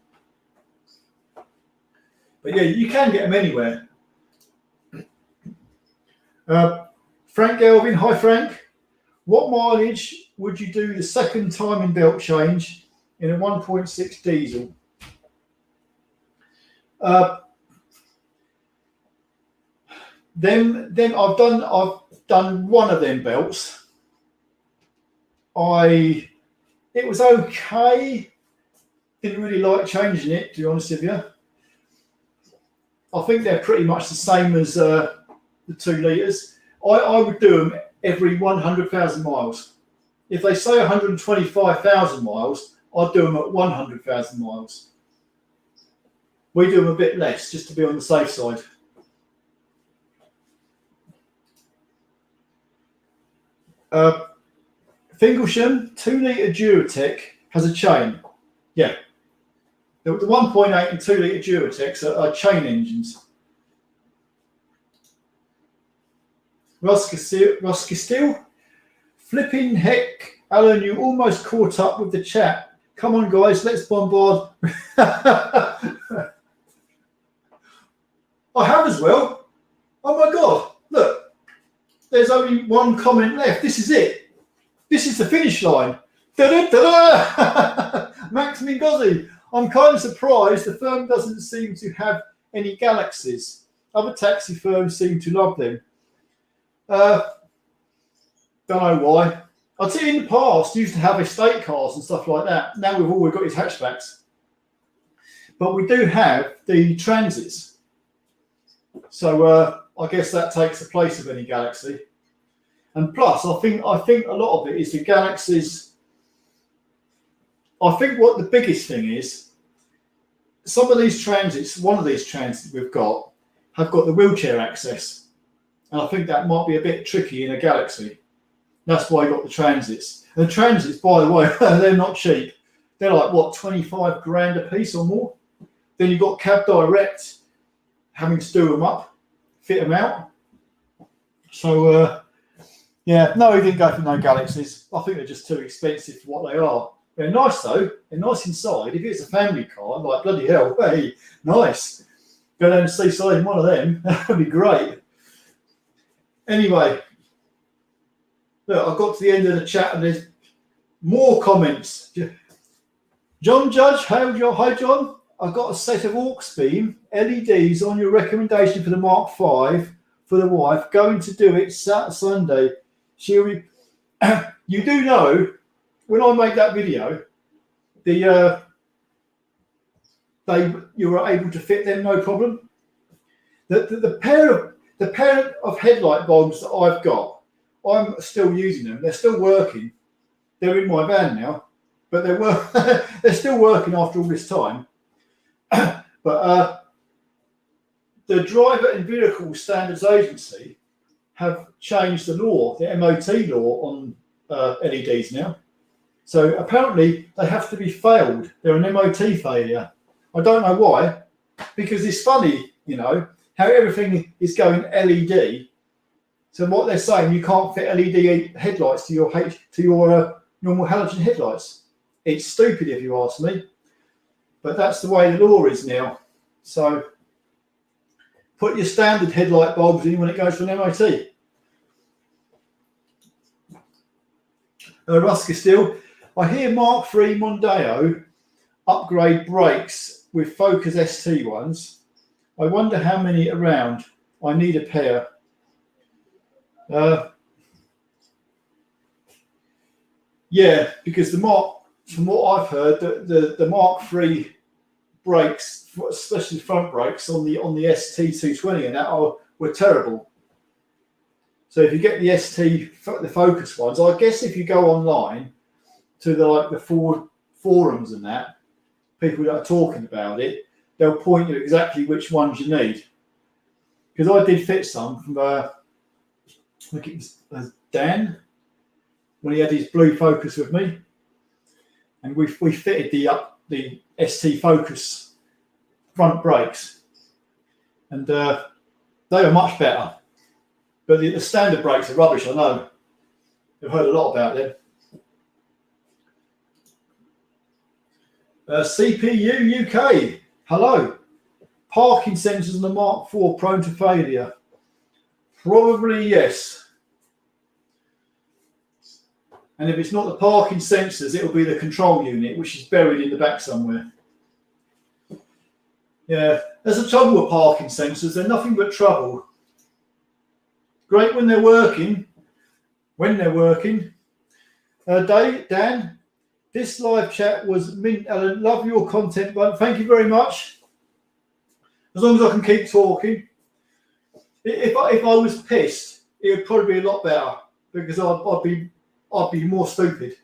But yeah, you can get them anywhere. Frank Galvin, hi Frank. What mileage would you do the second timing belt change in a 1.6 diesel? Then I've done one of them belts. It was okay. Didn't really like changing it, to be honest with you. I think they're pretty much the same as the 2 litres. I would do them every 100,000 miles. If they say 125,000 miles, I'd do them at 100,000 miles. We do them a bit less, just to be on the safe side. Finkelsham 2-litre Duratec has a chain. Yeah. The 1.8 and 2-litre Duratecs are chain engines. Rusky Steel. Flipping heck, Alan, you almost caught up with the chat. Come on, guys, let's bombard. I have as well. Oh my God, look. There's only one comment left. This is it. This is the finish line. Da-da-da-da! Max Mingozzi. I'm kind of surprised the firm doesn't seem to have any Galaxies. Other taxi firms seem to love them. Don't know why. I'd say in the past, used to have estate cars and stuff like that. Now we've always got these hatchbacks. But we do have the Transits. So I guess that takes the place of any Galaxy. And plus, I think a lot of it is the Galaxies. I think what the biggest thing is, some of these Transits, one of these Transits we've got, have got the wheelchair access. And I think that might be a bit tricky in a Galaxy. That's why I got the Transits. And the Transits, by the way, they're not cheap. They're like, what, 25 grand a piece or more? Then you've got Cab Direct having to do them up, fit them out. So, yeah, no, we didn't go for no Galaxies. I think they're just too expensive for what they are. They're nice, though. They're nice inside. If it's a family car, like, bloody hell, hey, nice. Go down and seaside in one of them. That would be great. Anyway, look, I got to the end of the chat and there's more comments. John Judge, hi John. I've got a set of aux beam LEDs on your recommendation for the Mark V for the wife. Going to do it Sunday. She'll be. You do know when I make that video, you were able to fit them no problem. The pair of headlight bulbs that I've got, I'm still using them. They're still working. They're in my van now, but they're still working after all this time. But the Driver and Vehicle Standards Agency have changed the law, the MOT law on LEDs now. So apparently they have to be failed. They're an MOT failure. I don't know why, because it's funny, you know, how everything is going LED. So what they're saying, you can't fit LED headlights to your normal halogen headlights. It's stupid if you ask me, but that's the way the law is now. So put your standard headlight bulbs in when it goes for an MOT. Rusky Steel, I hear Mark III Mondeo upgrade brakes with Focus ST ones. I wonder how many around. I need a pair. Yeah, because from what I've heard, the Mark III brakes, especially front brakes on the ST220 and that were terrible. So if you get the the Focus ones, I guess if you go online to the Ford forums and that, people that are talking about it, they'll point you exactly which ones you need. Because I did fit some from I think it was Dan when he had his blue Focus with me, and we fitted the ST Focus front brakes, and they were much better. But the standard brakes are rubbish. I know. I've heard a lot about them. CPU UK. Hello. Parking sensors on the Mark IV prone to failure. Probably yes. And if it's not the parking sensors, it'll be the control unit, which is buried in the back somewhere. Yeah, there's a trouble with parking sensors. They're nothing but trouble. Great when they're working. Dan, this live chat was mint, Alan. Love your content, but thank you very much. As long as I can keep talking. If I was pissed, it would probably be a lot better because I'd be more stupid.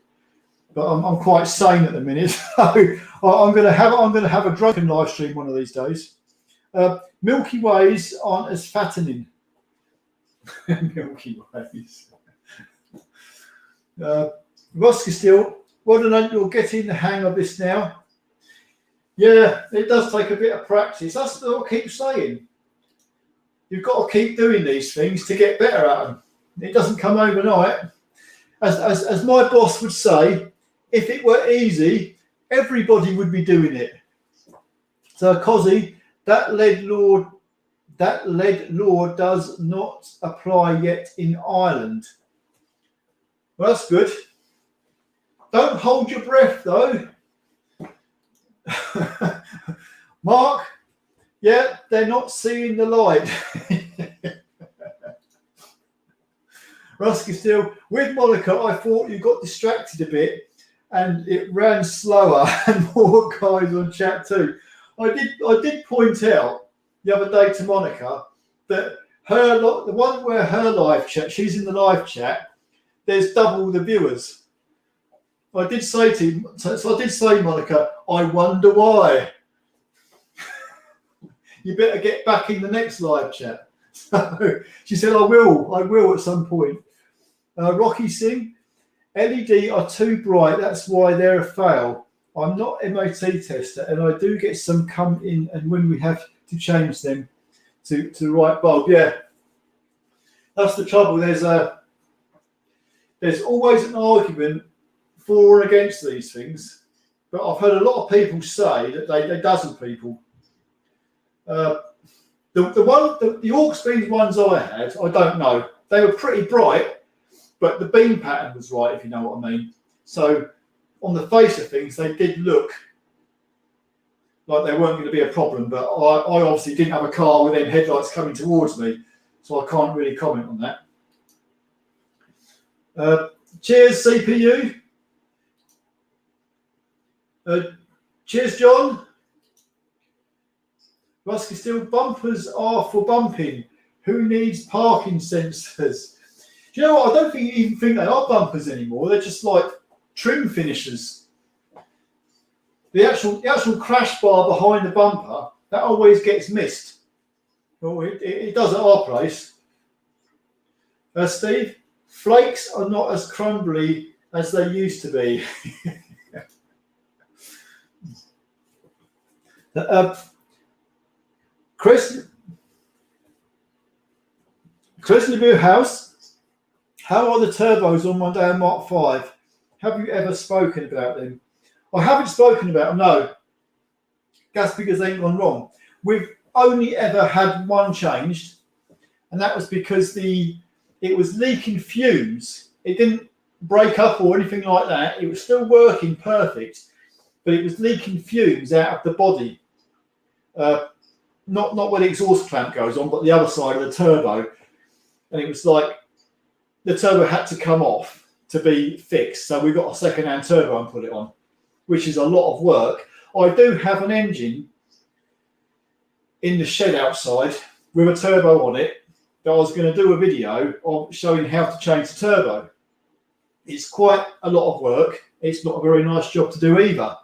but I'm quite sane at the minute. So I'm going to have a drunken live stream one of these days. Milky Ways aren't as fattening. Milky Ways. Ross Castile, well done, you're getting the hang of this now. Yeah, it does take a bit of practice. That's what I keep saying. You've got to keep doing these things to get better at them. It doesn't come overnight. As my boss would say, if it were easy, everybody would be doing it. So, Cozzy, that lead law does not apply yet in Ireland. Well, that's good. Don't hold your breath, though. Mark, yeah, they're not seeing the light. Rusky still, with Monica, I thought you got distracted a bit and it ran slower and more guys on chat too. I did point out the other day to Monica that the one where her live chat, she's in the live chat, there's double the viewers. I did say Monica, I wonder why. You better get back in the next live chat. So she said, I will at some point. Rocky Singh, LED are too bright, that's why they're a fail. I'm not MOT tester and I do get some come in and when we have to change them to the right bulb. Yeah, that's the trouble. There's always an argument for and against these things, but I've heard a lot of people say that they dozen people. The aux beams ones I had, I don't know. They were pretty bright, but the beam pattern was right, if you know what I mean. So on the face of things, they did look like they weren't going to be a problem, but I obviously didn't have a car with them headlights coming towards me, so I can't really comment on that. Cheers, CPU. Cheers, John. Rusky still, bumpers are for bumping. Who needs parking sensors? Do you know what? I don't even think they are bumpers anymore. They're just like trim finishers. The actual crash bar behind the bumper, that always gets missed. Well, it does at our place. Steve, flakes are not as crumbly as they used to be. Chris Lemieux House, how are the turbos on Mondeo Mark 5? Have you ever spoken about them? I haven't spoken about them, no. That's because they ain't gone wrong. We've only ever had one changed, and that was because it was leaking fumes. It didn't break up or anything like that. It was still working perfect, but it was leaking fumes out of the body. Not where the exhaust clamp goes on, but the other side of the turbo. And it was like the turbo had to come off to be fixed. So we got a second-hand turbo and put it on, which is a lot of work. I do have an engine in the shed outside with a turbo on it that I was going to do a video of showing how to change the turbo. It's quite a lot of work. It's not a very nice job to do either.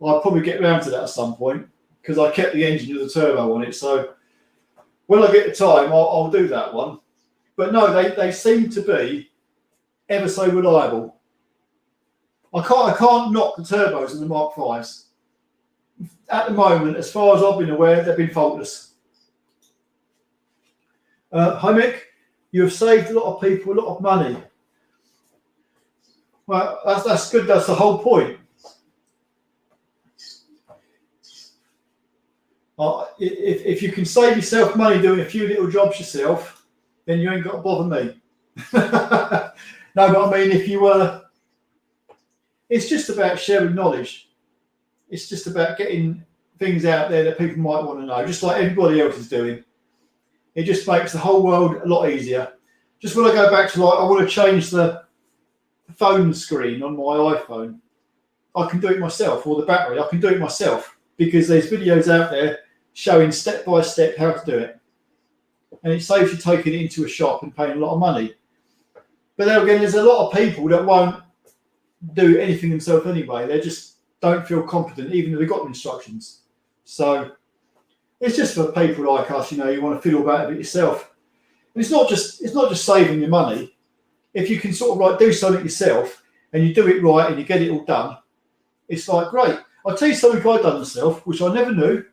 I'll probably get around to that at some point because I kept the engine with the turbo on it. So when I get the time, I'll do that one. But no, they seem to be ever so reliable. I can't knock the turbos in the Mark 5s. At the moment, as far as I've been aware, they've been faultless. Hi Mick, you have saved a lot of people a lot of money. Well, that's good. That's the whole point. If you can save yourself money doing a few little jobs yourself, then you ain't got to bother me. No, but I mean, if you it's just about sharing knowledge. It's just about getting things out there that people might want to know, just like everybody else is doing. It just makes the whole world a lot easier. Just when I go back to, like, I want to change the phone screen on my iPhone, I can do it myself, or the battery, I can do it myself, because there's videos out there showing step by step how to do it. And it saves you taking it into a shop and paying a lot of money. But then again, there's a lot of people that won't do anything themselves anyway. They just don't feel competent, even if they've got instructions. So it's just for people like us, you know, you want to fiddle about it yourself. And it's not just saving your money. If you can sort of like do something yourself and you do it right and you get it all done, it's like great. I'll tell you something I've done myself, which I never knew.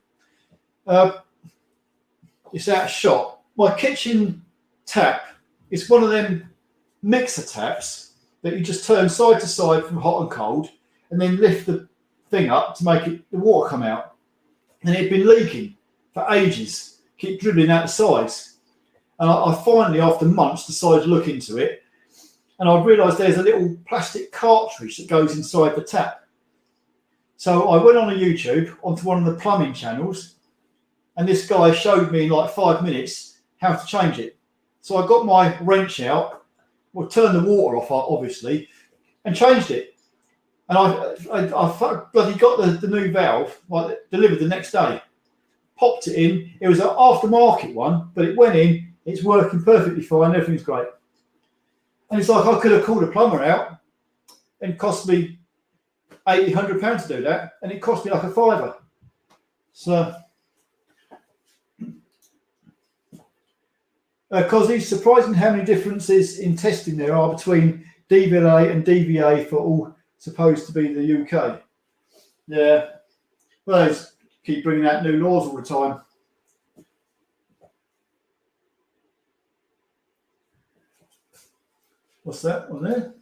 It's out of shot. My kitchen tap is one of them mixer taps that you just turn side to side from hot and cold and then lift the thing up to make the water come out. And it had been leaking for ages, keep dribbling out the sides. And I finally, after months, decided to look into it. And I realised there's a little plastic cartridge that goes inside the tap. So I went on a YouTube onto one of the plumbing channels, and this guy showed me in like 5 minutes how to change it. So I got my wrench out, well, turned the water off, obviously, and changed it. And I bloody got the new valve delivered the next day. Popped it in. It was an aftermarket one, but it went in. It's working perfectly fine. Everything's great. And it's like I could have called a plumber out and cost me £80, £100 to do that, and it cost me like a £5. So, because it's surprising how many differences in testing there are between DVLA and DVA for all supposed to be the UK. Yeah, well, they keep bringing out new laws all the time. What's that on there?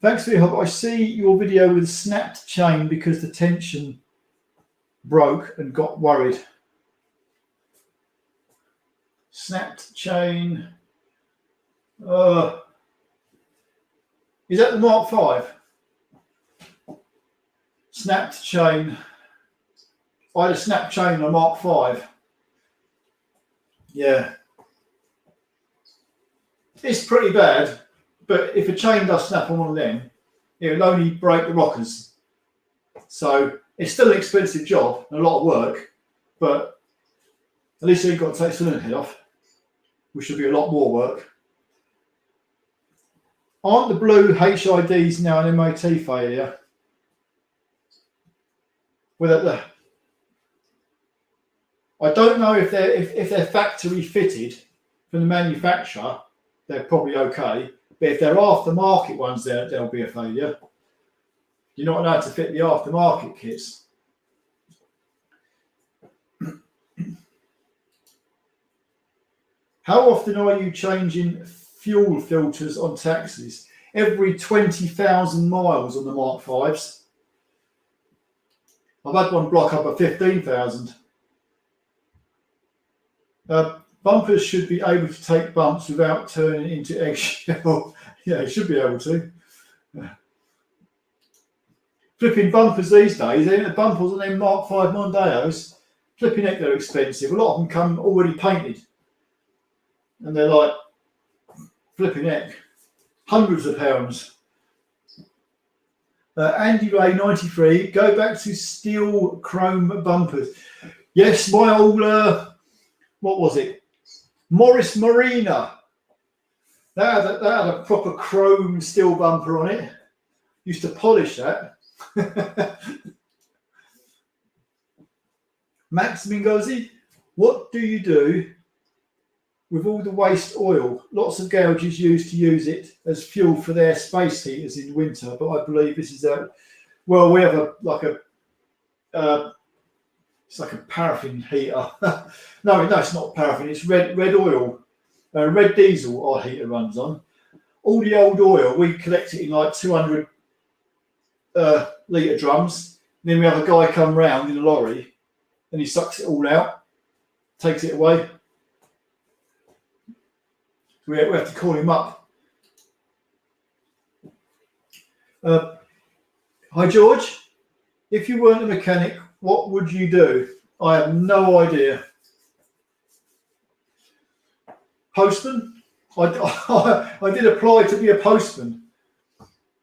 Thanks for your help. I see your video with snapped chain because the tension broke and got worried. Snapped chain. Is that the Mark 5? Snapped chain. I had a snapped chain on a Mark 5. Yeah. It's pretty bad, but if a chain does snap on one of them, it will only break the rockers. So it's still an expensive job and a lot of work, but at least you've got to take the cylinder head off, which should be a lot more work. Aren't the blue HIDs now an MOT failure? Well, I don't know if they're factory fitted from the manufacturer. They're probably okay, but if they're aftermarket ones, there'll be a failure. You're not allowed to fit the aftermarket kits. How often are you changing fuel filters on taxis? Every 20,000 miles on the Mark 5s. I've had one block up at 15,000. Bumpers should be able to take bumps without turning into eggshell. Yeah, it should be able to. Flipping bumpers these days, the bumpers on them Mark 5 Mondeos, flipping heck, they're expensive. A lot of them come already painted. And they're like, flipping heck, hundreds of pounds. Andy Ray 93, go back to steel chrome bumpers. Yes, my old, what was it? Morris Marina. That had a proper chrome steel bumper on it. Used to polish that. Max Mingozi, what do you do with all the waste oil? Lots of garages used to use it as fuel for their space heaters in winter, but I believe this is well, we have it's like a paraffin heater. No, it's not paraffin. It's red oil, red diesel. Our heater runs on. All the old oil, we collect it in like 200 litre drums. And then we have a guy come round in a lorry, and he sucks it all out, takes it away. We have to call him up. Hi George, if you weren't a mechanic, what would you do? I have no idea. Postman? I did apply to be a postman.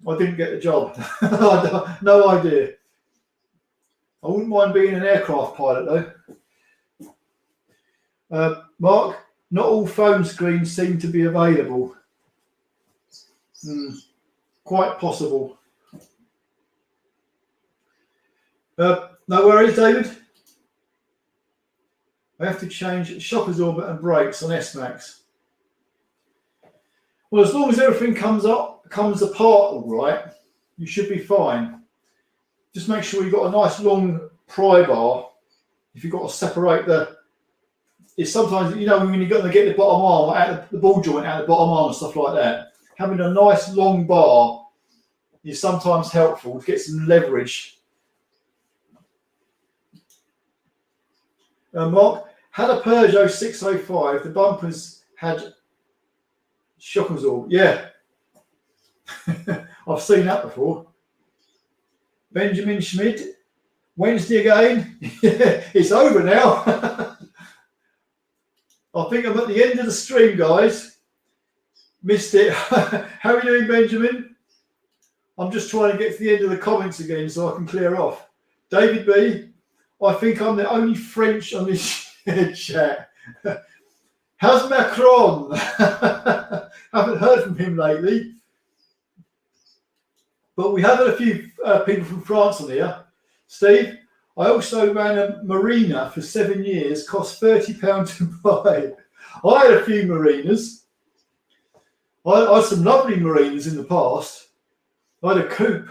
I didn't get the job. No idea. I wouldn't mind being an aircraft pilot though. Mark, not all phone screens seem to be available. quite possible. No worries, David. I have to change shock absorber and brakes on S-Max. Well, as long as everything comes apart all right, you should be fine. Just make sure you've got a nice long pry bar. If you've got to separate it's sometimes, you know, when you're going to get the bottom arm out, the ball joint out of the bottom arm and stuff like that, having a nice long bar is sometimes helpful to get some leverage. Mark, had a Peugeot 605, the bumpers had shock absorber. Yeah, I've seen that before. Benjamin Schmidt, Wednesday again. It's over now. I think I'm at the end of the stream, guys. Missed it. How are you doing, Benjamin? I'm just trying to get to the end of the comments again so I can clear off. David B, I think I'm the only French on this chat. How's Macron? Haven't heard from him lately. But we have had a few people from France on here. Steve, I also ran a marina for 7 years, cost £30 to buy. I had a few marinas. I had some lovely marinas in the past. I had a coupe.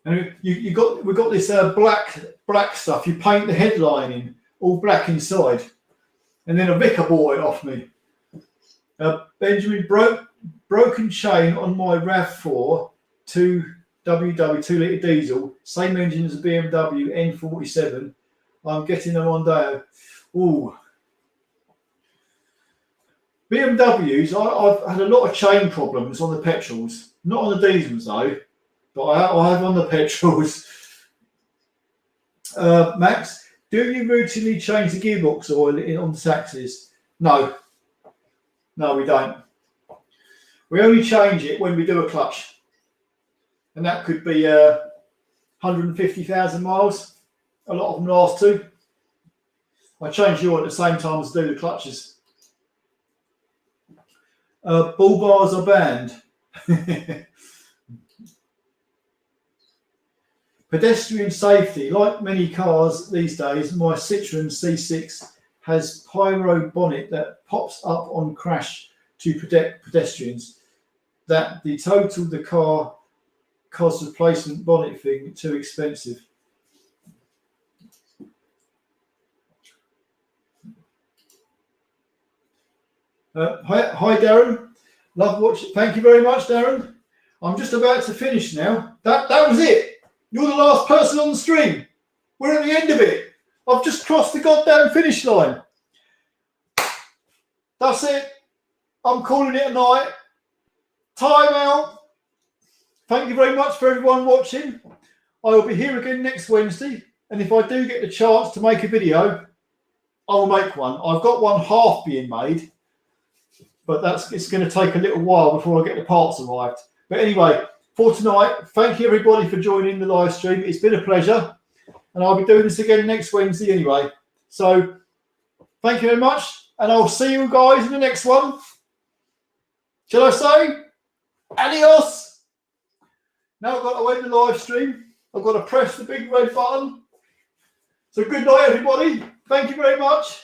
And we've got this black stuff. You paint the headline in, all black inside. And then a vicar bought it off me. Benjamin, broken chain on my RAV4 2WW 2-litre diesel, same engine as a BMW N47. I'm getting a Mondeo. Ooh. BMWs, I've had a lot of chain problems on the petrols. Not on the diesels though, but I have on the petrols. Max, do you routinely change the gearbox oil on the taxis? No. No, we don't. We only change it when we do a clutch. And that could be 150,000 miles. A lot of them last too. I change the oil at the same time as do the clutches. Bull bars are banned. Pedestrian safety. Like many cars these days, my Citroen C6 has pyro bonnet that pops up on crash to protect pedestrians. That the total the car cost replacement bonnet thing too expensive. Hi Darren, love watching. Thank you very much, Darren. I'm just about to finish now. That was it. You're the last person on the stream. We're at the end of it. I've just crossed the goddamn finish line. That's it. I'm calling it a night. Time out. Thank you very much for everyone watching. I will be here again next Wednesday. And if I do get the chance to make a video, I will make one. I've got one half being made. But it's going to take a little while before I get the parts arrived. But anyway, for tonight, thank you everybody for joining the live stream. It's been a pleasure. And I'll be doing this again next Wednesday anyway. So thank you very much. And I'll see you guys in the next one. Shall I say? Adios. Now I've got to end the live stream. I've got to press the big red button. So good night, everybody. Thank you very much.